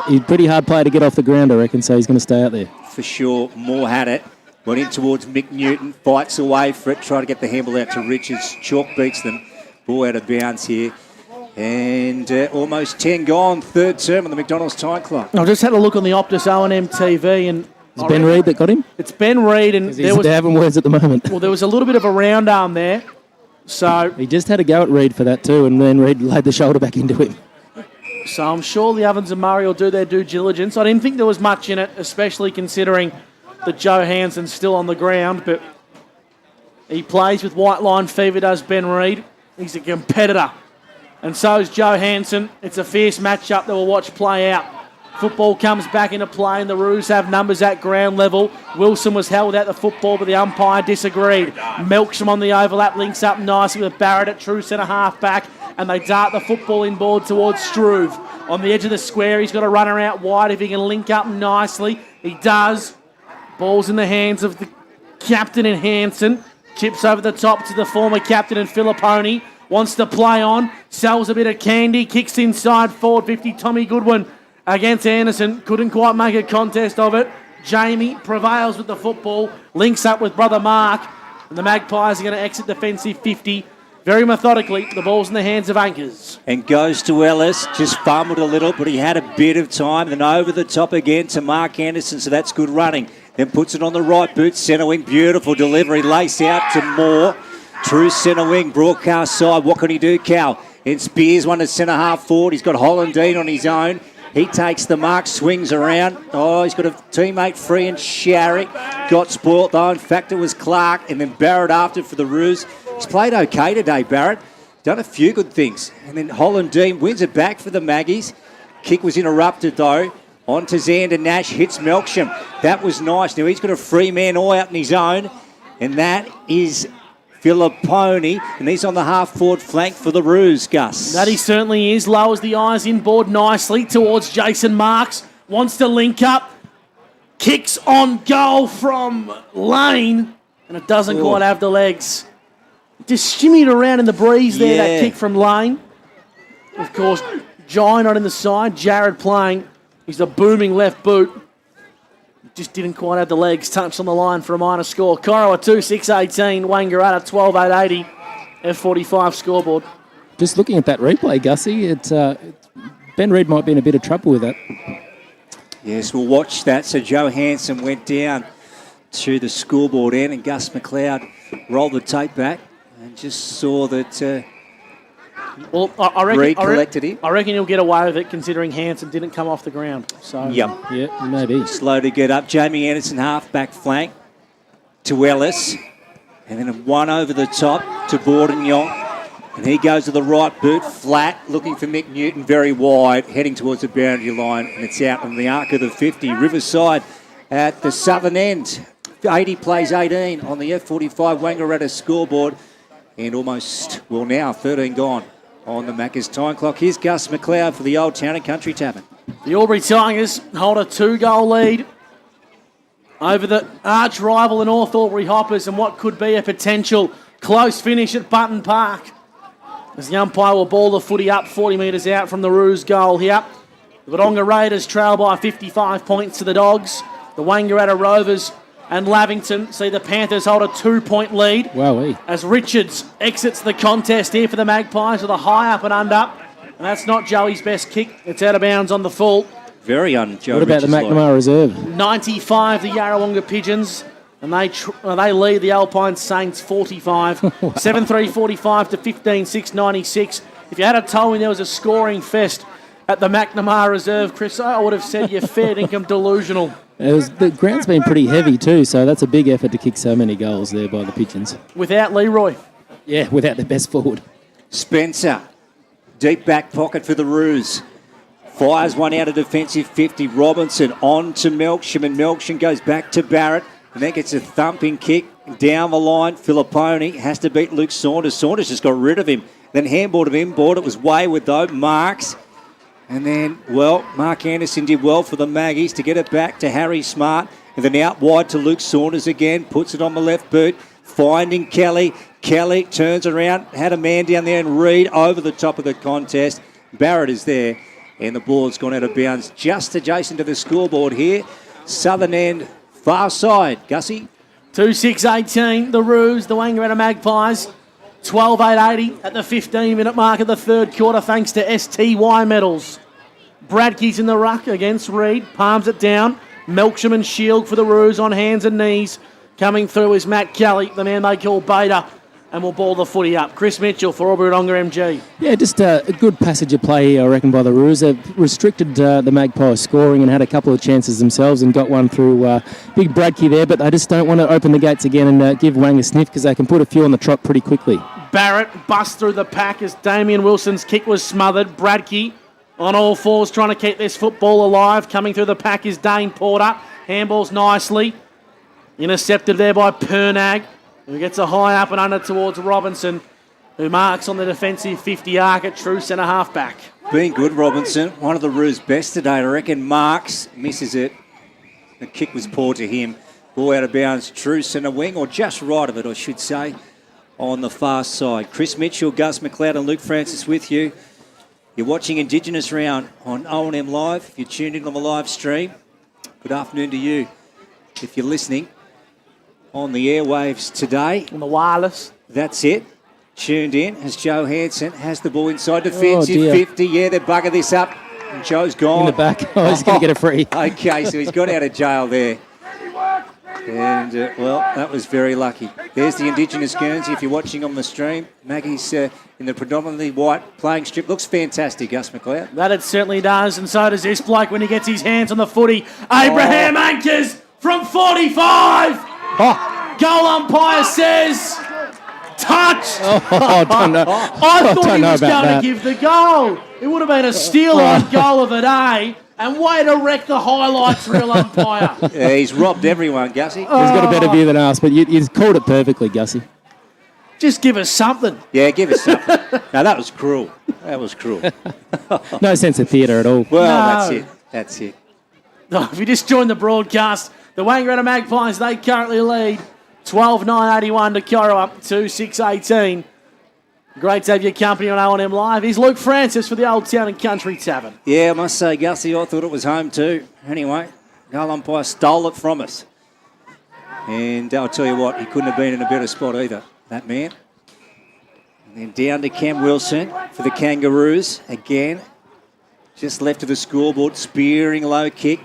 He's a pretty hard player to get off the ground, I reckon, so he's going to stay out there. For sure. Moore had it. Went in towards Mick Newton, fights away for it, try to get the handle out to Richards. Chalk beats them. Ball out of bounds here. And almost 10 gone, third term on the McDonald's time clock. I've just had a look on the Optus O&M TV, and it's Ben Reid that got him? It's Ben Reid, and they're having words at the moment. Well, there was a little bit of a round arm there, so he just had a go at Reid for that too, and then Reid laid the shoulder back into him. So I'm sure the Ovens and Murray will do their due diligence. I didn't think there was much in it, especially considering that Joe Hansen's still on the ground, but he plays with white line fever, does Ben Reid. He's a competitor. And so is Joe Hansen. It's a fierce matchup that we'll watch play out. Football comes back into play, and the Roos have numbers at ground level. Wilson was held out the football, but the umpire disagreed. Melksham on the overlap, links up nicely with Barrett at true centre half back, and they dart the football inboard towards Struve. On the edge of the square, he's got a runner out wide if he can link up nicely. He does. Ball's in the hands of the captain in Hansen. Chips over the top to the former captain in Filipponi. Wants to play on. Sells a bit of candy. Kicks inside forward 50. Tommy Goodwin against Anderson. Couldn't quite make a contest of it. Jamie prevails with the football. Links up with brother Mark. And the Magpies are going to exit defensive 50. Very methodically. The ball's in the hands of Ankers. And goes to Ellis. Just fumbled a little, but he had a bit of time. Then over the top again to Mark Anderson. So that's good running. Then puts it on the right boot. Centre wing. Beautiful delivery. Lace out to Moore. True centre wing. Broadcast side. What can he do, Cal? And Spears one to centre half forward. He's got Hollandine on his own. He takes the mark, swings around. Oh, he's got a teammate free and Sharrick. Got spoilt though. In fact, it was Clark and then Barrett after for the Roos. He's played okay today, Barrett. Done a few good things. And then Hollandine wins it back for the Maggies. Kick was interrupted though. On to Xander Nash, hits Melksham. That was nice. Now he's got a free man all out in his own. And that is Filipponi. And he's on the half-forward flank for the Roos, Gus. That he certainly is. Lowers the eyes inboard nicely towards Jason Marks. Wants to link up. Kicks on goal from Lane. And it doesn't quite have the legs. Just shimmied around in the breeze there, that kick from Lane. Of course, Jai not in the side. Jared playing. He's a booming left boot. Just didn't quite have the legs. Touched on the line for a minor score. Corowa 2-6-18. Wangaratta 12-8-80. F45 scoreboard. Just looking at that replay, Gussie, Ben Reid might be in a bit of trouble with that. Yes, we'll watch that. So Joe Hansen went down to the scoreboard end and Gus McLeod rolled the tape back and just saw that... Well, I reckon, Reid collected him. I reckon he'll get away with it considering Hansen didn't come off the ground. So yeah, maybe. Slow to get up. Jamie Anderson, half-back flank to Ellis. And then one over the top to Bordenyong. And he goes to the right boot, flat, looking for Mick Newton, very wide, heading towards the boundary line. And it's out on the arc of the 50. Riverside at the southern end. 80 plays 18 on the F45 Wangaratta scoreboard. And almost, well now, 13 gone on the Macca's time clock. Here's Gus McLeod for the Old Town and Country Tavern. The Albury Tigers hold a 2-goal lead over the arch rival the North Albury Hoppers and what could be a potential close finish at Button Park. As the umpire will ball the footy up 40 metres out from the Roos goal here. The Wodonga Raiders trail by 55 points to the Dogs. The Wangaratta Rovers and Lavington see the Panthers hold a 2-point lead. Wowee. As Richards exits the contest here for the Magpies with a high up and under. And that's not Joey's best kick. It's out of bounds on the full. Very un-Joe What about the McNamara Reserve? 95, the Yarrawonga Pigeons. And they lead the Alpine Saints 45. 7-3-45 to 15-6, 96. If you had told me there was a scoring fest at the McNamara Reserve, Chris, I would have said you're fair dinkum delusional. The ground's been pretty heavy too, so that's a big effort to kick so many goals there by the Pigeons. Without Leroy. Yeah, without their best forward. Spencer, deep back pocket for the Roos. Fires one out of defensive 50. Robinson on to Melksham, and Melksham goes back to Barrett, and then gets a thumping kick down the line. Filipponi has to beat Luke Saunders. Saunders just got rid of him. Then handball to inboard. It was wayward though. Marks. And then, well, Mark Anderson did well for the Maggies to get it back to Harry Smart. And then out wide to Luke Saunders again. Puts it on the left boot. Finding Kelly. Kelly turns around. Had a man down there and Reid over the top of the contest. Barrett is there. And the ball's gone out of bounds just adjacent to the scoreboard here. Southern end, far side. Gussie? 2-6-18, the Roos, the Wangaratta Magpies. 12-8-80 at the 15-minute mark of the third quarter thanks to STY medals. Bradkey's in the ruck against Reid. Palms it down. Melksham and Shield for the Roos on hands and knees. Coming through is Matt Kelly, the man they call Beta, and will ball the footy up. Chris Mitchell for Wodonga MG. Yeah, just a good passage of play, I reckon, by the Roos. They've restricted the Magpies scoring and had a couple of chances themselves and got one through big Bradkey there, but they just don't want to open the gates again and give Wang a sniff because they can put a few on the trot pretty quickly. Barrett busts through the pack as Damien Wilson's kick was smothered. Bradkey on all fours trying to keep this football alive. Coming through the pack is Dane Porter. Handballs nicely. Intercepted there by Pernag, who gets a high up and under towards Robinson, who marks on the defensive 50 arc at true centre half-back. Been good, Robinson. One of the Roos' best today, I reckon. Marks misses it. The kick was poor to him. Ball out of bounds, true centre wing, or just right of it, I should say, on the far side. Chris Mitchell, Gus McLeod and Luke Francis with you. You're watching Indigenous Round on O&M Live. If you're tuned in on the live stream, good afternoon to you. If you're listening on the airwaves today. On the wireless. That's it. Tuned in as Joe Hansen has the ball inside defensive 50. Yeah, they bugger this up. And Joe's gone. In the back. Oh, he's going to get a free. Okay, so he's got out of jail there. And, well, that was very lucky. There's the Indigenous Guernsey, if you're watching on the stream. Maggie's in the predominantly white playing strip. Looks fantastic, Gus McLeod. That it certainly does, and so does this bloke when he gets his hands on the footy. Abraham anchors from 45. Goal umpire says touch. I don't know. I thought he was going to give the goal. It would have been a steal-on goal of the day. And way to wreck the highlights reel umpire. Yeah, he's robbed everyone, Gussie. He's got a better view than us, but you called it perfectly, Gussie. Just give us something. Yeah, give us something. No, that was cruel. That was cruel. No sense of theatre at all. Well, No. That's it. Oh, if you just joined the broadcast, the Wangaratta Magpies, they currently lead 12-9-81 to Corowa, 2-6-18. Great to have your company on O&M Live. He's Luke Francis for the Old Town and Country Tavern. Yeah, I must say, Gussie, I thought it was home too. Anyway, goal umpire stole it from us. And I'll tell you what, he couldn't have been in a better spot either, that man. And then down to Cam Wilson for the Kangaroos. Again, just left of the scoreboard, spearing low kick.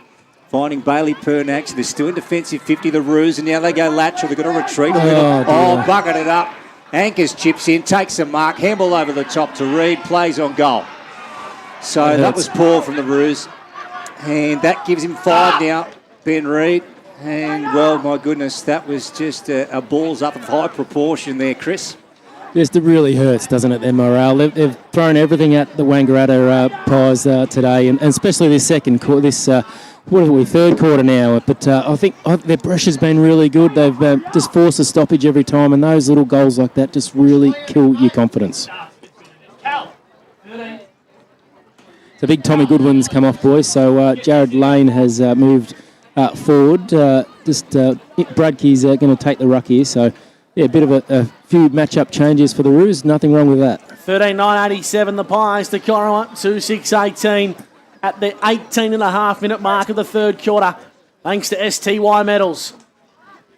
Finding Bailey Pernax. They're still in defensive 50, the Roos, and now they go lateral. They've got to retreat a little. Bucket it up. Anchors chips in, takes a mark, handball over the top to Reed, plays on goal. So that was poor from the Roos. And that gives him 5 now, Ben Reed. And, well, my goodness, that was just a balls up of high proportion there, Chris. Just it really hurts, doesn't it, their morale? They've thrown everything at the Wangaratta Pies today, and especially this second quarter, third quarter now. But I think their pressure's been really good. They've just forced a stoppage every time, and those little goals like that just really kill your confidence. So big Tommy Goodwin's come off, boys. So Jared Lane has moved forward. Bradkey's going to take the ruck here. So, yeah, a bit of a few match-up changes for the Roos. Nothing wrong with that. 13-9-87, the Pies to Corowa, 2-6-18 at the 18.5-minute mark of the third quarter, thanks to STY Metals.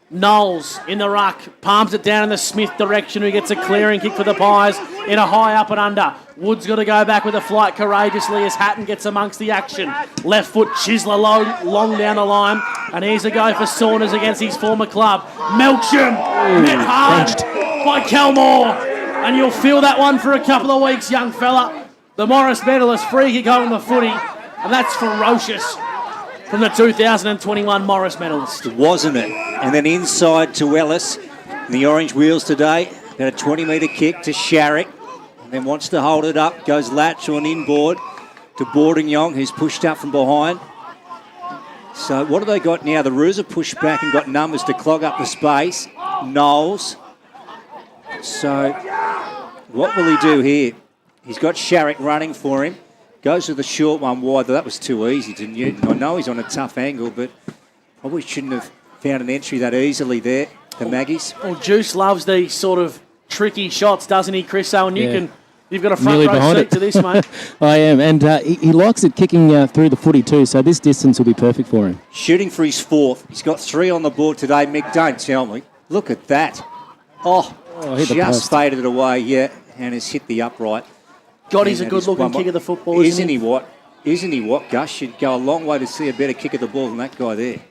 Knowles in the ruck, palms it down in the Smith direction, who gets a clearing kick for the Pies in a high up and under. Wood's got to go back with a flight courageously as Hatton gets amongst the action. Left foot Chisler long down the line, and here's a go for Saunders against his former club. Melksham met hard by Kelmore, and you'll feel that one for a couple of weeks, young fella. The Morris medalist, free kick on the footy, and that's ferocious from the 2021 Morris medalist. Wasn't it? And then inside to Ellis. The orange wheels today. Got a 20-metre kick to Sharrock. And then wants to hold it up. Goes lateral and inboard to Bourdignon, who's pushed up from behind. So what have they got now? The Roos have pushed back and got numbers to clog up the space. Knowles. So what will he do here? He's got Sharrock running for him. Goes to the short one wide. That was too easy to Newton. I know he's on a tough angle, but probably shouldn't have found an entry that easily there, the Maggies. Well, Juice loves these sort of tricky shots, doesn't he, Chris? So, and you've got a front Nearly row behind seat to this, mate. I am, and he likes it kicking through the footy too, so this distance will be perfect for him. Shooting for his 4th. He's got 3 on the board today. Mick, don't tell me. Look at that. Hit the just post. faded it away, and has hit the upright. God, he's a good-looking kick of the football, Isn't he what? Isn't he what, Gus? Should go a long way to see a better kick of the ball than that guy there.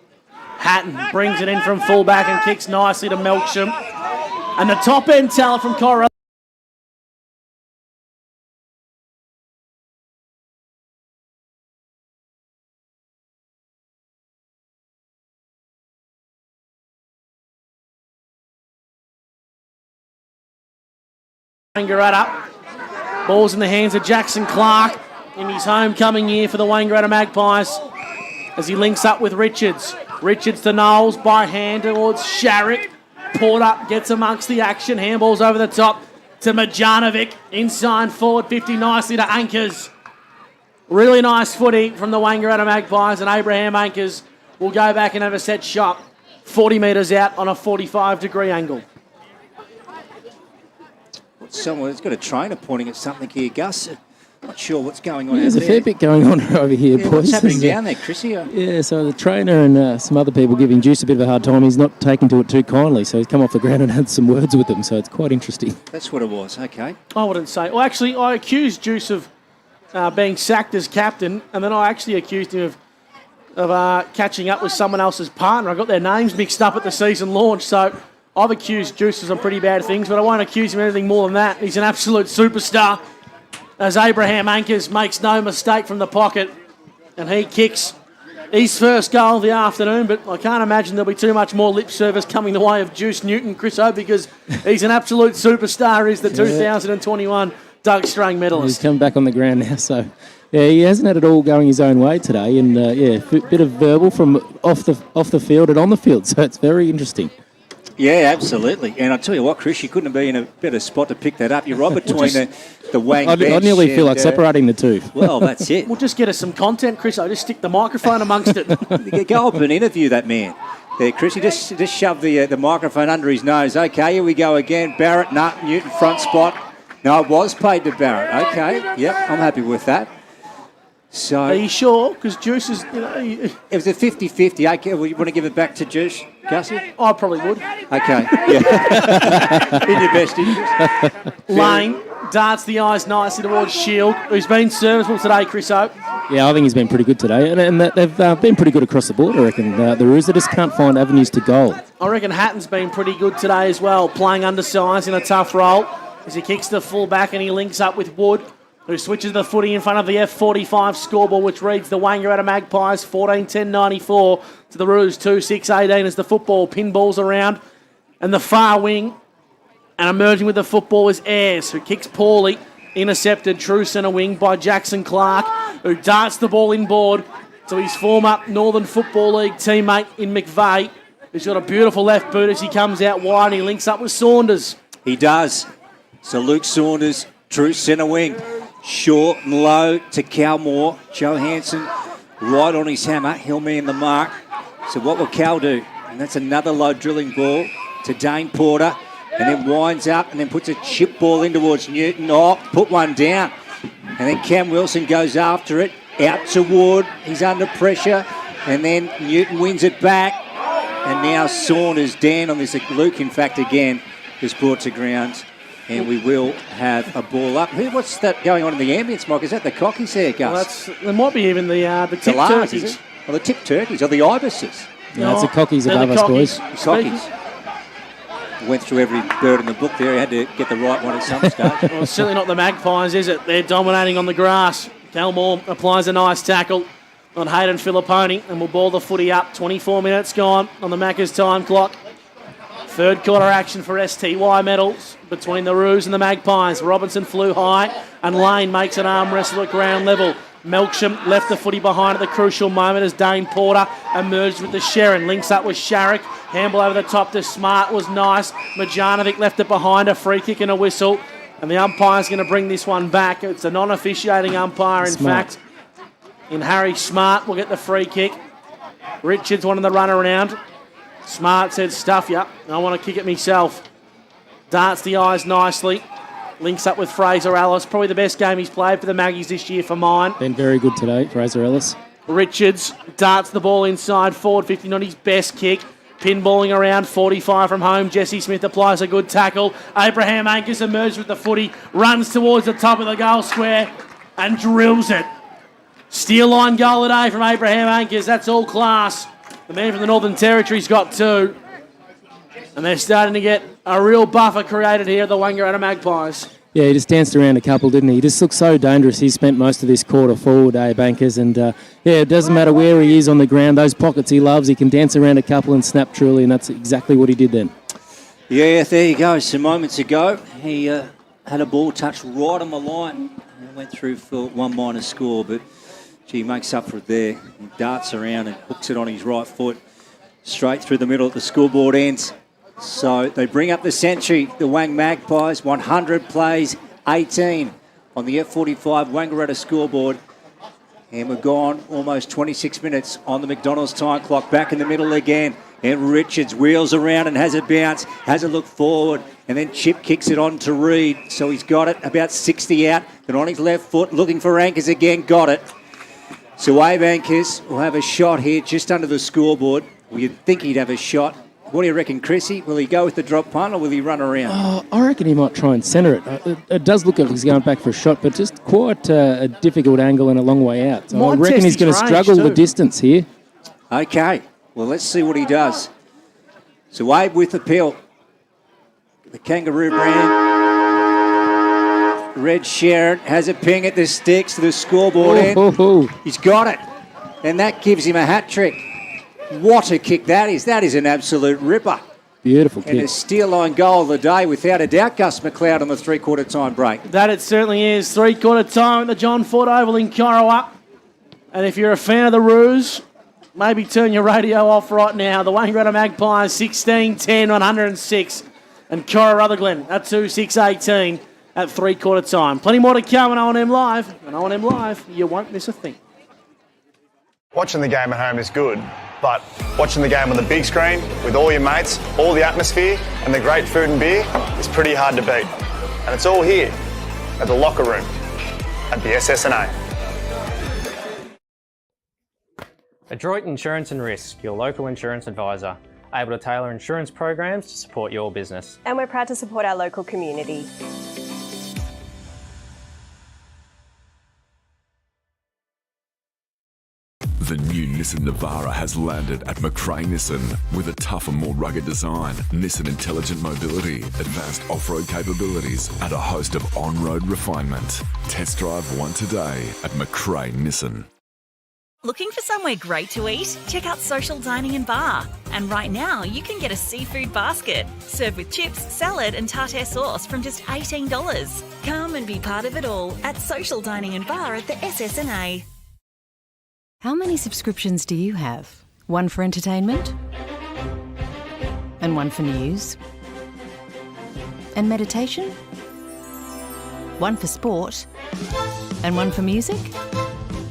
Hatton brings it in from fullback and kicks nicely to Melksham. And the top-end talent from Corowa. Wangaratta. Ball's in the hands of Jackson Clark in his homecoming year for the Wangaratta Magpies as he links up with Richards. Richards to Knowles by hand towards Sharrock. Porter gets amongst the action. Handballs over the top to Majanovic. Inside forward 50 nicely to Anchors. Really nice footy from the Wangaratta Magpies, and Abraham Anchors will go back and have a set shot 40 metres out on a 45-degree angle. Someone's got a trainer pointing at something here, Gus. Not sure what's going on. There's a out fair there. bit going on over here, boys. What's happening down there, Chrissy? Yeah, so the trainer and some other people giving Juice a bit of a hard time. He's not taking to it too kindly, so he's come off the ground and had some words with them, so it's quite interesting. That's what it was, okay. I wouldn't say. Well, actually, I accused Juice of being sacked as captain, and then I actually accused him of of catching up with someone else's partner. I got their names mixed up at the season launch, so I've accused Juice of some pretty bad things, but I won't accuse him of anything more than that. He's an absolute superstar, as Abraham Ankers makes no mistake from the pocket, and he kicks his first goal of the afternoon, but I can't imagine there'll be too much more lip service coming the way of Juice Newton, Chriso, because he's an absolute superstar. He's the 2021 Doug Strang medalist. He's come back on the ground now, so yeah, he hasn't had it all going his own way today, and bit of verbal from off the field and on the field, so it's very interesting. Yeah, absolutely. And I'll tell you what, Chris, you couldn't have been in a better spot to pick that up. You're right between the Wang bench. I nearly feel like separating the two. Well, that's it. We'll just get us some content, Chris. I'll just stick the microphone amongst it. Go up and interview that man. There, Chris, you just shove the microphone under his nose. Okay, here we go again. Barrett, Newton, front spot. No, it was paid to Barrett. Okay, yep, I'm happy with that. So, are you sure? Because Juice is, it was a 50-50. Okay, well, you want to give it back to Juice, Gussie? I probably would. Okay, yeah. In your best interest. Lane darts the eyes nicely towards Shield, who's been serviceable today, Chris Oak. Yeah, I think he's been pretty good today, and they've been pretty good across the board, I reckon. The Roos, they just can't find avenues to goal. I reckon Hatton's been pretty good today as well, playing undersized in a tough role as he kicks the full back and he links up with Wood, who switches the footy in front of the F45 scoreboard, which reads the Wangaratta Magpies 14-10-94 to the Roos 2-6-18 as the football pinballs around. And the far wing, and emerging with the football is Ayres, who kicks poorly, intercepted true centre wing by Jackson Clark, who darts the ball inboard to his former Northern Football League teammate in McVeigh, who's got a beautiful left boot as he comes out wide and he links up with Saunders. He does. So Luke Saunders, true centre wing. Short and low to Calmore. Johansson right on his hammer. He'll man the mark. So what will Cal do? And that's another low drilling ball to Dane Porter. And then winds up and then puts a chip ball in towards Newton. Oh, put one down. And then Cam Wilson goes after it. Out to Wood. He's under pressure. And then Newton wins it back. And now Saunders down on this. Luke, in fact, again, is brought to ground. And we will have a ball up. What's that going on in the ambience, Mike? Is that the cockies there, Gus? Well, there might be even the tip turkeys. Is it? Or the tip turkeys, or the ibises. No, it's the cockies above us, boys. Cockies. Went through every bird in the book there. He had to get the right one at some stage. Well, it's certainly not the Magpies, is it? They're dominating on the grass. Calmore applies a nice tackle on Hayden Filipponi and will ball the footy up. 24 minutes gone on the Macca's time clock. Third quarter action for STY medals between the Roos and the Magpies. Robinson flew high and Lane makes an arm wrestle at ground level. Melksham left the footy behind at the crucial moment as Dane Porter emerged with the Sharon. Links up with Sharrock. Handball over the top to Smart was nice. Majanovic left it behind, a free kick and a whistle. And the umpire's going to bring this one back. It's a non-officiating umpire, in fact. In Harry Smart will get the free kick. Richards wanted the run around. Smart said, stuff ya. I want to kick it myself. Darts the eyes nicely. Links up with Fraser Ellis. Probably the best game he's played for the Maggies this year for mine. Been very good today, Fraser Ellis. Richards darts the ball inside forward 50, not his best kick. Pinballing around 45 from home. Jesse Smith applies a good tackle. Abraham Ankers emerges with the footy. Runs towards the top of the goal square and drills it. Steel line goal today from Abraham Ankers. That's all class. The man from the Northern Territory's got two. And they're starting to get a real buffer created here at the Wangaratta Magpies. Yeah, he just danced around a couple, didn't he? He just looked so dangerous. He spent most of this quarter forward, Bankers. And, it doesn't matter where he is on the ground. Those pockets he loves. He can dance around a couple and snap truly, and that's exactly what he did then. Yeah, there you go. Some moments ago, he had a ball touched right on the line and went through for one minor score, but he makes up for it there. He darts around and hooks it on his right foot straight through the middle at the scoreboard ends. So they bring up the century, the Wang Magpies, 100 plays, 18 on the F45 Wangaratta scoreboard. And we're gone almost 26 minutes on the McDonald's time clock. Back in the middle again. And Richards wheels around and has a bounce, has a look forward. And then Chip kicks it on to Reed. So he's got it about 60 out. Then on his left foot, looking for Ankers again, got it. So Abe Ankers will have a shot here just under the scoreboard. Well, you'd think he'd have a shot. What do you reckon, Chrissy? Will he go with the drop punt or will he run around? I reckon he might try and centre it. It does look like he's going back for a shot, but just quite a difficult angle and a long way out. So I reckon he's going to struggle the distance here. Okay, well, let's see what he does. So Abe with the pill. The Kangaroo brand. Red Sharon has a ping at the sticks to the scoreboard end. He's got it. And that gives him a hat trick. What a kick that is. That is an absolute ripper. Beautiful And a kick. steal line goal of the day, without a doubt, Gus McLeod on the three-quarter time break. That it certainly is. Three-quarter time at the John Ford Oval in Corowa. And if you're a fan of the Roos, maybe turn your radio off right now. The Wangaratta Magpies 16-10, 106. And Corowa-Rutherglen at 2-6-18 at three-quarter time. Plenty more to come on O&M Live. And O&M Live, you won't miss a thing. Watching the game at home is good, but watching the game on the big screen with all your mates, all the atmosphere and the great food and beer is pretty hard to beat. And it's all here at the locker room at the SSNA. Adroit Insurance and Risk, your local insurance advisor, able to tailor insurance programs to support your business. And we're proud to support our local community. The new Nissan Navara has landed at McRae Nissan with a tougher, more rugged design, Nissan intelligent mobility, advanced off-road capabilities, and a host of on-road refinement. Test drive one today at McRae Nissan. Looking for somewhere great to eat? Check out Social Dining and Bar. And right now, you can get a seafood basket served with chips, salad, and tartare sauce from just $18. Come and be part of it all at Social Dining and Bar at the SSNA. How many subscriptions do you have? One for entertainment? And one for news? And meditation? One for sport? And one for music?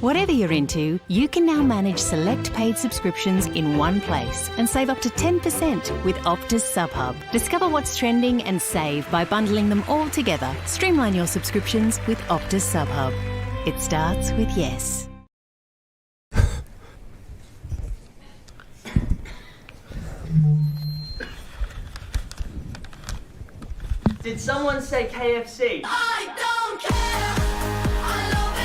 Whatever you're into, you can now manage select paid subscriptions in one place and save up to 10% with Optus SubHub. Discover what's trending and save by bundling them all together. Streamline your subscriptions with Optus SubHub. It starts with yes. Did someone say KFC? I don't care. I love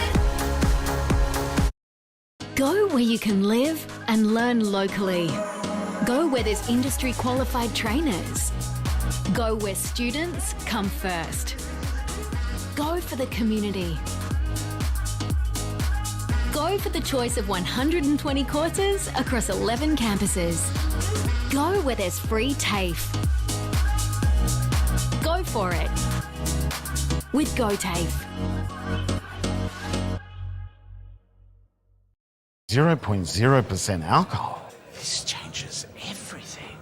it. Go where you can live and learn locally. Go where there's industry qualified trainers. Go where students come first. Go for the community. Go for the choice of 120 courses across 11 campuses. Go where there's free TAFE. Go for it with GoTAFE. 0.0% alcohol. This changes everything.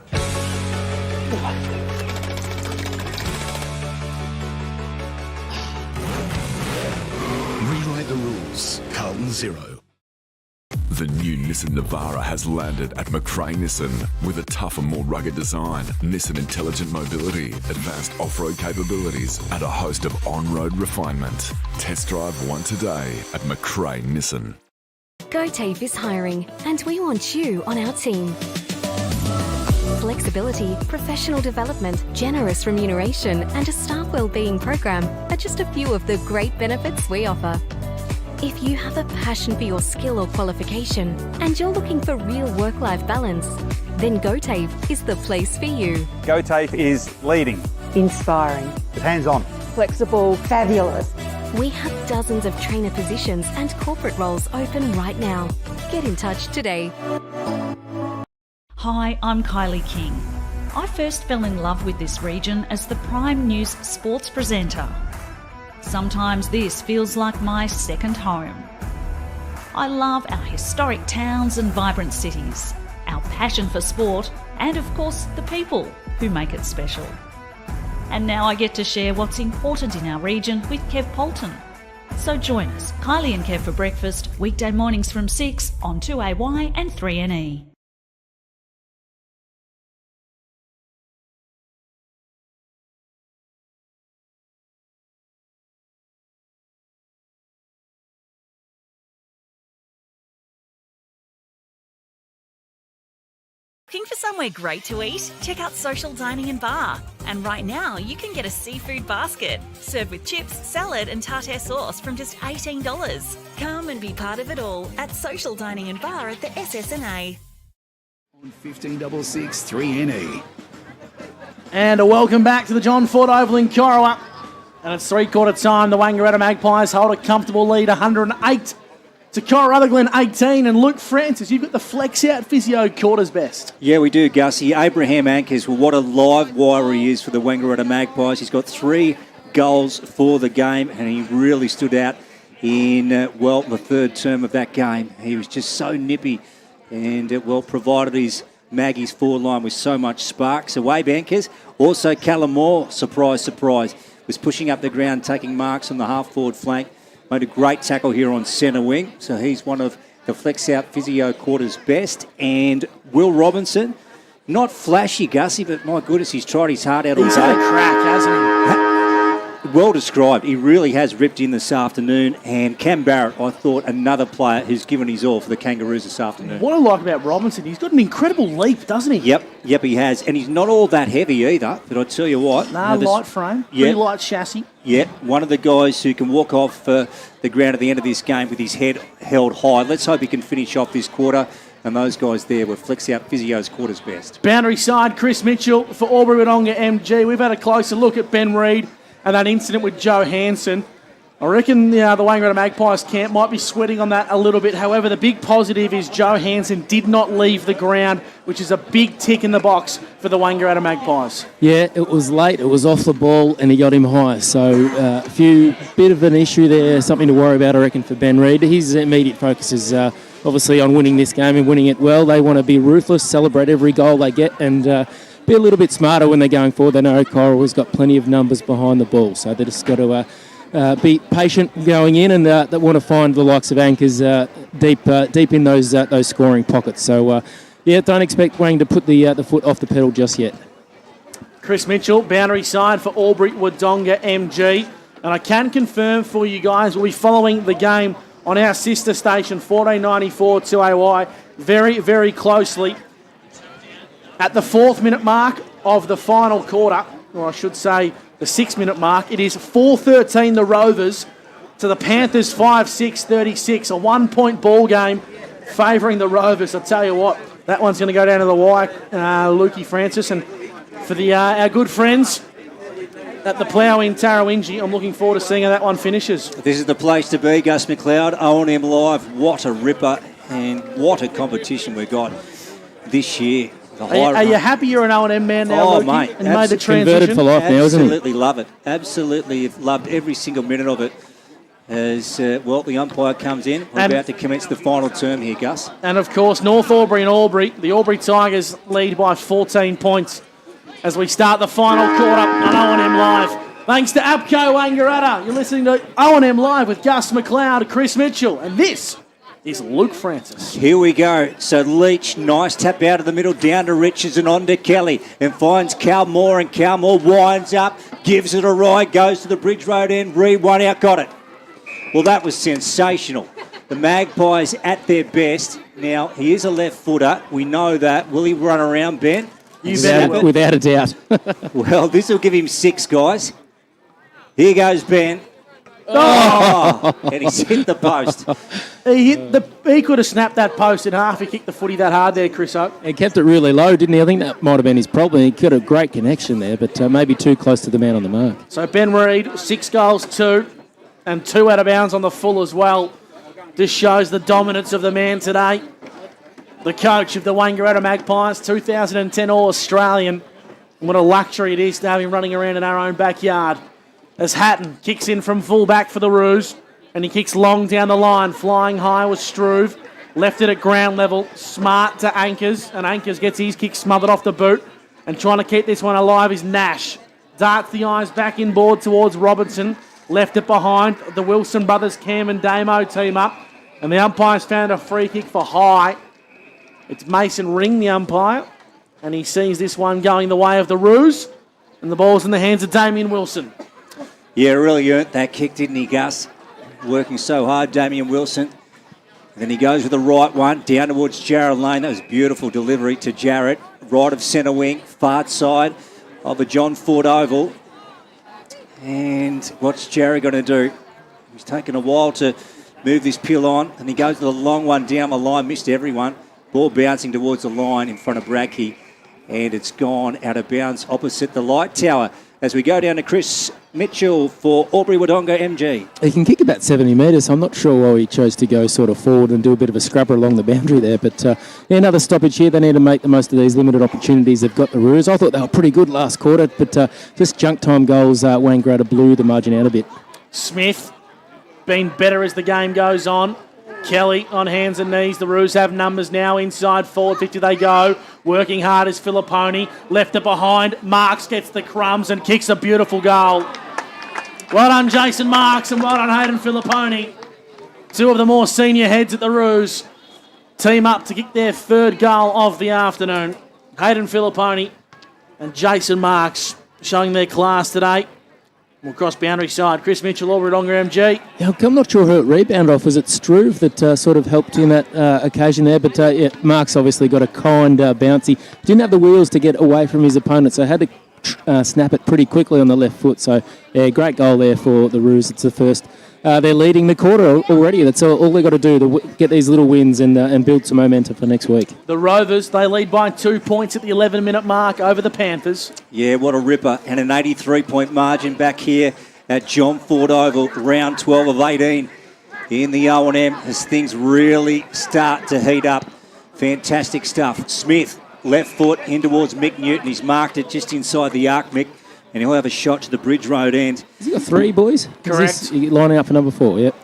Rewrite the rules. Carlton 0. The new Nissan Navara has landed at McRae Nissan with a tougher, more rugged design, Nissan intelligent mobility, advanced off-road capabilities, and a host of on-road refinement. Test drive one today at McRae Nissan. GoTAFE is hiring, and we want you on our team. Flexibility, professional development, generous remuneration, and a staff wellbeing program are just a few of the great benefits we offer. If you have a passion for your skill or qualification and you're looking for real work-life balance, then GoTAFE is the place for you. GoTAFE is leading, Inspiring. hands-on, Flexible. Fabulous. We have dozens of trainer positions and corporate roles open right now. Get in touch today. Hi, I'm Kylie King. I first fell in love with this region as the Prime News sports presenter. Sometimes this feels like my second home. I love our historic towns and vibrant cities, our passion for sport, and of course the people who make it special. And now I get to share what's important in our region with Kev Polton. So join us, Kylie and Kev for breakfast, weekday mornings from 6 on 2AY and 3NE. Looking for somewhere great to eat? Check out Social Dining and Bar. And right now, you can get a seafood basket served with chips, salad, and tartare sauce from just $18. Come and be part of it all at Social Dining and Bar at the SSNA. 1566 3NE. And a welcome back to the John Ford Oval in Corowa. And it's three-quarter time. The Wangaratta Magpies hold a comfortable lead, 108 to Corowa-Rutherglen 18. And Luke Francis, you've got the flex-out physio quarters best. Yeah, we do, Gussie. Abraham Ankers, well, what a live wire he is for the Wangaratta Magpies. He's got 3 goals for the game, and he really stood out in, the third term of that game. He was just so nippy and, provided his Maggie's forward line with so much spark. So Abe Ankers, also Callum Moore, surprise, was pushing up the ground, taking marks on the half-forward flank. Made a great tackle here on centre wing. So he's one of the flex-out physio quarters best. And Will Robinson, not flashy, Gussie, but my goodness, he's tried his heart out all day. He's had a crack, hasn't he? Well described. He really has ripped in this afternoon. And Cam Barrett, I thought, another player who's given his all for the Kangaroos this afternoon. What I like about Robinson, he's got an incredible leap, doesn't he? Yep, he has. And he's not all that heavy either. But I tell you what. Light frame, pretty light chassis. Yeah, one of the guys who can walk off the ground at the end of this game with his head held high. Let's hope he can finish off this quarter. And those guys there were flex-out physio's quarters best. Boundary side, Chris Mitchell for Albury-Wodonga MG. We've had a closer look at Ben Reid and that incident with Joe Hansen. I reckon the Wangaratta Magpies camp might be sweating on that a little bit. However, the big positive is Joe Hansen did not leave the ground, which is a big tick in the box for the Wangaratta Magpies. Yeah, it was late. It was off the ball, and he got him high. So bit of an issue there, something to worry about, I reckon, for Ben Reid. His immediate focus is obviously on winning this game and winning it well. They want to be ruthless, celebrate every goal they get, and be a little bit smarter when they're going forward. They know Corowa's got plenty of numbers behind the ball, so they just got to be patient going in, and they want to find the likes of Ankers deep in those scoring pockets. So, don't expect Wang to put the foot off the pedal just yet. Chris Mitchell, boundary side for Albury-Wodonga MG. And I can confirm for you guys, we'll be following the game on our sister station, 1494 2AY, very, very closely. At the 4th minute mark of the final quarter, or I should say the 6-minute mark, it is 4-13 the Rovers to the Panthers 5-6-36. A 1-point ball game favouring the Rovers. I tell you what, that one's going to go down to the wire, Lukey Francis. And for our good friends at the Plough in Tarrawingi, I'm looking forward to seeing how that one finishes. This is the place to be, Gus McLeod. O&M Live, what a ripper and what a competition we've got this year. Are you happy you're an O&M man now, Lukey, mate, and made the transition? Converted for life now, isn't he? Absolutely love it. Absolutely have loved every single minute of it. As, the umpire comes in. We're about to commence the final term here, Gus. And, of course, North Albury and Albury. The Albury Tigers lead by 14 points as we start the final quarter on O&M Live. Thanks to APCO Wangaratta. You're listening to O&M Live with Gus McLeod, Chris Mitchell, and this is Luke Francis. Here we go. So Leach, nice tap out of the middle, down to Richards and on to Kelly, and finds Cal Moore, and Cal Moore winds up, gives it a ride, goes to the Bridge Road end, Reed one out, got it. Well, that was sensational. The Magpies at their best. Now, he is a left footer. We know that. Will he run around, Ben? Without a doubt. Well, this will give him 6, guys. Here goes Ben. Oh! And he's hit the post. He could have snapped that post in half. He kicked the footy that hard there, Chris Oak. He kept it really low, didn't he? I think that might have been his problem. He got a great connection there, but maybe too close to the man on the mark. So Ben Reid, 6 goals, 2, and 2 out of bounds on the full as well. This shows the dominance of the man today. The coach of the Wangaratta Magpies, 2010 All-Australian. What a luxury it is to have him running around in our own backyard. As Hatton kicks in from full back for the Roos, and he kicks long down the line, flying high with Struve. Left it at ground level, smart to Ankers, and Ankers gets his kick smothered off the boot. And trying to keep this one alive is Nash. Darts the eyes back inboard towards Robinson. Left it behind. The Wilson brothers, Cam and Damo, team up. And the umpire's found a free kick for high. It's Mason Ring, the umpire. And he sees this one going the way of the Roos. And the ball's in the hands of Damien Wilson. Yeah, really earned that kick, didn't he, Gus? Working so hard, Damien Wilson. And then he goes with the right one, down towards Jarrett Lane. That was beautiful delivery to Jarrett. Right of centre wing, far side of the John Ford Oval. And what's Jarrett going to do? He's taken a while to move this pill on, and he goes to the long one down the line, missed everyone. Ball bouncing towards the line in front of Bradkey, and it's gone out of bounds opposite the light tower. As we go down to Chris Mitchell for Albury-Wodonga MG. He can kick about 70 metres. I'm not sure why he chose to go sort of forward and do a bit of a scrubber along the boundary there. But another stoppage here. They need to make the most of these limited opportunities they've got, the Roos. I thought they were pretty good last quarter, but just junk time goals, Wangaratta blew the margin out a bit. Smith been better as the game goes on. Kelly on hands and knees. The Roos have numbers now. Inside forward 50 they go. Working hard is Filipponi. Left it behind. Marks gets the crumbs and kicks a beautiful goal. Well done, Jason Marks, and well done, Hayden Filipponi. Two of the more senior heads at the Roos team up to kick their third goal of the afternoon. Hayden Filipponi and Jason Marks showing their class today. We'll cross boundary side. Chris Mitchell, Albury-Wodonga MG. Yeah, I'm not sure who it rebounded off. Was it Struve that sort of helped in that occasion there? But yeah, Mark's obviously got a kind bouncy. Didn't have the wheels to get away from his opponent, so had to snap it pretty quickly on the left foot. So yeah, great goal there for the Roos. It's the first. They're leading the quarter already. That's all they've got to do to get these little wins and build some momentum for next week. The Rovers, they lead by 2 points at the 11-minute mark over the Panthers. Yeah, what a ripper. And an 83-point margin back here at John Ford Oval, round 12 of 18 in the O&M as things really start to heat up. Fantastic stuff. Smith, left foot in towards Mick Newton. He's marked it just inside the arc, Mick. And he'll have a shot to the Bridge Road end. Has he got 3, boys? Correct. Lining up for number 4, yep.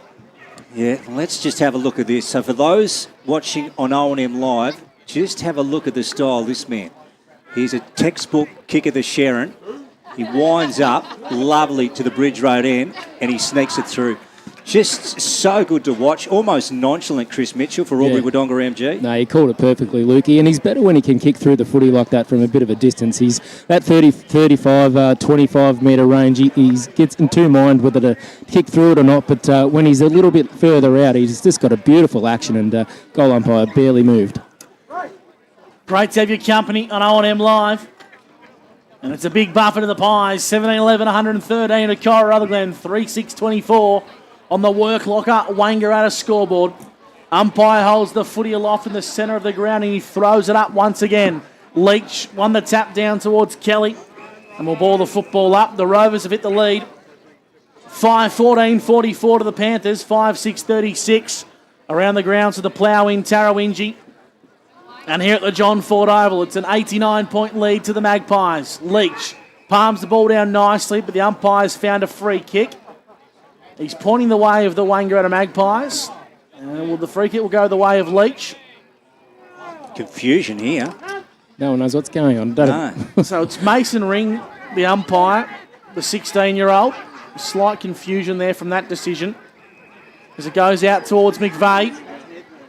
Yeah, let's just have a look at this. So for those watching on O&M Live, just have a look at the style of this man. He's a textbook kick of the Sharon. He winds up lovely to the Bridge Road end, and he sneaks it through. Just so good to watch. Almost nonchalant, Chris Mitchell for Albury-Wodonga MG. No, he called it perfectly, Lukey, and he's better when he can kick through the footy like that from a bit of a distance. He's that 30, 35, 25 metre range. He gets in two mind whether to kick through it or not, but when he's a little bit further out, he's just got a beautiful action, and goal umpire barely moved. Great to have your company on O&M Live. And it's a big buffer to the Pies. 17-11, 113 to Corowa-Rutherglen, 3-6-24 on the work locker Wangaratta scoreboard. Umpire holds the footy aloft in the centre of the ground and he throws it up once again. Leach won the tap down towards Kelly and will ball the football up. The Rovers have hit the lead. 5-14-44 to the Panthers, 5-6-36 around the grounds of the plough in Tarawinji. And here at the John Ford Oval, it's an 89-point lead to the Magpies. Leach palms the ball down nicely, but the umpire's found a free kick. He's pointing the way of the Wangaratta Magpies. And the free kick will go the way of Leach. Confusion here. No one knows what's going on. So it's Mason Ring, the umpire, the 16-year-old. Slight confusion there from that decision. As it goes out towards McVeigh.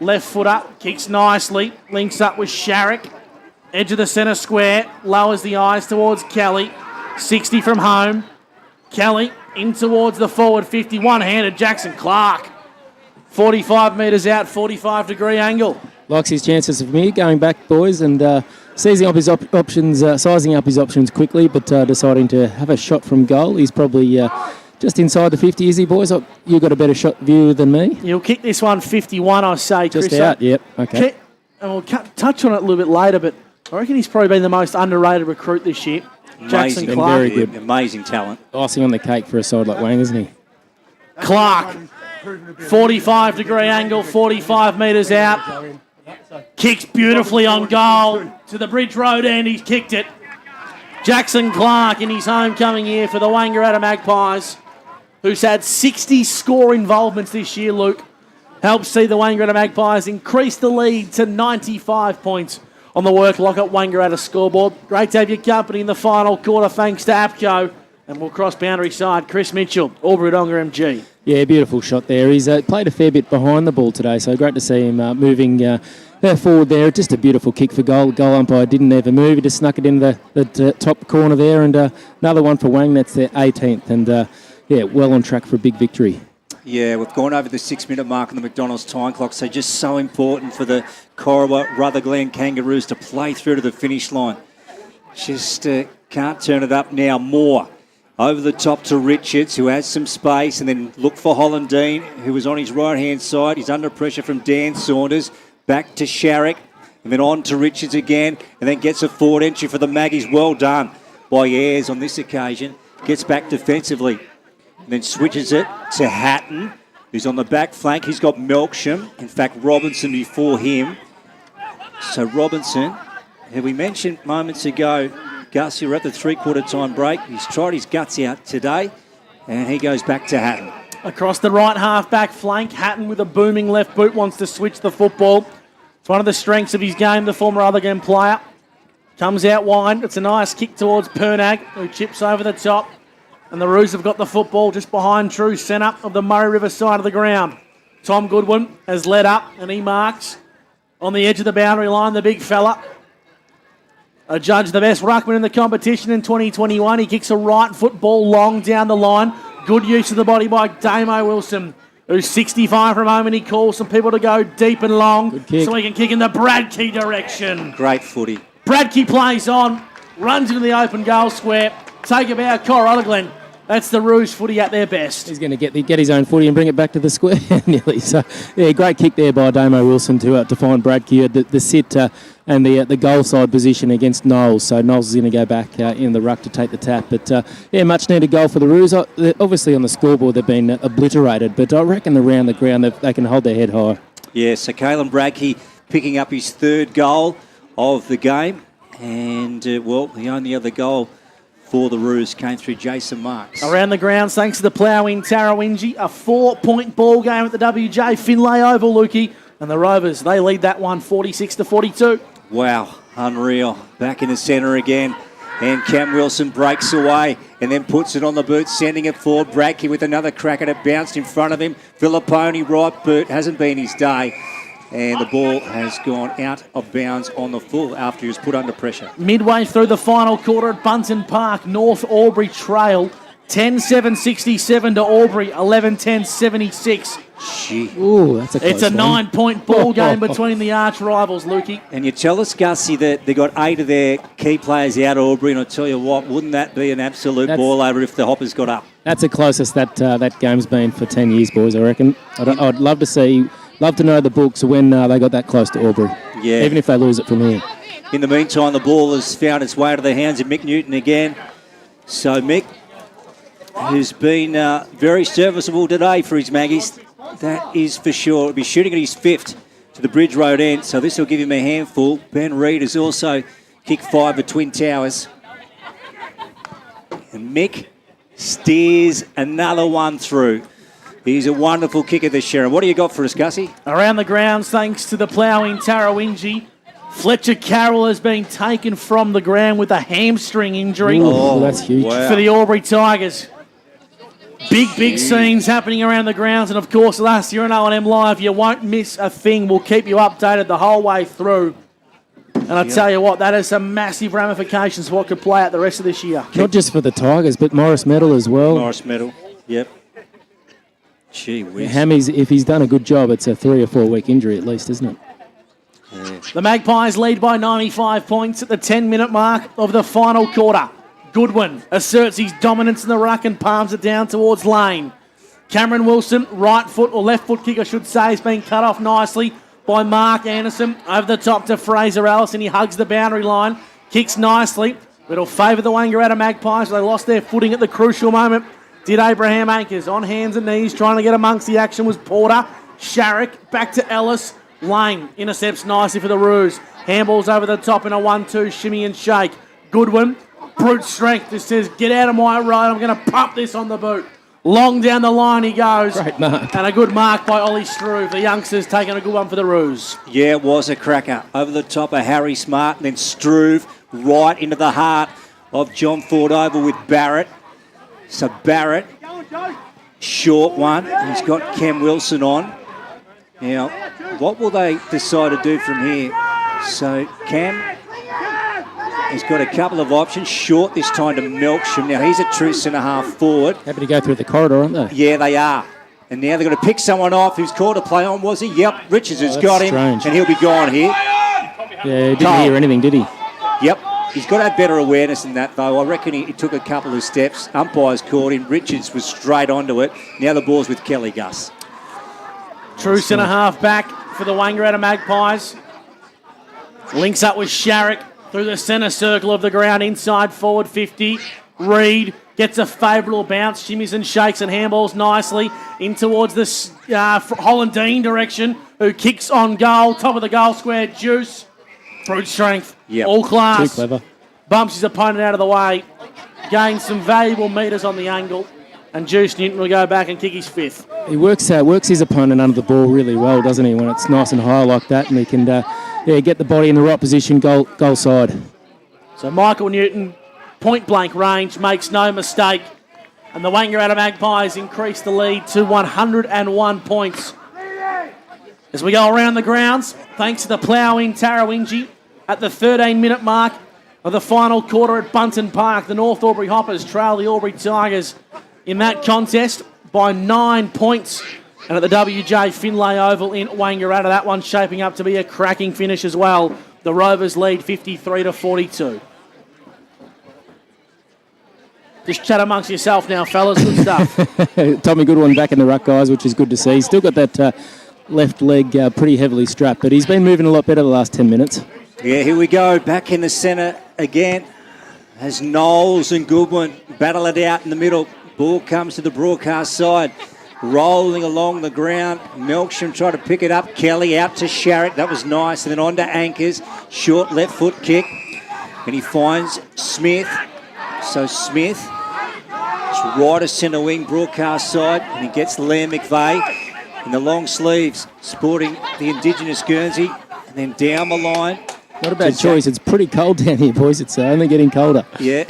Left foot up, kicks nicely, links up with Sharrock. Edge of the centre square, lowers the eyes towards Kelly. 60 from home. Kelly in towards the forward 50, one-handed Jackson Clark. 45 metres out, 45-degree angle. Likes his chances of me going back, boys, and seizing up his options, sizing up his options quickly, but deciding to have a shot from goal. He's probably just inside the 50, is he, boys? You've got a better shot view than me. He'll kick this one 51, I say, Chris. Just out, yep, okay. And we'll touch on it a little bit later, but I reckon he's probably been the most underrated recruit this year. Jackson Clark. Very good. Amazing talent. Icing on the cake for a side like Wang, isn't he? Clark, 45-degree angle, 45 metres out. Kicks beautifully on goal to the Bridge Road end. He's kicked it. Jackson Clark in his homecoming year for the Wangaratta Magpies, who's had 60 score involvements this year, Luke, helps see the Wangaratta Magpies increase the lead to 95 points on the work lock at Wangaratta scoreboard. Great to have your company in the final quarter, thanks to APCO. And we'll cross boundary side. Chris Mitchell, Albury-Wodonga MG. Yeah, beautiful shot there. He's played a fair bit behind the ball today, so great to see him moving forward there. Just a beautiful kick for goal. Goal umpire didn't ever move. He just snuck it in the top corner there. And another one for Wang. That's their 18th. And, yeah, well on track for a big victory. Yeah, we've gone over the 6-minute mark on the McDonald's time clock, so just so important for the Corowa-Rutherglen Kangaroos to play through to the finish line. Just can't turn it up now. More over the top to Richards, who has some space, and then look for Hollandine, who was on his right-hand side. He's under pressure from Dan Saunders. Back to Sharrock. and then on to Richards again, and then gets a forward entry for the Maggies. Well done by Ayres on this occasion. Gets back defensively, and then switches it to Hatton, who's on the back flank. He's got Melksham. In fact, Robinson before him. So Robinson, who we mentioned moments ago, Garcia at the three-quarter time break. He's tried his guts out today, and he goes back to Hatton. Across the right half-back flank, Hatton with a booming left boot wants to switch the football. It's one of the strengths of his game, the former Rutherglen player. Comes out wide. It's a nice kick towards Pernag, who chips over the top. And the Roos have got the football just behind true centre of the Murray River side of the ground. Tom Goodwin has led up, and he marks on the edge of the boundary line, the big fella. Adjudged the best ruckman in the competition in 2021. He kicks a right football long down the line. Good use of the body by Damo Wilson, who's 65 from home, and he calls some people to go deep and long so he can kick in the Bradkey direction. Great footy. Bradkey plays on, runs into the open goal square. Take about Corowa-Rutherglen. That's the Rouge footy at their best. He's going to get his own footy and bring it back to the square nearly. So, yeah, great kick there by Damo Wilson to find Bradkey. The sit and the goal side position against Knowles. So Knowles is going to go back in the ruck to take the tap. But, much needed goal for the Roos. Obviously on the scoreboard they've been obliterated, but I reckon around the ground they can hold their head high. Yeah, so Caelan Bradkey picking up his third goal of the game. And, the only other goal for the Roos came through Jason Marks. Around the grounds, thanks to the ploughing Tarawinji, a 4-point ball game at the WJ Finlay Oval, Lukey. And the Rovers, they lead that one 46-42. Wow, unreal. Back in the centre again. And Cam Wilson breaks away and then puts it on the boot, sending it forward. Bradkey with another crack at it, bounced in front of him. Filipponi, right boot, hasn't been his day. And the ball has gone out of bounds on the full after he was put under pressure. Midway through the final quarter at Bunton Park, North Albury trail 10-7-67 to Albury, 11-10-76. Gee. Ooh, that's a close It's a 9-point ball game between the arch rivals, Lukey. And you tell us, Gussie, that they got 8 of their key players out, Albury, and I tell you what, wouldn't that be an absolute ball over if the Hoppers got up? That's the closest that game's been for 10 years, boys, I reckon. I'd love to know the books when they got that close to Albury. Yeah. Even if they lose it from here. In the meantime, the ball has found its way to the hands of Mick Newton again. So Mick, who's been very serviceable today for his Maggies, that is for sure. He'll be shooting at his 5th to the Bridge Road end, so this will give him a handful. Ben Reid has also kicked 5 at Twin Towers. And Mick steers another one through. He's a wonderful kicker this year. What do you got for us, Gussie? Around the grounds, thanks to the ploughing Tarawinji, Fletcher Carroll has been taken from the ground with a hamstring injury. Oh, that's huge. Wow. For the Albury Tigers. Big scenes happening around the grounds. And, of course, last year on O&M Live, you won't miss a thing. We'll keep you updated the whole way through. And I tell you what, that has some massive ramifications for what could play out the rest of this year. Not just for the Tigers, but Morris Medal as well. Morris Medal, yep. Gee whiz. Hammy's, if he's done a good job, it's a 3 or 4 week injury at least, isn't it? Yeah. The Magpies lead by 95 points at the 10-minute mark of the final quarter. Goodwin asserts his dominance in the ruck and palms it down towards Lane. Cameron Wilson, right foot or left foot kick, I should say, has been cut off nicely by Mark Anderson. Over the top to Fraser Allison. He hugs the boundary line, kicks nicely. It'll favour the Wangaratta Magpies. They lost their footing at the crucial moment. Did Abraham Anchors on hands and knees, trying to get amongst the action was Porter. Sharrock back to Ellis. Lane intercepts nicely for the Roos. Handballs over the top in a 1-2 shimmy and shake. Goodwin, brute strength, just says, get out of my road, I'm going to pump this on the boot. Long down the line he goes. Great mark. And a good mark by Ollie Struve. The youngsters taking a good one for the Roos. Yeah, it was a cracker. Over the top of Harry Smart and then Struve right into the heart of John Ford Oval with Barrett. So Barrett, short one. He's got Cam Wilson on. Now, what will they decide to do from here? So Cam has got a couple of options. Short this time to Melksham. Now, he's a true centre-half forward. Happy to go through the corridor, aren't they? Yeah, they are. And now they're going to pick someone off who's called a play on, was he? Yep, Richards has got him. Strange. And he'll be gone here. Yeah, he didn't hear anything, did he? Yep. He's got to have better awareness than that, though. I reckon he took a couple of steps. Umpires caught him. Richards was straight onto it. Now the ball's with Kelly Gus. True centre-half back for the Wangaratta Magpies. Links up with Sharrock through the centre circle of the ground, inside forward 50. Reed gets a favourable bounce, shimmies and shakes and handballs nicely in towards the Hollandine direction, who kicks on goal, top of the goal square. Juice, brute strength, all class. Too clever. Bumps his opponent out of the way, gains some valuable metres on the angle, and Juice Newton will go back and kick his fifth. He works his opponent under the ball really well, doesn't he, when it's nice and high like that, and he can get the body in the right position, goal side. So Michael Newton, point blank range, makes no mistake, and the Wangaratta Magpies increase the lead to 101 points. As we go around the grounds, thanks to the plough in Tarawinji, at the 13-minute mark of the final quarter at Bunton Park, the North Albury Hoppers trail the Albury Tigers in that contest by 9 points. And at the WJ Finlay Oval in Wangaratta, that one's shaping up to be a cracking finish as well. The Rovers lead 53-42. Just chat amongst yourself now, fellas. Good stuff. Tommy Goodwin back in the ruck, guys, which is good to see. He's still got that left leg pretty heavily strapped, but he's been moving a lot better the last 10 minutes. Yeah, here we go. Back in the centre again as Knowles and Goodwin battle it out in the middle. Ball comes to the broadcast side. Rolling along the ground. Melksham tried to pick it up. Kelly out to Sharrock. That was nice. And then on to Anchors. Short left foot kick. And he finds Smith. So Smith is right of centre wing, broadcast side. And he gets Liam McVeigh in the long sleeves, sporting the Indigenous Guernsey. And then down the line. Not a bad choice. It's pretty cold down here, boys. It's only getting colder. Yeah.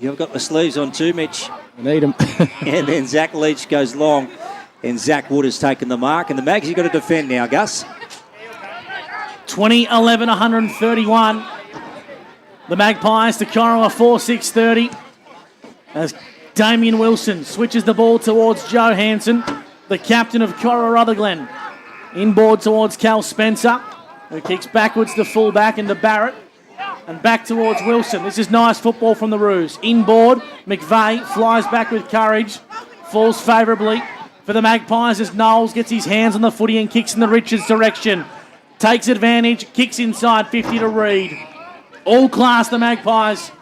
You've got the sleeves on too, Mitch. I need them. And then Zach Leach goes long. And Zach Wood has taken the mark. And the Mags have got to defend now, Gus. 20-11, 131. The Magpies to Corowa 4-6-30. As Damien Wilson switches the ball towards Joe Hansen, the captain of Corowa-Rutherglen. Inboard towards Cal Spencer, who kicks backwards to full back into Barrett. And back towards Wilson. This is nice football from the Roos. Inboard, McVeigh flies back with courage. Falls favourably for the Magpies as Knowles gets his hands on the footy and kicks in the Richards direction. Takes advantage, kicks inside 50 to Reed. All class, the Magpies.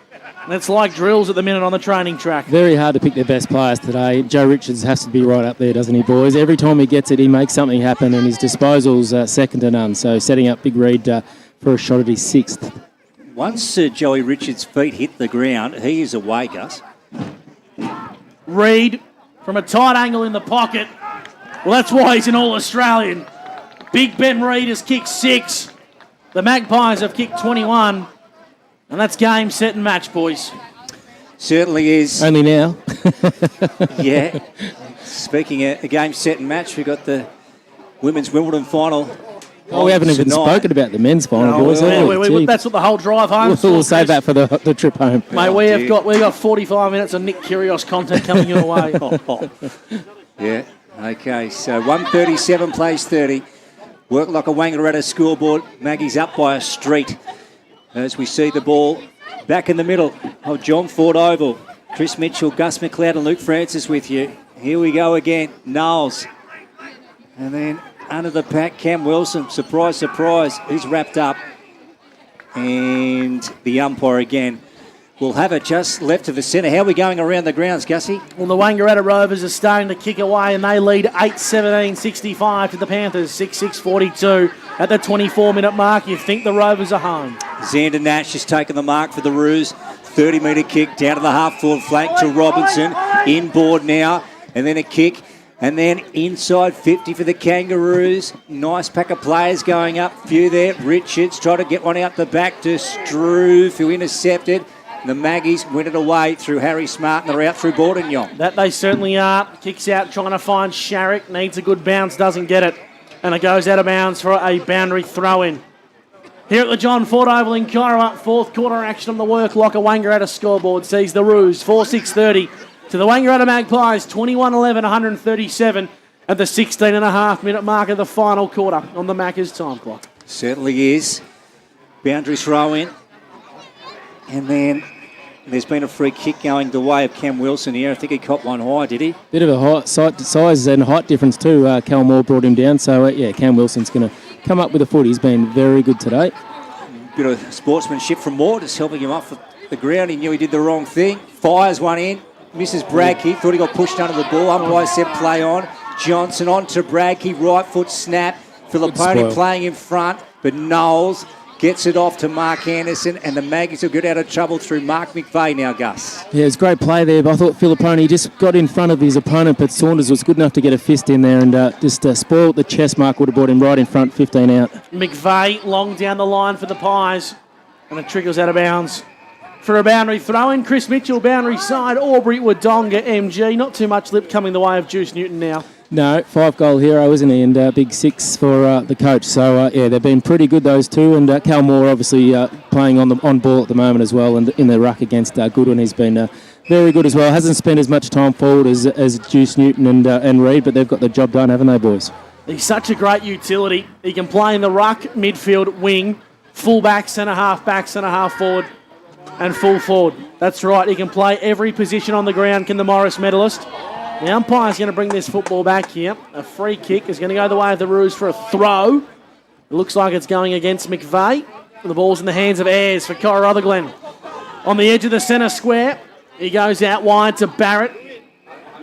And it's like drills at the minute on the training track. Very hard to pick their best players today. Joe Richards has to be right up there, doesn't he, boys? Every time he gets it, he makes something happen, and his disposal's second to none. So setting up Big Reed for a shot at his sixth. Once Joey Richards' feet hit the ground, he is away, Gus. Reed from a tight angle in the pocket. Well, that's why he's an All-Australian. Big Ben Reed has kicked 6. The Magpies have kicked 21. And that's game, set and match, boys. Certainly is. Only now. Yeah. Speaking of the game, set and match, we've got the Women's Wimbledon final. Oh, we haven't even spoken about the men's final, boys. That's what the whole drive home for. We'll save that for the trip home. Mate, we've got 45 minutes of Nick Kyrgios content coming your way. Yeah, okay. So 137 plays 30. Work like a Wangaratta scoreboard. Maggie's up by a street. As we see the ball back in the middle of John Ford Oval. Chris Mitchell, Gus McLeod and Luke Francis with you. Here we go again. Knowles. And then under the pack, Cam Wilson. Surprise, surprise. He's wrapped up. And the umpire again will have it just left of the centre. How are we going around the grounds, Gussie? Well, the Wangaratta Rovers are starting to kick away and they lead 8-17-65 to the Panthers, 6-6-42 at the 24-minute mark. You think the Rovers are home. Xander Nash has taken the mark for the Roos. 30-metre kick down to the half-forward flank to Robinson. Inboard now, and then a kick. And then inside 50 for the Kangaroos. Nice pack of players going up. Few there. Richards trying to get one out the back to Struve, who intercepted. The Maggies win it away through Harry Smart, and they're out through Bordignon. That they certainly are. Kicks out, trying to find Sharrock. Needs a good bounce, doesn't get it. And it goes out of bounds for a boundary throw-in. Here at the John Ford Oval in Corowa, fourth quarter action on the work like a Wangaratta scoreboard sees the Roos 4-6-30 to the Wangaratta Magpies 21-11, 137 at the 16.5-minute mark of the final quarter on the Macca's time clock. Certainly is. Boundary throw-in. And then there's been a free kick going the way of Cam Wilson here. I think he caught one high, did he? Bit of a size and height difference too. Cal Moore brought him down. So, Cam Wilson's going to come up with a foot. He's been very good today. bit of sportsmanship from Moore, just helping him off the ground. He knew he did the wrong thing. Fires one in. Misses Bradkey. Thought he got pushed under the ball. Umpire said play on. Johnson on to Bradkey. Right foot snap. Filipponi playing in front, but Knowles gets it off to Mark Anderson, and the Magpies will get out of trouble through Mark McVeigh now, Gus. Yeah, it was a great play there, but I thought Filipponi just got in front of his opponent, but Saunders was good enough to get a fist in there and just spoiled the chest mark, would have brought him right in front, 15 out. McVeigh long down the line for the Pies, and it trickles out of bounds. For a boundary throw-in, Chris Mitchell, boundary side, Albury-Wodonga, MG. Not too much lip coming the way of Juice Newton now. No, 5-goal hero, isn't he? And big 6 for the coach. So, yeah, they've been pretty good, those two. And Cal Moore obviously playing on ball at the moment as well. And in the ruck against Goodwin, he's been very good as well. Hasn't spent as much time forward as Juice Newton and Reid, but they've got the job done, haven't they, boys? He's such a great utility. He can play in the ruck, midfield, wing, full-back, centre-half, back, centre-half forward, and full forward. That's right. He can play every position on the ground, can the Morris medalist. The umpire's going to bring this football back here. A free kick is going to go the way of the Roos for a throw. It looks like it's going against McVeigh. The ball's in the hands of Ayres for Corowa-Rutherglen. On the edge of the centre square, he goes out wide to Barrett.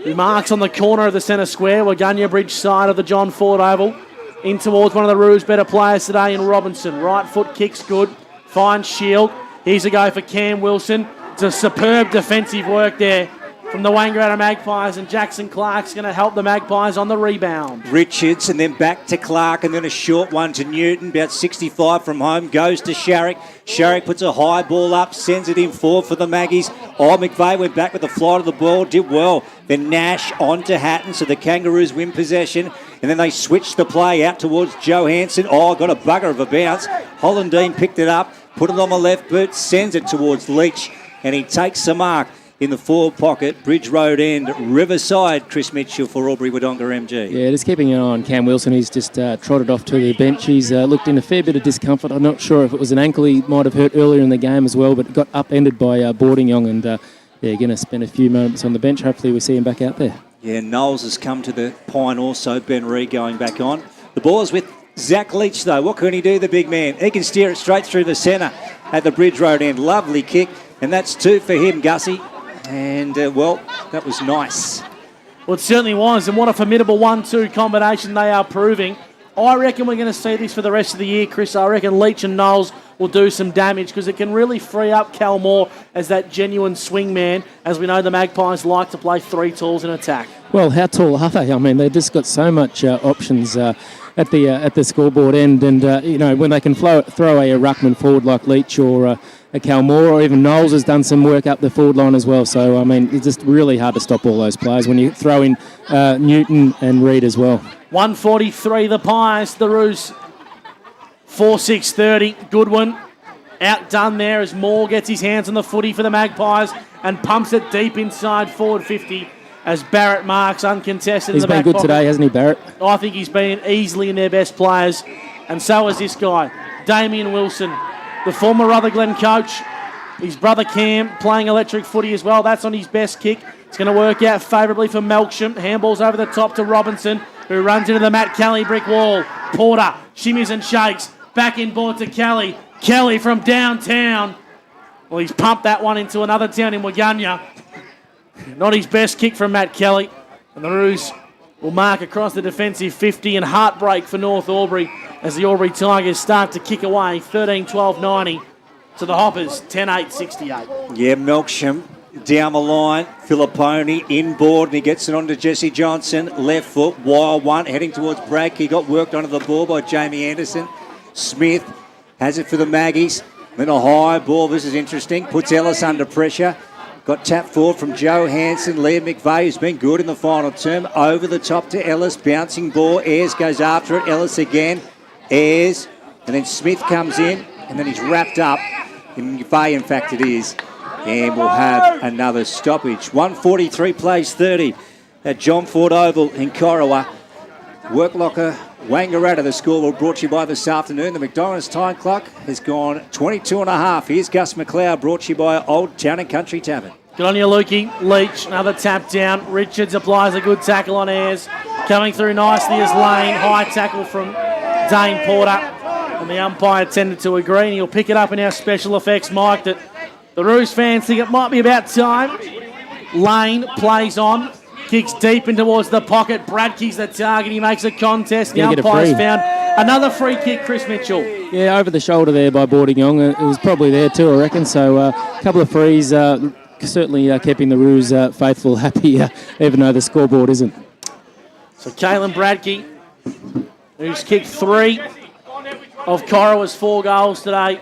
He marks on the corner of the centre square, Waganya Bridge side of the John Ford Oval. In towards one of the Roos' better players today in Robinson. Right foot kicks good. Finds Shield. Here's a go for Cam Wilson. It's a superb defensive work there from the Wangaratta Magpies, and Jackson Clark's going to help the Magpies on the rebound. Richards, and then back to Clark, and then a short one to Newton, about 65 from home, goes to Sharrock. Sharrock puts a high ball up, sends it in forward for the Maggies. Oh, McVeigh went back with the flight of the ball, did well. Then Nash on to Hatton, so the Kangaroos win possession, and then they switch the play out towards Johansson. Oh, got a bugger of a bounce. Hollandine picked it up, put it on the left boot, sends it towards Leach, and he takes the mark in the forward pocket. Bridge Road end, Riverside, Chris Mitchell for Albury-Wodonga MG. Yeah, just keeping an eye on Cam Wilson. He's just trotted off to the bench. He's looked in a fair bit of discomfort. I'm not sure if it was an ankle he might have hurt earlier in the game as well, but got upended by Boardingyong, and yeah, going to spend a few moments on the bench. Hopefully we see him back out there. Yeah, Knowles has come to the pine also. Ben Reid going back on. The ball's with Zach Leach, though. What can he do, the big man? He can steer it straight through the centre at the Bridge Road end. Lovely kick, and that's 2 for him, Gussie. And, well, that was nice. Well, it certainly was, and what a formidable 1-2 combination they are proving. I reckon we're going to see this for the rest of the year, Chris. I reckon Leach and Knowles will do some damage because it can really free up Cal Moore as that genuine swing man. As we know, the Magpies like to play 3 talls in attack. Well, how tall are they? I mean, they've just got so much options at the scoreboard end, and you know, when they can throw a ruckman forward like Leach or a Cal Moore, or even Knowles has done some work up the forward line as well. So, I mean, it's just really hard to stop all those players when you throw in Newton and Reid as well. 143 the Pies, the Roos 4-6-30. Goodwin outdone there as Moore gets his hands on the footy for the Magpies and pumps it deep inside forward 50 as Barrett marks uncontested. He's in the been back good pocket. today, hasn't he, Barrett? I think he's been easily in their best players, and so is this guy, Damien Wilson, the former Rutherglen coach. His brother Cam playing electric footy as well. That's on his best kick. It's going to work out favourably for Melksham. Handballs over the top to Robinson, who runs into the Matt Kelly brick wall. Porter shimmies and shakes. Back inboard to Kelly. Kelly from downtown. Well, he's pumped that one into another town in Waganya. Not his best kick from Matt Kelly. And the Roos will mark across the defensive 50, and heartbreak for North Albury as the Albury Tigers start to kick away 13-12-90 to the Hoppers 10-8-68. Yeah, Melksham down the line. Filipponi inboard, and he gets it on to Jesse Johnson. Left foot, wild one, heading towards Bragg. He got worked onto the ball by Jamie Anderson. Smith has it for the Maggies. Then a high ball, this is interesting. Puts Ellis under pressure. Got tapped forward from Joe Hansen. Liam McVeigh, who's been good in the final term. Over the top to Ellis. Bouncing ball. Ayres goes after it. Ellis again. Ayres. And then Smith comes in. And then he's wrapped up. McVeigh, in fact, it is. And we'll have another stoppage. 1:43 plays 30 at John Ford Oval in Corowa. Work locker, Wangaratta. The score will brought to you by this afternoon. The McDonald's time clock has gone 22 and a half. Here's Gus McLeod, brought to you by Old Town and Country Tavern. Good on you, Lukey. Leach, another tap down. Richards applies a good tackle on Ayres. Coming through nicely is Lane. High tackle from Dane Porter. And the umpire tended to agree, and he'll pick it up in our special effects, Mike, that the Roos fans think it might be about time. Lane plays on, kicks deep in towards the pocket. Bradkey's the target. He makes a contest. The umpire's found another free kick, Chris Mitchell. Yeah, over the shoulder there by Boardingong. It was probably there too, I reckon. So a couple of frees, certainly keeping the Roos faithful happy, even though the scoreboard isn't. So Caelan Bradkey, who's kicked 3 of Corowa's 4 goals today.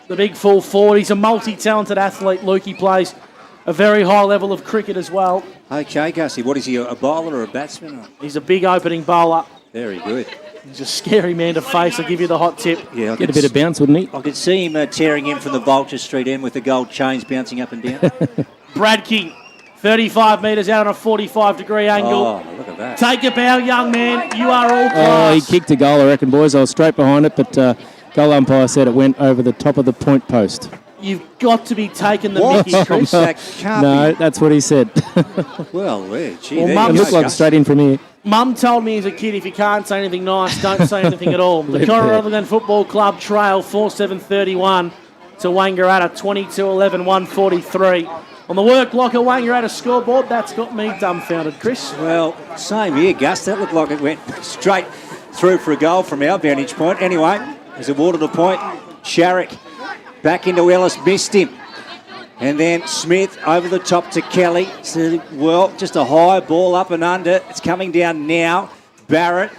The big full forward. He's a multi-talented athlete, Luke. He plays a very high level of cricket as well. Okay, Gussie, what is he, a bowler or a batsman? He's a big opening bowler. Very good. He's a scary man to face. I'll give you the hot tip. Yeah, Get a bit of bounce, wouldn't he? I could see him tearing in from the Vulture Street end with the gold chains bouncing up and down. Bradkey, 35 metres out on a 45-degree angle. Oh, look at that. Take a bow, young man. You are all Oh, class. he kicked a goal, I reckon, boys. I was straight behind it, but goal umpire said it went over the top of the point post. You've got to be taking the What? mickey, Chris. That can't No, that's what he said. Well, gee, Well, there Mum It you looked go, like Gus. straight in from here. Mum told me as a kid, if you can't say anything nice, don't say anything at all. The Left Corowa-Rutherglen Football Club trail 4-7-31 to Wangaratta 22-11, 143. On the work locker Wangaratta scoreboard, that's got me dumbfounded, Chris. Well, same here, Gus. That looked like it went straight through for a goal from our vantage point. Anyway, as awarded a point, Sharrock back into Ellis, missed him. And then Smith over the top to Kelly. So, well, just a high ball up and under. It's coming down now. Barrett,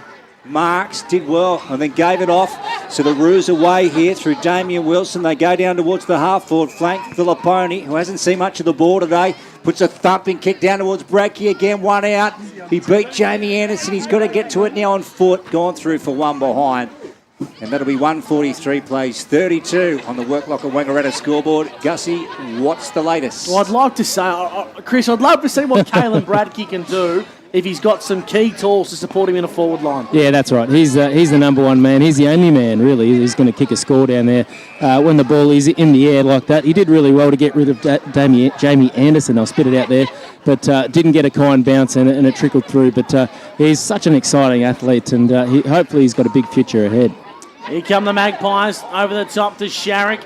Marks did well and then gave it off. So the Roos away here through Damien Wilson. They go down towards the half-forward flank. Philipponi, who hasn't seen much of the ball today, puts a thumping kick down towards Bradkey again. 1 out. He beat Jamie Anderson. He's got to get to it now on foot. Gone through for 1 behind. And that'll be 143 plays 32 on the Work Locker Wangaratta scoreboard. Gussie, what's the latest? Well, I'd like to say, Chris, I'd love to see what Caelan Bradkey can do if he's got some key tools to support him in a forward line. Yeah, that's right. He's the number one man. He's the only man, really. He's going to kick a score down there when the ball is in the air like that. He did really well to get rid of Jamie Anderson. I'll spit it out there. But didn't get a kind bounce and it trickled through. But he's such an exciting athlete and hopefully he's got a big future ahead. Here come the Magpies over the top to Sharrock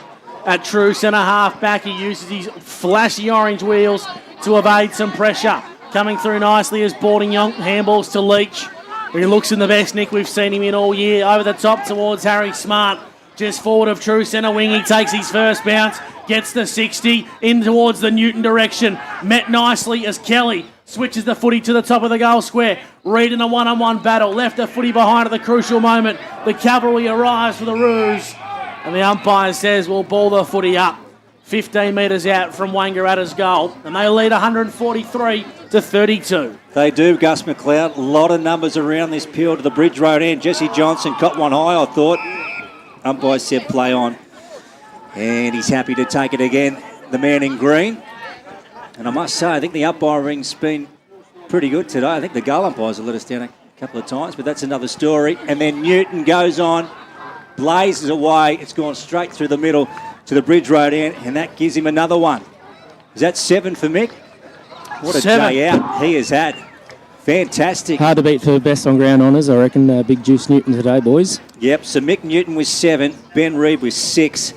at true centre half back. He uses his flashy orange wheels to evade some pressure. Coming through nicely as Boardingong handballs to Leach. He looks in the best nick we've seen him in all year. Over the top towards Harry Smart. Just forward of true centre wing. He takes his first bounce. Gets the 60 in towards the Newton direction. Met nicely as Kelly switches the footy to the top of the goal square. Reid in a one-on-one battle. Left the footy behind at the crucial moment. The cavalry arrives for the Roos. And the umpire says we'll ball the footy up. 15 metres out from Wangaratta's goal. And they lead 143-32. They do, Gus McLeod. A lot of numbers around this peel to the Bridge Road end. Jesse Johnson caught one high, I thought. Umpire said play on. And he's happy to take it again, the man in green. And I must say, I think the umpiring's been pretty good today. I think the goal umpires have let us down a couple of times, but that's another story. And then Newton goes on, blazes away. It's gone straight through the middle to the Bridge Road end, and that gives him another one. Is that 7 for Mick? What a 7. day out he has had. Fantastic. Hard to beat for best on ground honours, I reckon. Big Juice Newton today, boys. Yep, so Mick Newton with 7, Ben Reid with 6,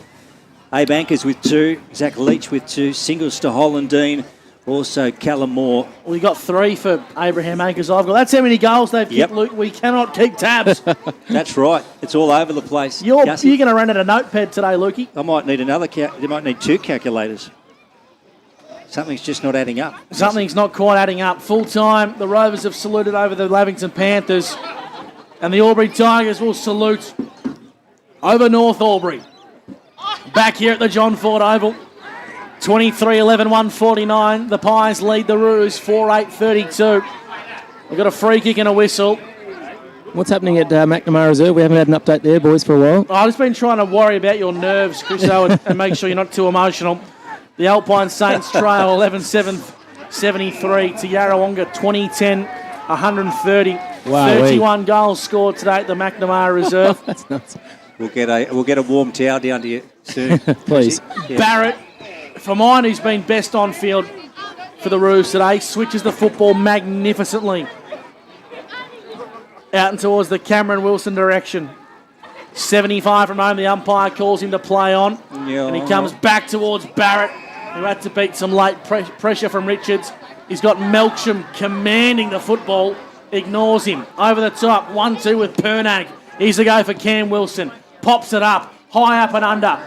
Abe Ankers with 2, Zach Leach with 2, singles to Hollandine, also Callum Moore. We got 3 for Abraham Akers. I've got. That's how many goals they've kicked, Luke. We cannot keep tabs. That's right. It's all over the place. You're Gussie, going to run out a notepad today, Lukey. I might need you might need 2 calculators. Something's just not adding up. Something's not quite adding up. Full time, the Rovers have saluted over the Lavington Panthers, and the Albury Tigers will salute over North Albury. Back here at the John Ford Oval, 23-11-149. The Pies lead the Roos 4-8-32. We've got a free kick and a whistle. What's happening at McNamara Reserve? We haven't had an update there, boys, for a while. I've just been trying to worry about your nerves, Chriso, and make sure you're not too emotional. The Alpine Saints trail 11-7-73 to Yarrawonga 20-10, 130. Wow, 31 goals scored today at the McNamara Reserve. That's nuts. We'll get a warm towel down to you soon. Please. Yeah. Barrett, for mine, who's been best on field for the Roos today, switches the football magnificently out and towards the Cameron Wilson direction. 75 from home. The umpire calls him to play on. Yeah. And he comes back towards Barrett, who had to beat some late pressure from Richards. He's got Melksham commanding the football. Ignores him. Over the top. 1-2 with Pernag. Here's a go for Cam Wilson. Pops it up. High up and under.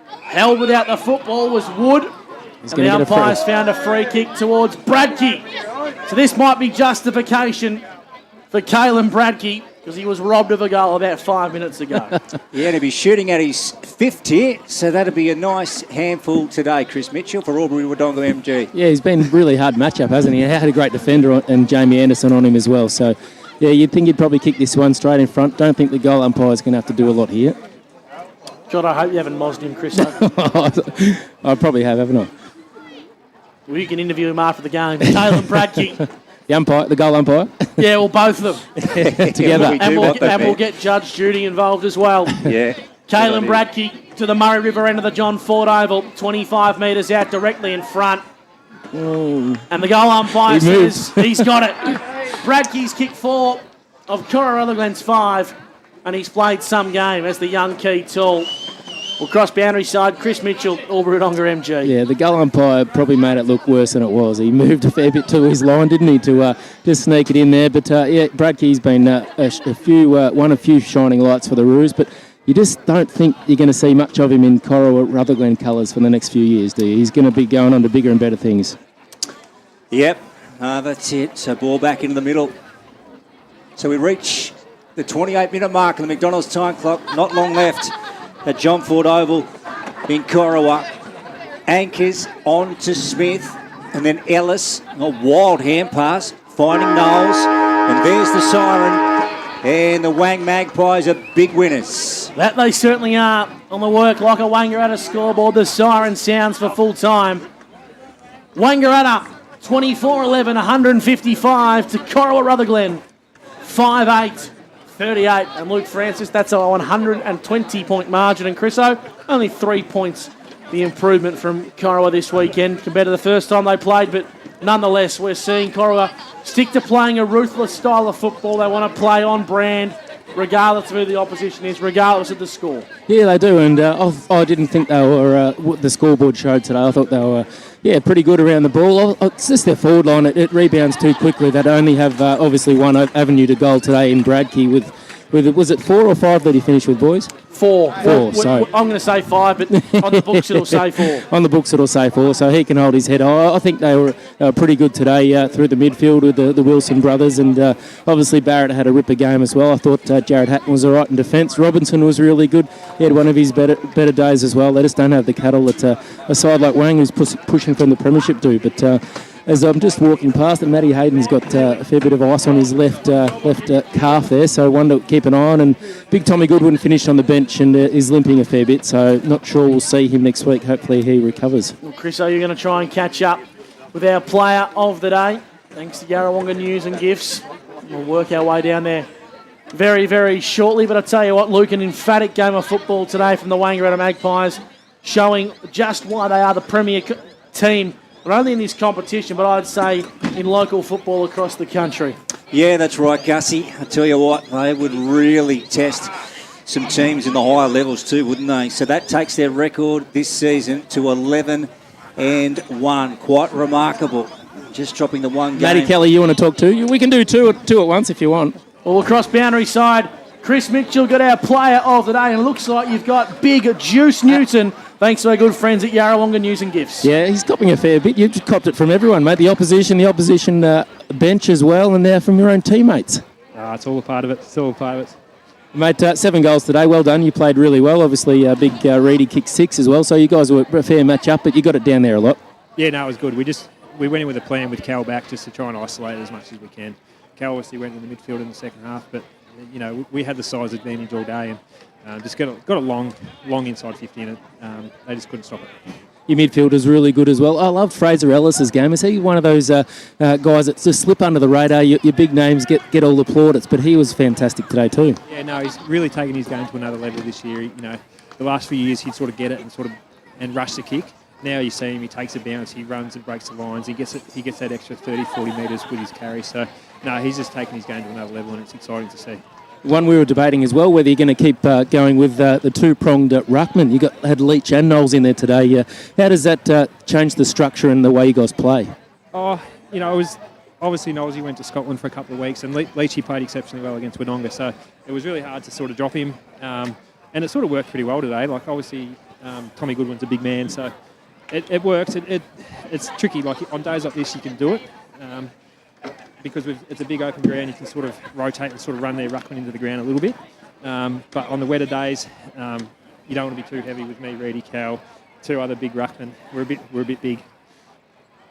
Held without the football was Wood. And the umpires found a free kick towards Bradke. So this might be justification for Caelan Bradke, because he was robbed of a goal about 5 minutes ago. Yeah, and he'll be shooting at his 5th here, so that'll be a nice handful today, Chris Mitchell, for Albury-Wodonga MG. Yeah, he's been a really hard matchup, hasn't he? He had a great defender and Jamie Anderson on him as well. So, yeah, you'd think he'd probably kick this one straight in front. Don't think the goal umpire's going to have to do a lot here. God, I hope you haven't mozzed him, Chris. I probably have, haven't I? Well, you can interview him after the game. Caelan Bradke. The goal umpire? Yeah, well, both of them. Together. And we'll get Judge Judy involved as well. Yeah. Caelan Bradke to the Murray River end of the John Ford Oval, 25 metres out directly in front. Ooh. And the goal umpire says he's got it. Bradke's kick 4 of Corowa-Rutherglen's 5, and he's played some game as the young key tool. Well, cross boundary side, Chris Mitchell, Albury-Wodonga MG. Yeah, the goal umpire probably made it look worse than it was. He moved a fair bit to his line, didn't he, to just sneak it in there. But, yeah, Bradke's been one of few shining lights for the Roos, but you just don't think you're going to see much of him in Corowa-Rutherglen colours for the next few years, do you? He's going to be going on to bigger and better things. Yep, that's it. So ball back into the middle. So we reach the 28-minute mark of the McDonald's time clock. Not long left at John Ford Oval in Corowa. Anchors on to Smith, and then Ellis, a wild hand pass, finding Knowles, and there's the siren, and the Wang Magpies are big winners. That they certainly are on the work like a Wangaratta scoreboard. The siren sounds for full time. Wangaratta 24-11, 155 to Corowa-Rutherglen 5-8. 38, and Luke Francis, that's a 120-point margin. And Chriso, only 3 points the improvement from Corowa this weekend compared to the first time they played, but nonetheless, we're seeing Corowa stick to playing a ruthless style of football. They want to play on brand, regardless of who the opposition is, regardless of the score. Yeah, they do, and I didn't think they were what the scoreboard showed today. I thought they were, pretty good around the ball. It's just their forward line. It rebounds too quickly. They only have, obviously, one avenue to goal today in Bradke with was it 4 or 5 that he finished with, boys? 4. So I'm going to say 5, but on the books it'll say 4. On the books it'll say 4, so he can hold his head. I think they were pretty good today through the midfield with the Wilson brothers, and obviously Barrett had a ripper game as well. I thought Jared Hatton was all right in defence. Robinson was really good. He had one of his better days as well. They just don't have the cattle that a side like Wang who's pushing from the premiership do. But as I'm just walking past it, Matty Hayden's got a fair bit of ice on his left calf there, so one to keep an eye on. And big Tommy Goodwin finished on the bench and is limping a fair bit, so not sure we'll see him next week. Hopefully he recovers. Well, Chris, are you going to try and catch up with our player of the day? Thanks to Yarrawonga News and Gifts. We'll work our way down there very, very shortly. But I tell you what, Luke, an emphatic game of football today from the Wangaratta Magpies, showing just why they are the premier team, not only in this competition, but I'd say in local football across the country. Yeah, that's right, Gussie. I tell you what, they would really test some teams in the higher levels too, wouldn't they? So that takes their record this season to 11-1. Quite remarkable. Just dropping the one game. Matty Kelly, you want to talk too? We can do two at once if you want. Well, across boundary side, Chris Mitchell got our player of the day, and it looks like you've got big Juice Newton, thanks to our good friends at Yarrawonga News and Gifts. Yeah, he's copping a fair bit. You've just copped it from everyone, mate. The opposition bench as well, and now from your own teammates. It's all a part of it. It's all a part of it. Mate, 7 goals today. Well done. You played really well. Obviously, big Reedy kicked 6 as well, so you guys were a fair match up, but you got it down there a lot. Yeah, no, it was good. We went in with a plan with Cal back just to try and isolate it as much as we can. Cal obviously went in the midfield in the second half, but we had the size advantage all day and just got a long inside 50 in it. They just couldn't stop it. Your midfielder's really good as well. I loved Fraser Ellis's game. Is he one of those guys that just slip under the radar? Your big names get all the plaudits, but he was fantastic today too. Yeah, no, he's really taken his game to another level this year. The last few years he'd sort of get it and rush the kick. Now you see him, he takes a bounce, he runs and breaks the lines, he gets that extra 30, 40 metres with his carry. So, no, he's just taken his game to another level and it's exciting to see. One we were debating as well, whether you're going to keep going with the two-pronged ruckman. You had Leach and Knowles in there today. How does that change the structure and the way you guys play? Oh, it was obviously Knowles. He went to Scotland for a couple of weeks, and Leachy played exceptionally well against Wodonga, so it was really hard to sort of drop him. And it sort of worked pretty well today. Like obviously, Tommy Goodwin's a big man, so it works. It's tricky. Like on days like this, you can do it. Because it's a big open ground, you can sort of rotate and sort of run their ruckman into the ground a little bit. But on the wetter days, you don't want to be too heavy with me, Reedy, Cal, two other big ruckmen. We're a bit big.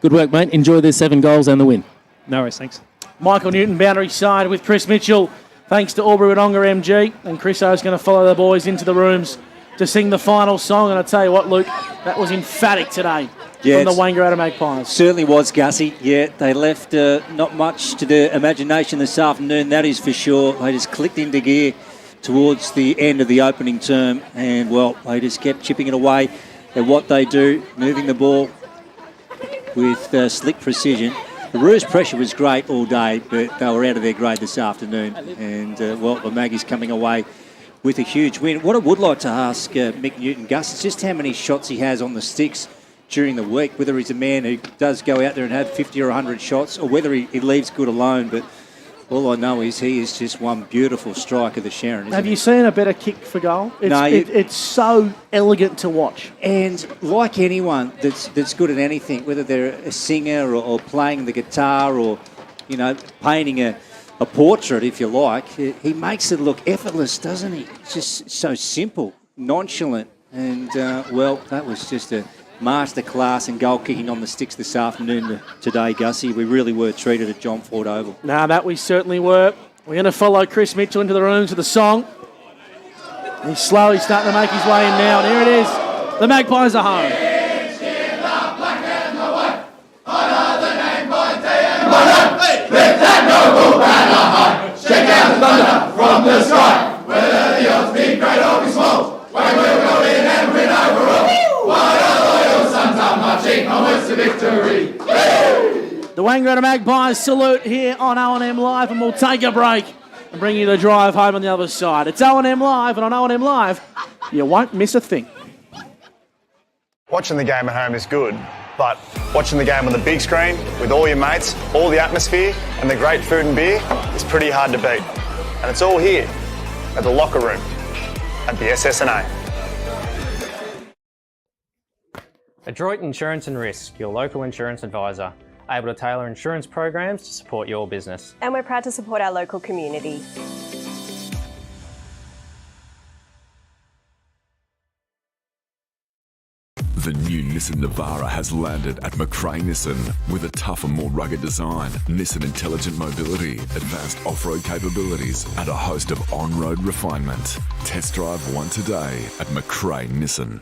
Good work, mate. Enjoy the 7 goals and the win. No worries, thanks. Michael Newton, boundary side with Chris Mitchell. Thanks to Albury-Wodonga MG. And Chris O's going to follow the boys into the rooms to sing the final song. And I tell you what, Luke, that was emphatic today. Yeah, from the Wangaratta Magpies. Certainly was, Gussie. Yeah, they left not much to the imagination this afternoon, that is for sure. They just clicked into gear towards the end of the opening term, and, well, they just kept chipping it away at what they do, moving the ball with slick precision. The Roos pressure was great all day, but they were out of their grade this afternoon. And, well, the Maggies coming away with a huge win. What I would like to ask Mick Newton, Gus, is just how many shots he has on the sticks during the week, whether he's a man who does go out there and have 50 or 100 shots, or whether he leaves good alone. But all I know is he is just one beautiful strike of the Sharon. Have you seen a better kick for goal? It's so elegant to watch. And like anyone that's good at anything, whether they're a singer or playing the guitar or, painting a portrait, if you like, he makes it look effortless, doesn't he? It's just so simple, nonchalant. And, well, that was just a masterclass in goal kicking on the sticks this afternoon today, Gussie. We really were treated at John Ford Oval. That we certainly were. We're going to follow Chris Mitchell into the rooms with the song. He's slowly starting to make his way in now, and here it is. The Magpies are home. Lift that noble banner high, shake out the thunder from the sky. Whether the odds be great or be small, we will go in and win overall. What our loyal sons are marching onwards to victory. The Wangaratta Magpies salute here on O&M Live, and we'll take a break and bring you the drive home on the other side. It's O&M Live, and on O&M Live, you won't miss a thing. Watching the game at home is good, but watching the game on the big screen with all your mates, all the atmosphere and the great food and beer is pretty hard to beat. And it's all here at the locker room at the SSNA. Adroit Insurance and Risk, your local insurance advisor, able to tailor insurance programs to support your business. And we're proud to support our local community. The new Nissan Navara has landed at McRae Nissan with a tougher, more rugged design, Nissan Intelligent Mobility, advanced off-road capabilities, and a host of on-road refinement. Test drive one today at McRae Nissan.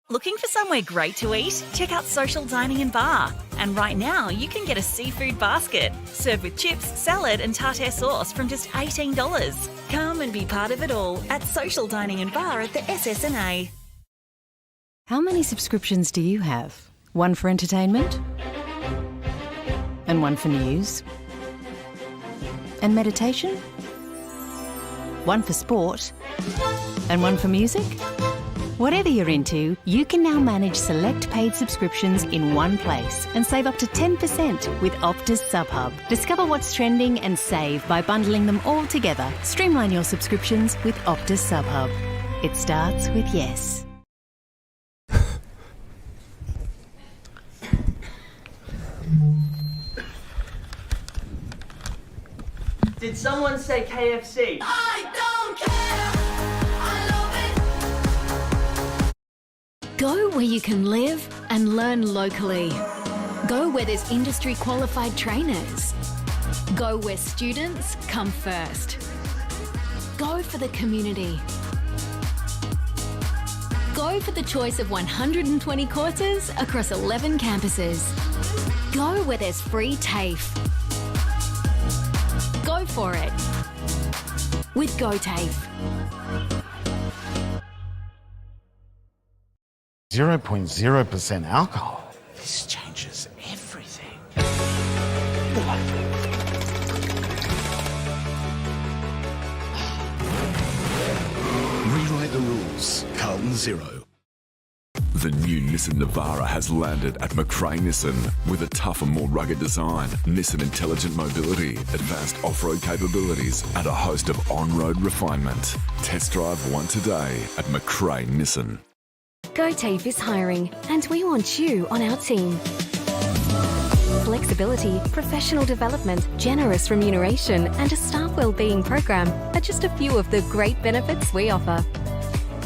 Looking for somewhere great to eat? Check out Social Dining and Bar. And right now, you can get a seafood basket, served with chips, salad and tartare sauce from just $18. Come and be part of it all at Social Dining and Bar at the SSNA. How many subscriptions do you have? One for entertainment? And one for news? And meditation? One for sport? And one for music? Whatever you're into, you can now manage select paid subscriptions in one place and save up to 10% with Optus SubHub. Discover what's trending and save by bundling them all together. Streamline your subscriptions with Optus SubHub. It starts with yes. Did someone say KFC? I don't care. I love it. Go where you can live and learn locally. Go where there's industry qualified trainers. Go where students come first. Go for the community. Go for the choice of 120 courses across 11 campuses. Go where there's free TAFE. Go for it with GoTAFE. 0.0% alcohol. This changes everything. the rules. Carlton 0. The new Nissan Navara has landed at McRae Nissan with a tougher, more rugged design, Nissan intelligent mobility, advanced off-road capabilities, and a host of on-road refinement. Test drive one today at McRae Nissan. GoTafe is hiring, and we want you on our team. Flexibility, professional development, generous remuneration, and a staff wellbeing program are just a few of the great benefits we offer.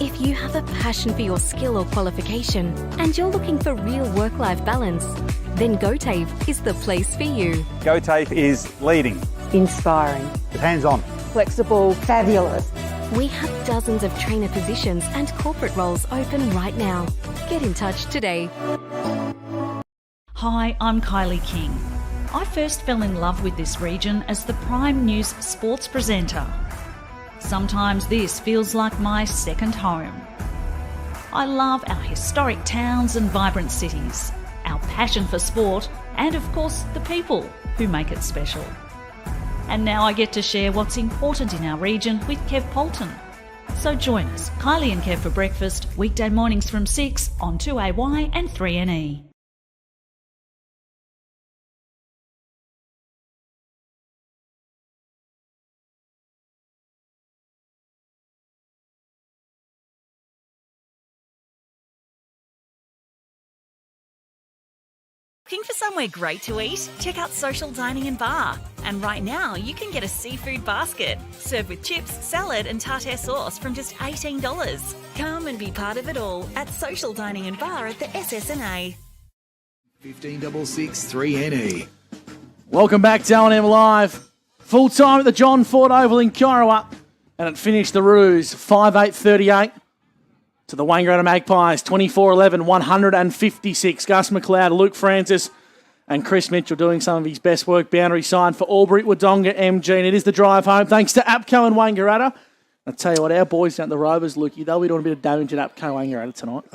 If you have a passion for your skill or qualification and you're looking for real work-life balance, then GoTafe is the place for you. GoTafe is leading. Inspiring. Hands-on. Flexible. Fabulous. We have dozens of trainer positions and corporate roles open right now. Get in touch today. Hi, I'm Kylie King. I first fell in love with this region as the Prime News sports presenter. Sometimes this feels like my second home. I love our historic towns and vibrant cities, our passion for sport, and of course the people who make it special. And now I get to share what's important in our region with Kev Polton. So join us, Kylie and Kev for breakfast, weekday mornings from 6 on 2AY and 3NE. Looking for somewhere great to eat? Check out Social Dining and Bar. And right now, you can get a seafood basket, served with chips, salad and tartare sauce from just $18. Come and be part of it all at Social Dining and Bar at the SSNA. 1566 3NE. Welcome back to L&M Live. Full time at the John Ford Oval in Corowa. And it finished the Roos 5-8-38 to the Wangaratta Magpies 24-11, 156. Gus McLeod, Luke Francis and Chris Mitchell doing some of his best work. Boundary side for Albury, Wodonga, MG. And it is the drive home thanks to APCO and Wangaratta. I tell you what, our boys down at the Rovers, Lukey, they'll be doing a bit of damage at APCO Wangaratta tonight.